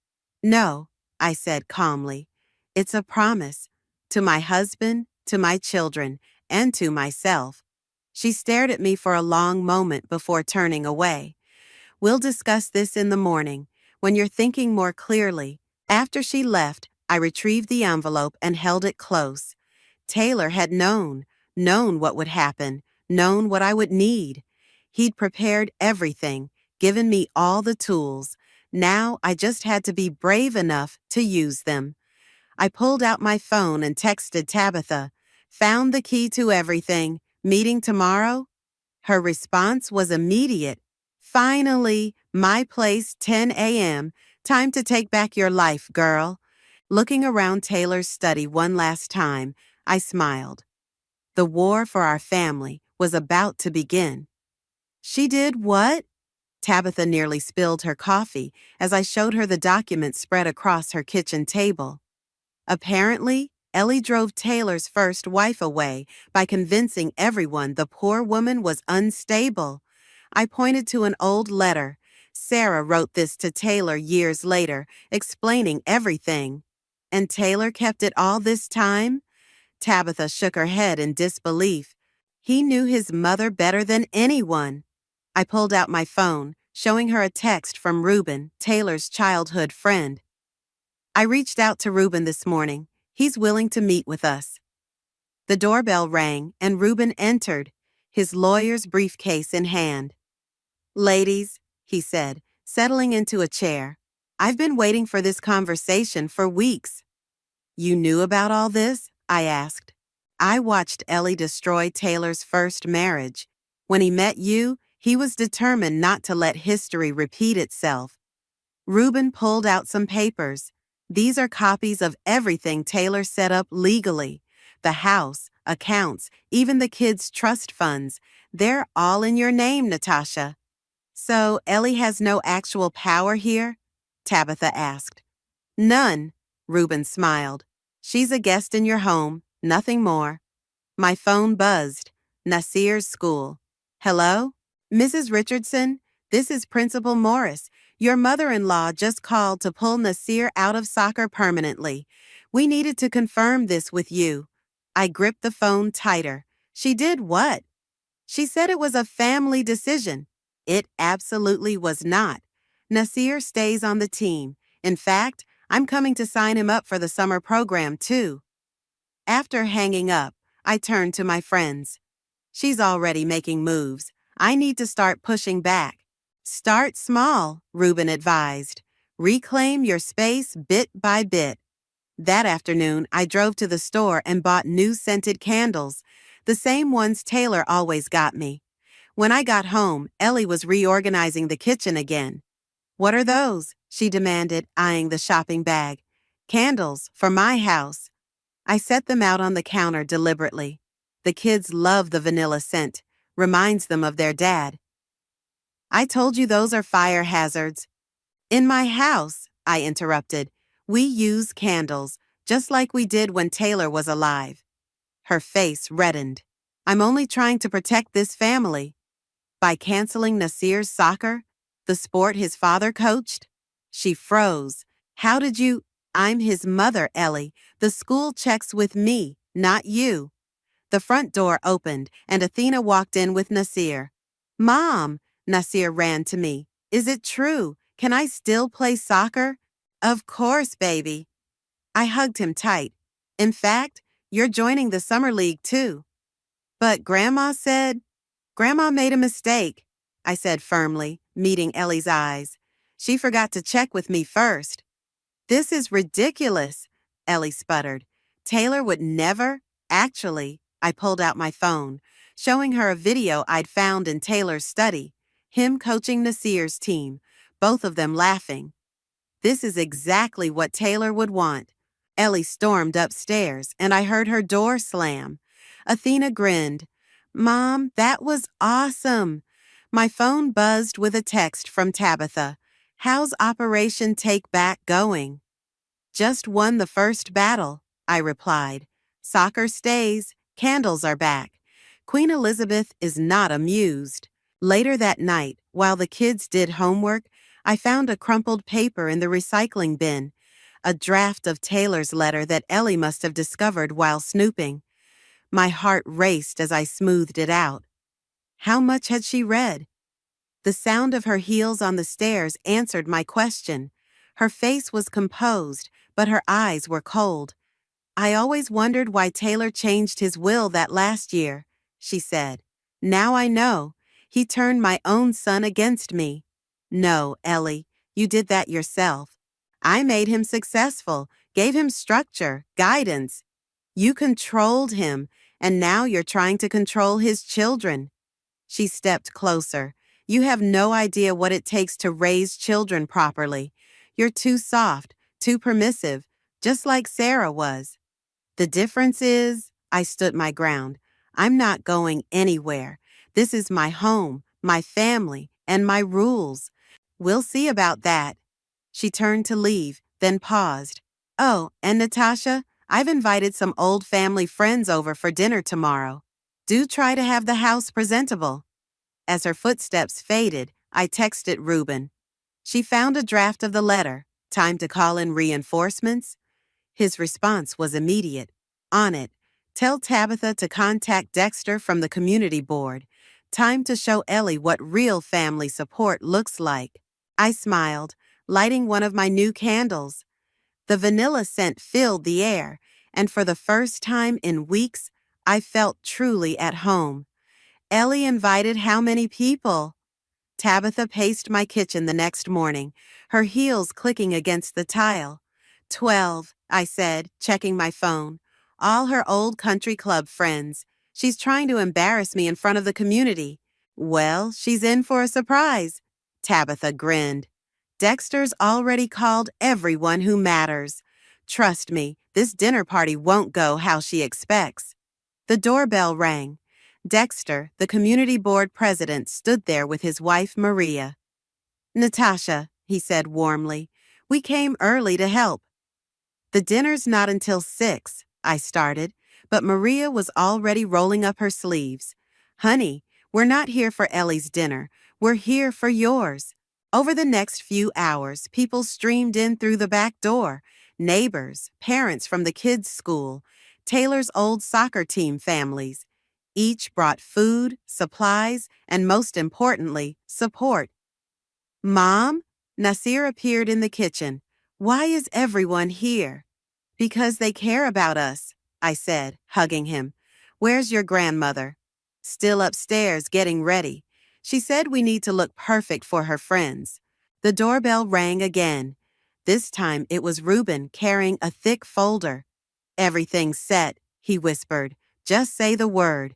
No, I said calmly. It's a promise. To my husband, to my children, and to myself. She stared at me for a long moment before turning away. We'll discuss this in the morning, when you're thinking more clearly. After she left, I retrieved the envelope and held it close. Taylor had known what would happen, known what I would need. He'd prepared everything, given me all the tools. Now I just had to be brave enough to use them. I pulled out my phone and texted Tabitha, found the key to everything, meeting tomorrow? Her response was immediate. Finally, my place, 10 a.m., time to take back your life, girl. Looking around Taylor's study one last time, I smiled. The war for our family was about to begin. She did what? Tabitha nearly spilled her coffee as I showed her the document spread across her kitchen table. Apparently, Ellie drove Taylor's first wife away by convincing everyone the poor woman was unstable. I pointed to an old letter. Sarah wrote this to Taylor years later, explaining everything. And Taylor kept it all this time? Tabitha shook her head in disbelief. He knew his mother better than anyone. I pulled out my phone, showing her a text from Reuben, Taylor's childhood friend. I reached out to Reuben this morning. He's willing to meet with us. The doorbell rang and Reuben entered, his lawyer's briefcase in hand. Ladies, he said, settling into a chair. I've been waiting for this conversation for weeks. You knew about all this? I asked. I watched Ellie destroy Taylor's first marriage. When he met you, he was determined not to let history repeat itself. Reuben pulled out some papers. These are copies of everything Taylor set up legally. The house, accounts, even the kids' trust funds. They're all in your name, Natasha. So Ellie has no actual power here? Tabitha asked. None, Reuben smiled. She's a guest in your home, nothing more. My phone buzzed. Nasir's school. Hello? Mrs. Richardson, this is Principal Morris. Your mother-in-law just called to pull Nasir out of soccer permanently. We needed to confirm this with you. I gripped the phone tighter. She did what? She said it was a family decision. It absolutely was not. Nasir stays on the team. In fact, I'm coming to sign him up for the summer program, too. After hanging up, I turned to my friends. She's already making moves. I need to start pushing back. Start small, Reuben advised. Reclaim your space bit by bit. That afternoon, I drove to the store and bought new scented candles, the same ones Taylor always got me. When I got home, Ellie was reorganizing the kitchen again. What are those? She demanded, eyeing the shopping bag. Candles, for my house. I set them out on the counter deliberately. The kids love the vanilla scent. Reminds them of their dad. I told you those are fire hazards. In my house, I interrupted, we use candles, just like we did when Taylor was alive. Her face reddened. I'm only trying to protect this family. By canceling Nasir's soccer, the sport his father coached? She froze. How did you— I'm his mother, Ellie. The school checks with me, not you. The front door opened, and Athena walked in with Nasir. Mom, Nasir ran to me. Is it true? Can I still play soccer? Of course, baby. I hugged him tight. In fact, you're joining the summer league too. But Grandma made a mistake, I said firmly, meeting Ellie's eyes. She forgot to check with me first. This is ridiculous, Ellie sputtered. Taylor would never. Actually, I pulled out my phone, showing her a video I'd found in Taylor's study, him coaching Nasir's team, both of them laughing. This is exactly what Taylor would want. Ellie stormed upstairs, and I heard her door slam. Athena grinned. Mom, that was awesome. My phone buzzed with a text from Tabitha. How's Operation Take Back going? Just won the first battle, I replied. Soccer stays, candles are back. Queen Elizabeth is not amused. Later that night, while the kids did homework, I found a crumpled paper in the recycling bin, a draft of Taylor's letter that Ellie must have discovered while snooping. My heart raced as I smoothed it out. How much had she read? The sound of her heels on the stairs answered my question. Her face was composed, but her eyes were cold. I always wondered why Taylor changed his will that last year, she said. Now I know. He turned my own son against me. No, Ellie, you did that yourself. I made him successful, gave him structure, guidance. You controlled him, and now you're trying to control his children. She stepped closer. You have no idea what it takes to raise children properly. You're too soft, too permissive, just like Sarah was. The difference is, I stood my ground. I'm not going anywhere. This is my home, my family, and my rules. We'll see about that. She turned to leave, then paused. Oh, and Natasha, I've invited some old family friends over for dinner tomorrow. Do try to have the house presentable. As her footsteps faded, I texted Reuben. She found a draft of the letter. Time to call in reinforcements? His response was immediate. On it. Tell Tabitha to contact Dexter from the community board. Time to show Ellie what real family support looks like. I smiled, lighting one of my new candles. The vanilla scent filled the air, and for the first time in weeks, I felt truly at home. Ellie invited how many people? Tabitha paced my kitchen the next morning, her heels clicking against the tile. 12, I said, checking my phone. All her old country club friends. She's trying to embarrass me in front of the community. Well, she's in for a surprise. Tabitha grinned. Dexter's already called everyone who matters. Trust me, this dinner party won't go how she expects. The doorbell rang. Dexter, the community board president, stood there with his wife Maria. Natasha, he said warmly, we came early to help. The dinner's not until 6, I started, but Maria was already rolling up her sleeves. Honey, we're not here for Ellie's dinner. We're here for yours. Over the next few hours, people streamed in through the back door. Neighbors, parents from the kids' school, Taylor's old soccer team families. Each brought food, supplies, and most importantly, support. Mom? Nasir appeared in the kitchen. Why is everyone here? Because they care about us, I said, hugging him. Where's your grandmother? Still upstairs, getting ready. She said we need to look perfect for her friends. The doorbell rang again. This time it was Reuben carrying a thick folder. Everything's set, he whispered. Just say the word.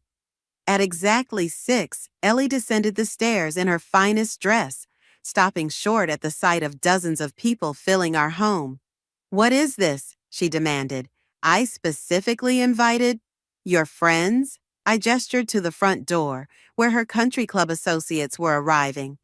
At exactly 6, Ellie descended the stairs in her finest dress, stopping short at the sight of dozens of people filling our home. What is this? She demanded. I specifically invited your friends? I gestured to the front door, where her country club associates were arriving.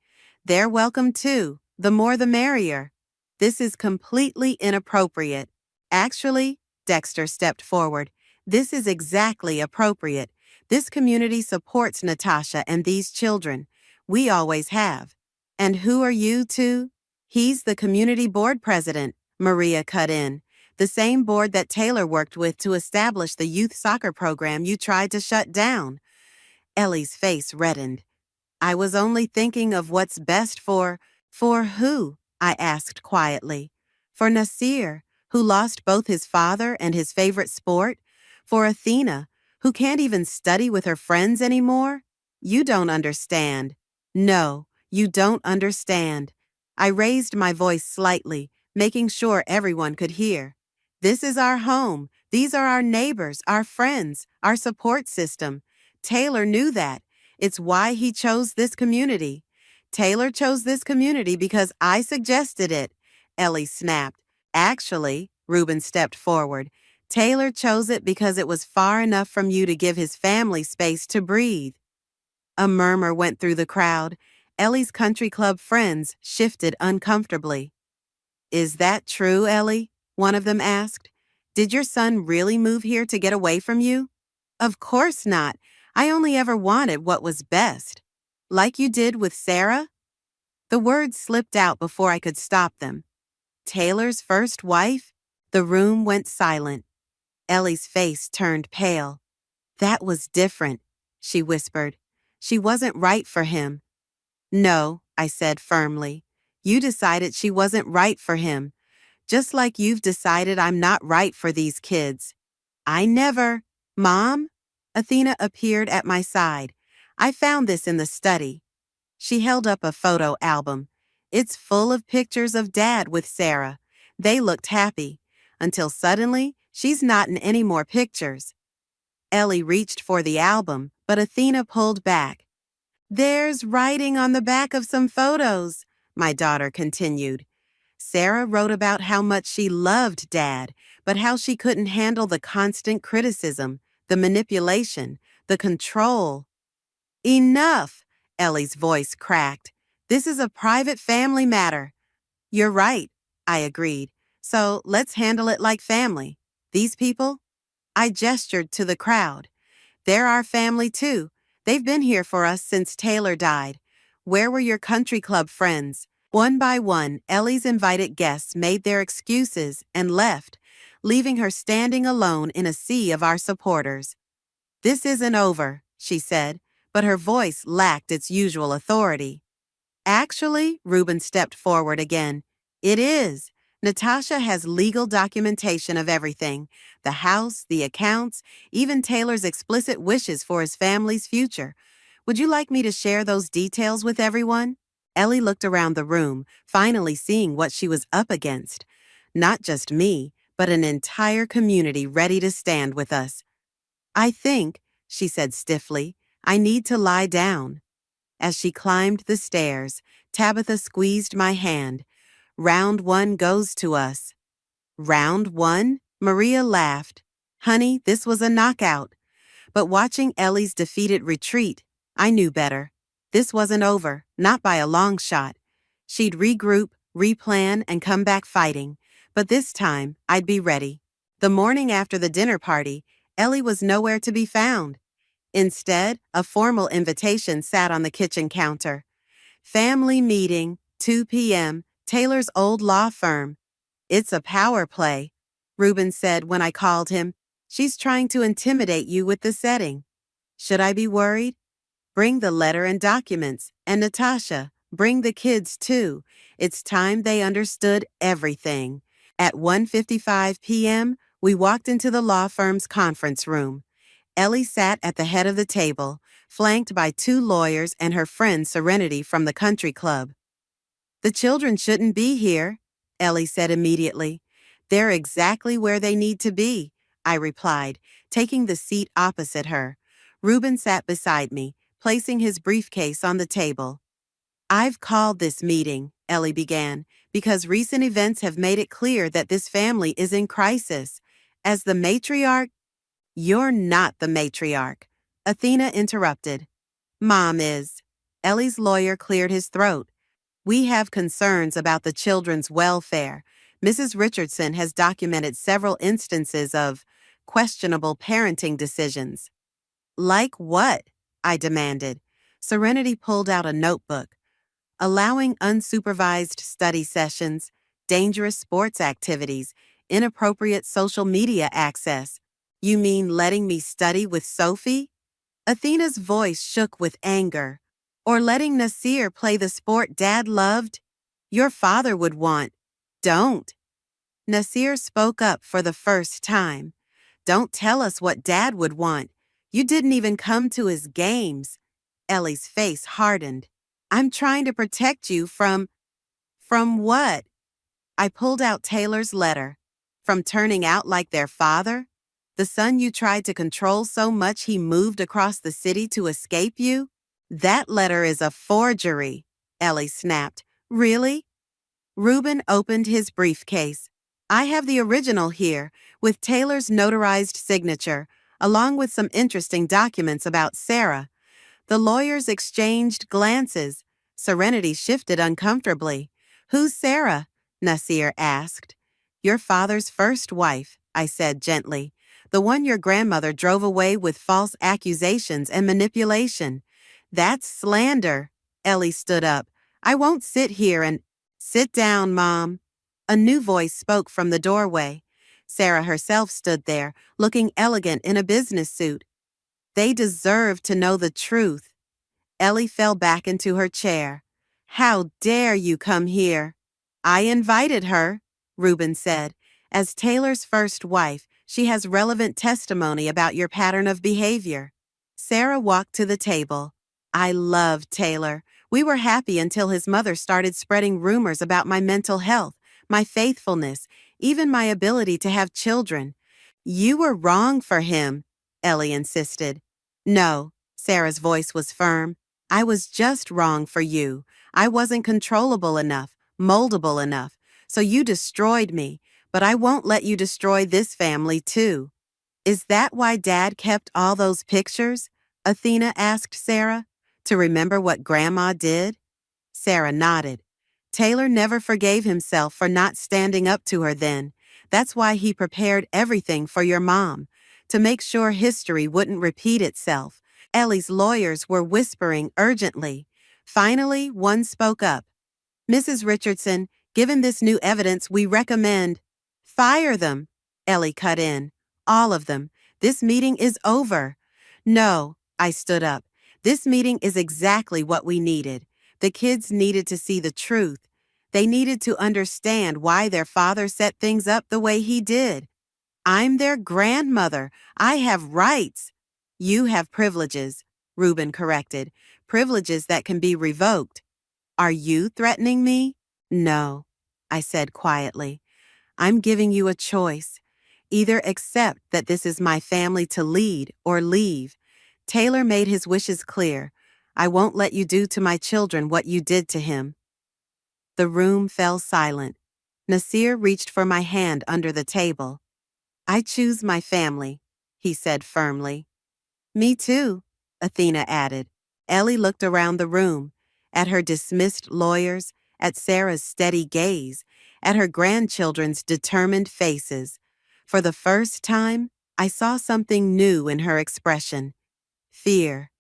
They're welcome too, the more the merrier. This is completely inappropriate. Actually, Dexter stepped forward. This is exactly appropriate. This community supports Natasha and these children. We always have. And who are you two? He's the community board president, Maria cut in. The same board that Taylor worked with to establish the youth soccer program you tried to shut down. Ellie's face reddened. I was only thinking of what's best for who? I asked quietly. For Nasir, who lost both his father and his favorite sport? For Athena, who can't even study with her friends anymore? You don't understand. No, you don't understand. I raised my voice slightly, making sure everyone could hear. This is our home. These are our neighbors, our friends, our support system. Taylor knew that. It's why he chose this community. Taylor chose this community because I suggested it, Ellie snapped. Actually, Reuben stepped forward. Taylor chose it because it was far enough from you to give his family space to breathe. A murmur went through the crowd. Ellie's country club friends shifted uncomfortably. Is that true, Ellie? One of them asked. Did your son really move here to get away from you? Of course not. I only ever wanted what was best. Like you did with Sarah? The words slipped out before I could stop them. Taylor's first wife? The room went silent. Ellie's face turned pale. That was different, she whispered. She wasn't right for him. No, I said firmly. You decided she wasn't right for him. Just like you've decided I'm not right for these kids. I never. Mom? Athena appeared at my side. I found this in the study. She held up a photo album. It's full of pictures of Dad with Sarah. They looked happy, until suddenly she's not in any more pictures. Ellie reached for the album, but Athena pulled back. There's writing on the back of some photos, my daughter continued. Sarah wrote about how much she loved Dad, but how she couldn't handle the constant criticism, the manipulation, the control. Enough! Ellie's voice cracked. This is a private family matter. You're right, I agreed. So let's handle it like family. These people? I gestured to the crowd. They're our family too. They've been here for us since Taylor died. Where were your country club friends? One by one, Ellie's invited guests made their excuses and left, leaving her standing alone in a sea of our supporters. This isn't over, she said, but her voice lacked its usual authority. Actually, Reuben stepped forward again. It is. Natasha has legal documentation of everything. The house, the accounts, even Taylor's explicit wishes for his family's future. Would you like me to share those details with everyone? Ellie looked around the room, finally seeing what she was up against. Not just me, but an entire community ready to stand with us. I think, she said stiffly, I need to lie down. As she climbed the stairs, Tabitha squeezed my hand. Round one goes to us. Round one? Maria laughed. Honey, this was a knockout. But watching Ellie's defeated retreat, I knew better. This wasn't over, not by a long shot. She'd regroup, replan, and come back fighting. But this time, I'd be ready. The morning after the dinner party, Ellie was nowhere to be found. Instead, a formal invitation sat on the kitchen counter. Family meeting, 2 p.m., Taylor's old law firm. It's a power play, Reuben said when I called him. She's trying to intimidate you with the setting. Should I be worried? Bring the letter and documents. And Natasha, bring the kids too. It's time they understood everything. At 1:55 p.m., we walked into the law firm's conference room. Ellie sat at the head of the table, flanked by 2 lawyers and her friend Serenity from the country club. The children shouldn't be here, Ellie said immediately. They're exactly where they need to be, I replied, taking the seat opposite her. Reuben sat beside me, placing his briefcase on the table. I've called this meeting, Ellie began, because recent events have made it clear that this family is in crisis. As the matriarch, You're not the matriarch, Athena interrupted. Mom is. Ellie's lawyer cleared his throat. We have concerns about the children's welfare. Mrs. Richardson has documented several instances of questionable parenting decisions. Like what? I demanded. Serenity pulled out a notebook. Allowing unsupervised study sessions, dangerous sports activities, inappropriate social media access. You mean letting me study with Sophie? Athena's voice shook with anger. Or letting Nasir play the sport Dad loved? Your father would want. Don't. Nasir spoke up for the first time. Don't tell us what Dad would want. You didn't even come to his games. Ellie's face hardened. I'm trying to protect you from what? I pulled out Taylor's letter. From turning out like their father? The son you tried to control so much he moved across the city to escape you? That letter is a forgery, Ellie snapped. Really? Reuben opened his briefcase. I have the original here, with Taylor's notarized signature, along with some interesting documents about Sarah. The lawyers exchanged glances. Serenity shifted uncomfortably. Who's Sarah? Nasir asked. Your father's first wife, I said gently. The one your grandmother drove away with false accusations and manipulation. That's slander. Ellie stood up. I won't sit here and... Sit down, Mom. A new voice spoke from the doorway. Sarah herself stood there, looking elegant in a business suit. They deserve to know the truth. Ellie fell back into her chair. How dare you come here? I invited her, Reuben said. As Taylor's first wife, she has relevant testimony about your pattern of behavior. Sarah walked to the table. I loved Taylor. We were happy until his mother started spreading rumors about my mental health, my faithfulness, even my ability to have children. You were wrong for him, Ellie insisted. No, Sarah's voice was firm. I was just wrong for you. I wasn't controllable enough, moldable enough, so you destroyed me, but I won't let you destroy this family too. Is that why Dad kept all those pictures? Athena asked Sarah. To remember what Grandma did? Sarah nodded. Taylor never forgave himself for not standing up to her then. That's why he prepared everything for your mom, to make sure history wouldn't repeat itself. Ellie's lawyers were whispering urgently. Finally, one spoke up. Mrs. Richardson, given this new evidence, we recommend... Fire them, Ellie cut in. All of them. This meeting is over. No, I stood up. This meeting is exactly what we needed. The kids needed to see the truth. They needed to understand why their father set things up the way he did. I'm their grandmother. I have rights. You have privileges, Reuben corrected. Privileges that can be revoked. Are you threatening me? No, I said quietly. I'm giving you a choice. Either accept that this is my family to lead or leave. Taylor made his wishes clear. I won't let you do to my children what you did to him. The room fell silent. Nasir reached for my hand under the table. I choose my family, he said firmly. Me too, Athena added. Ellie looked around the room, at her dismissed lawyers, at Sarah's steady gaze, at her grandchildren's determined faces. For the first time, I saw something new in her expression. Fear.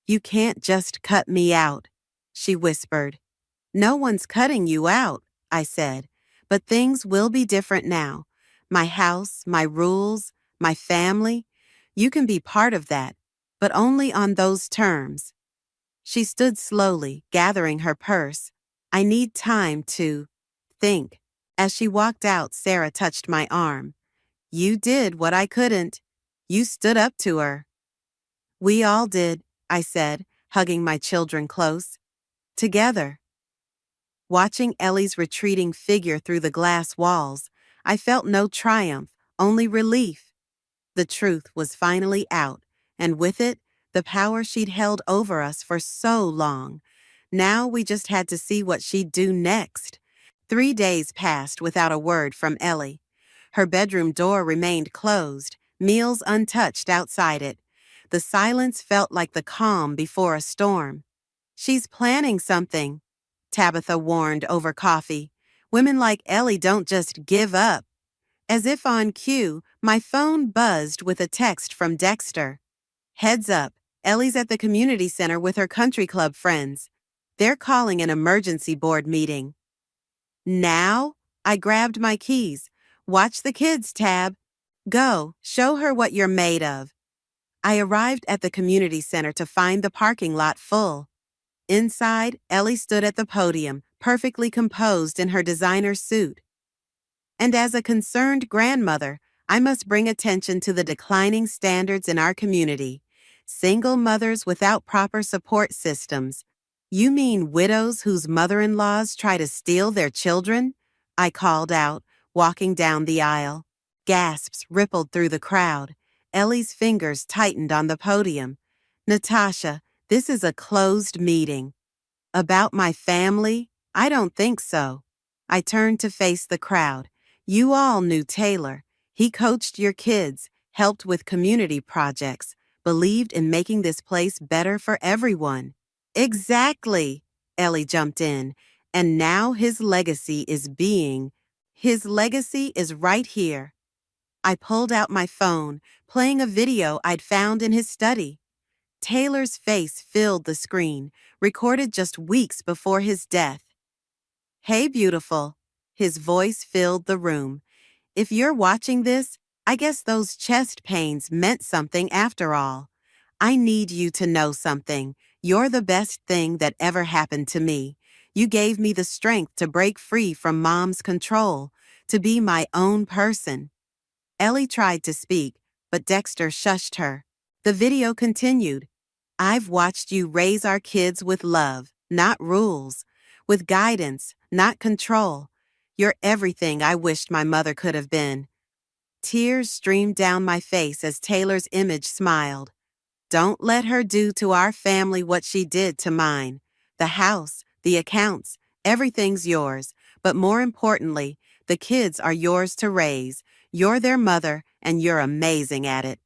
You can't just cut me out, she whispered. No one's cutting you out, I said, but things will be different now. My house, my rules, my family. You can be part of that, but only on those terms. She stood slowly, gathering her purse. I need time to think. As she walked out, Sarah touched my arm. You did what I couldn't. You stood up to her. We all did, I said, hugging my children close. Together. Watching Ellie's retreating figure through the glass walls, I felt no triumph, only relief. The truth was finally out, and with it, the power she'd held over us for so long. Now we just had to see what she'd do next. 3 days passed without a word from Ellie. Her bedroom door remained closed, meals untouched outside it. The silence felt like the calm before a storm. She's planning something, Tabitha warned over coffee. Women like Ellie don't just give up. As if on cue, my phone buzzed with a text from Dexter. Heads up, Ellie's at the community center with her country club friends. They're calling an emergency board meeting. Now? I grabbed my keys. Watch the kids, Tab. Go, show her what you're made of. I arrived at the community center to find the parking lot full. Inside, Ellie stood at the podium, perfectly composed in her designer suit. And as a concerned grandmother, I must bring attention to the declining standards in our community. Single mothers without proper support systems. You mean widows whose mother-in-laws try to steal their children? I called out, walking down the aisle. Gasps rippled through the crowd. Ellie's fingers tightened on the podium. Natasha, this is a closed meeting. About my family? I don't think so. I turned to face the crowd. You all knew Taylor. He coached your kids, helped with community projects, believed in making this place better for everyone. Exactly, Ellie jumped in. And now his legacy is right here. I pulled out my phone, playing a video I'd found in his study. Taylor's face filled the screen, recorded just weeks before his death. Hey, beautiful. His voice filled the room. If you're watching this, I guess those chest pains meant something after all. I need you to know something. You're the best thing that ever happened to me. You gave me the strength to break free from Mom's control, to be my own person. Ellie tried to speak, but Dexter shushed her. The video continued. I've watched you raise our kids with love, not rules, with guidance, not control. You're everything I wished my mother could have been. Tears streamed down my face as Taylor's image smiled. Don't let her do to our family what she did to mine. The house, the accounts, everything's yours, but more importantly, the kids are yours to raise. You're their mother, and you're amazing at it.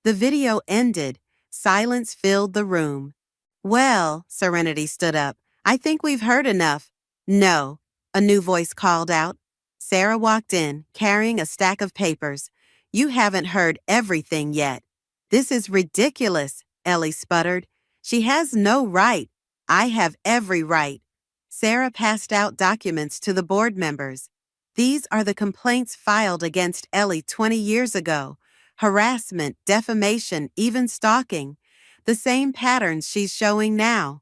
The video ended. Silence filled the room. Well, Serenity stood up. I think we've heard enough. No, a new voice called out. Sarah walked in, carrying a stack of papers. You haven't heard everything yet. This is ridiculous, Ellie sputtered. She has no right. I have every right. Sarah passed out documents to the board members. These are the complaints filed against Ellie 20 years ago. Harassment, defamation, even stalking. The same patterns she's showing now.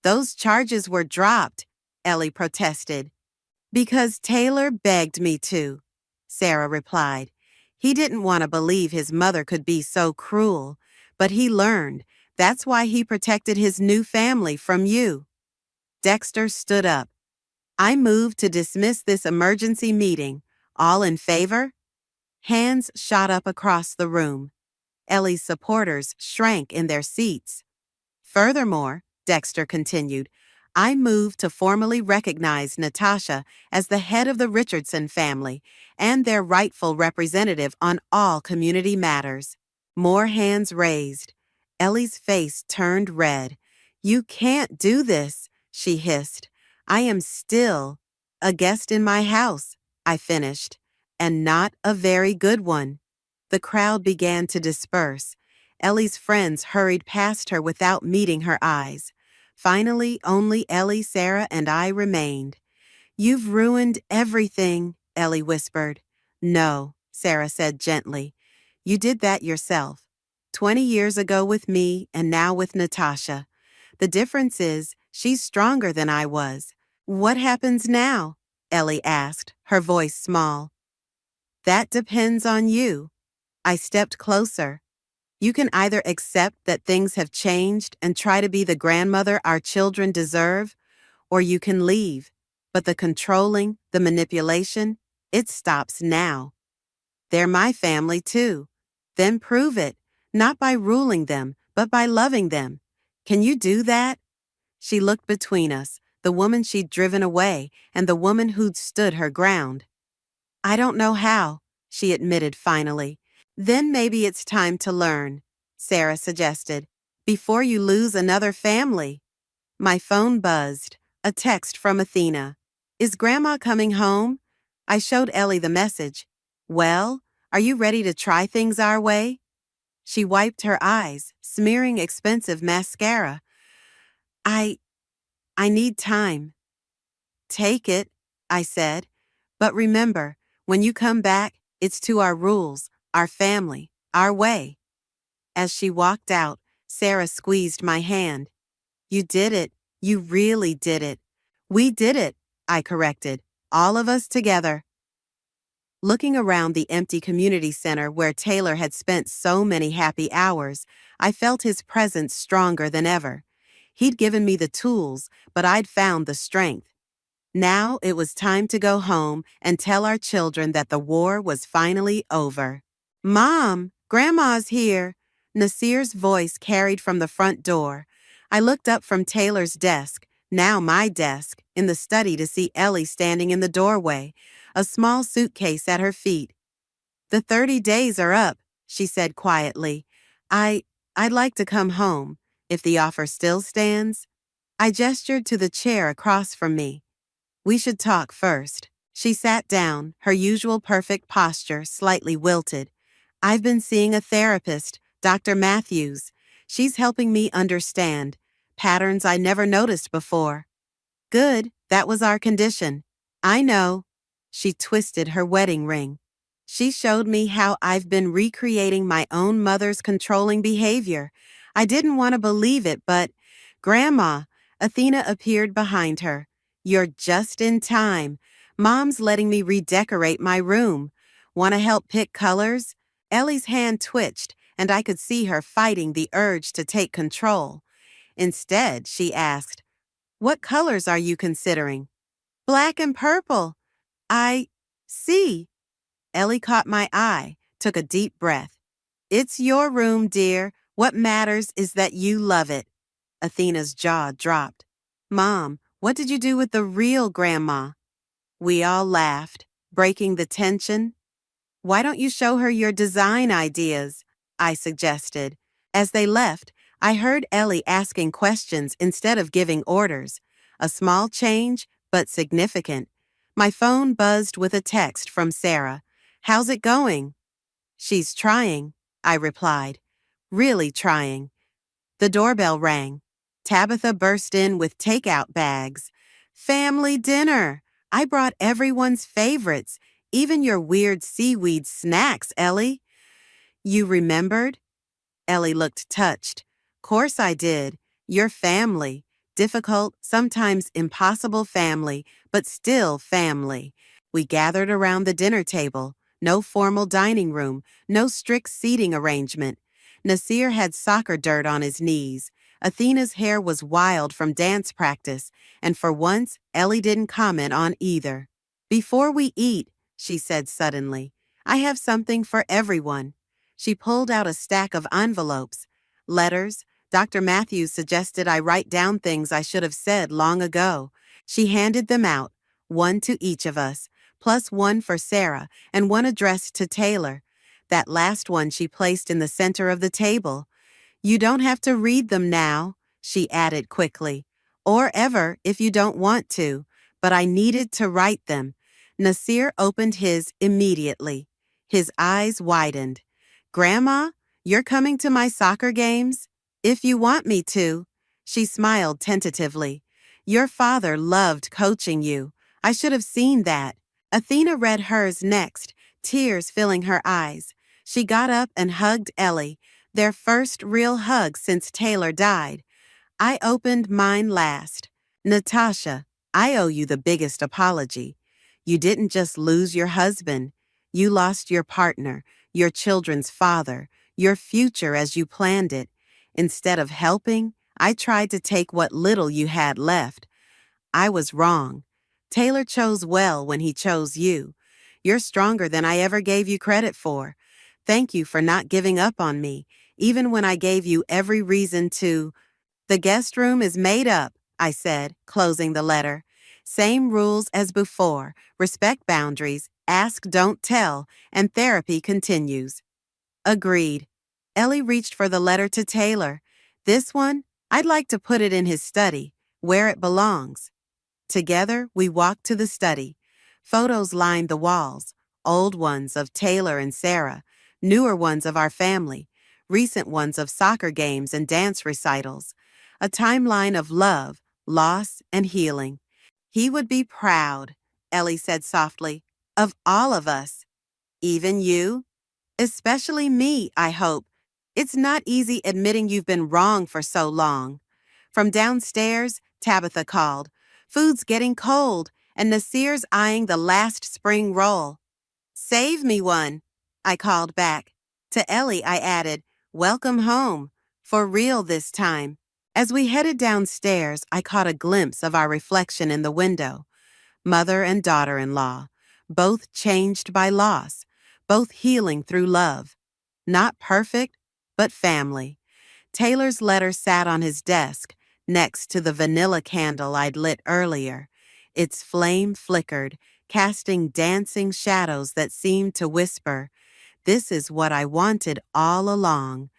Those charges were dropped, Ellie protested. Because Taylor begged me to, Sarah replied. He didn't want to believe his mother could be so cruel, but he learned. That's why he protected his new family from you. Dexter stood up. I move to dismiss this emergency meeting. All in favor? Hands shot up across the room. Ellie's supporters shrank in their seats. Furthermore, Dexter continued, I move to formally recognize Natasha as the head of the Richardson family and their rightful representative on all community matters. More hands raised. Ellie's face turned red. You can't do this, she hissed. I am still a guest in my house, I finished, and not a very good one. The crowd began to disperse. Ellie's friends hurried past her without meeting her eyes. Finally, only Ellie, Sarah, and I remained. You've ruined everything, Ellie whispered. No, Sarah said gently. You did that yourself. 20 years ago with me and now with Natasha. The difference is she's stronger than I was. What happens now? Ellie asked, her voice small. That depends on you. I stepped closer. You can either accept that things have changed and try to be the grandmother our children deserve, or you can leave. But the controlling, the manipulation, it stops now. They're my family too. Then prove it, not by ruling them, but by loving them. Can you do that? She looked between us, the woman she'd driven away and the woman who'd stood her ground. I don't know how, she admitted finally. Then maybe it's time to learn, Sarah suggested, before you lose another family. My phone buzzed, a text from Athena. Is Grandma coming home? I showed Ellie the message. Well, are you ready to try things our way? She wiped her eyes, smearing expensive mascara. I need time. Take it, I said. But remember, when you come back, it's to our rules, our family, our way. As she walked out, Sarah squeezed my hand. You did it. You really did it. We did it, I corrected. All of us together. Looking around the empty community center where Taylor had spent so many happy hours, I felt his presence stronger than ever. He'd given me the tools, but I'd found the strength. Now it was time to go home and tell our children that the war was finally over. Mom, Grandma's here. Nasir's voice carried from the front door. I looked up from Taylor's desk, now my desk, in the study to see Ellie standing in the doorway, a small suitcase at her feet. The 30 days are up, she said quietly. I'd like to come home, if the offer still stands. I gestured to the chair across from me. We should talk first. She sat down, her usual perfect posture slightly wilted. I've been seeing a therapist, Dr. Matthews. She's helping me understand patterns I never noticed before. Good, that was our condition. I know. She twisted her wedding ring. She showed me how I've been recreating my own mother's controlling behavior. I didn't want to believe it, but Grandma, Athena appeared behind her. You're just in time. Mom's letting me redecorate my room. Want to help pick colors? Ellie's hand twitched, and I could see her fighting the urge to take control. Instead, she asked, "What colors are you considering?" "Black and purple." "I see." Ellie caught my eye, took a deep breath. "It's your room, dear. What matters is that you love it." Athena's jaw dropped. "Mom, what did you do with the real Grandma?" We all laughed, breaking the tension. "Why don't you show her your design ideas?" I suggested. As they left, I heard Ellie asking questions instead of giving orders. A small change, but significant. My phone buzzed with a text from Sarah. "How's it going?" "She's trying," I replied. "Really trying." The doorbell rang. Tabitha burst in with takeout bags. "Family dinner! I brought everyone's favorites, even your weird seaweed snacks, Ellie." "You remembered?" Ellie looked touched. "Course I did. Your family. Difficult, sometimes impossible family, but still family." We gathered around the dinner table. No formal dining room, no strict seating arrangement. Nasir had soccer dirt on his knees. Athena's hair was wild from dance practice, and for once, Ellie didn't comment on either. "Before we eat," she said suddenly, "I have something for everyone." She pulled out a stack of envelopes. Letters. Dr. Matthews suggested I write down things I should have said long ago. She handed them out, one to each of us, plus one for Sarah and one addressed to Taylor. That last one she placed in the center of the table. "You don't have to read them now," she added quickly, "or ever if you don't want to, but I needed to write them." Nasir opened his immediately. His eyes widened. "Grandma, you're coming to my soccer games?" "If you want me to." She smiled tentatively. "Your father loved coaching you. I should have seen that." Athena read hers next, tears filling her eyes. She got up and hugged Ellie, their first real hug since Taylor died. I opened mine last. "Natasha, I owe you the biggest apology. You didn't just lose your husband. You lost your partner, your children's father, your future as you planned it. Instead of helping, I tried to take what little you had left. I was wrong. Taylor chose well when he chose you. You're stronger than I ever gave you credit for. Thank you for not giving up on me, even when I gave you every reason to." "The guest room is made up," I said, closing the letter. "Same rules as before. Respect boundaries, ask, don't tell, and therapy continues." Agreed. Ellie reached for the letter to Taylor. "This one, I'd like to put it in his study, where it belongs." Together, we walked to the study. Photos lined the walls, old ones of Taylor and Sarah, newer ones of our family, recent ones of soccer games and dance recitals. A timeline of love, loss, and healing. "He would be proud," Ellie said softly, "of all of us. Even you? Especially me, I hope. It's not easy admitting you've been wrong for so long." From downstairs, Tabitha called. "Food's getting cold, and Nasir's eyeing the last spring roll." Save me one, I called back. To Ellie, I added, welcome home, for real this time. As we headed downstairs, I caught a glimpse of our reflection in the window. Mother and daughter-in-law, both changed by loss, both healing through love. Not perfect, but family. Taylor's letter sat on his desk, next to the vanilla candle I'd lit earlier. Its flame flickered, casting dancing shadows that seemed to whisper, "This is what I wanted all along."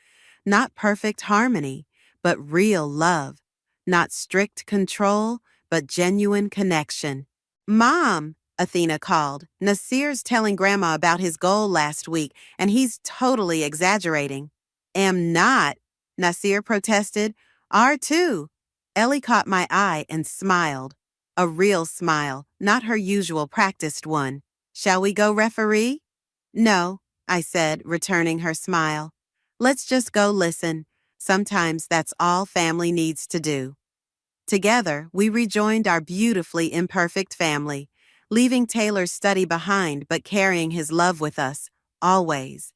Not perfect harmony, but real love. Not strict control, but genuine connection. "Mom," Athena called. "Nasir's telling Grandma about his goal last week, and he's totally exaggerating." "Am not," Nasir protested. "Are too." Ellie caught my eye and smiled. A real smile, not her usual practiced one. "Shall we go referee?" "No," I said, returning her smile. "Let's just go listen. Sometimes that's all family needs to do." Together, we rejoined our beautifully imperfect family, leaving Taylor's study behind but carrying his love with us, always.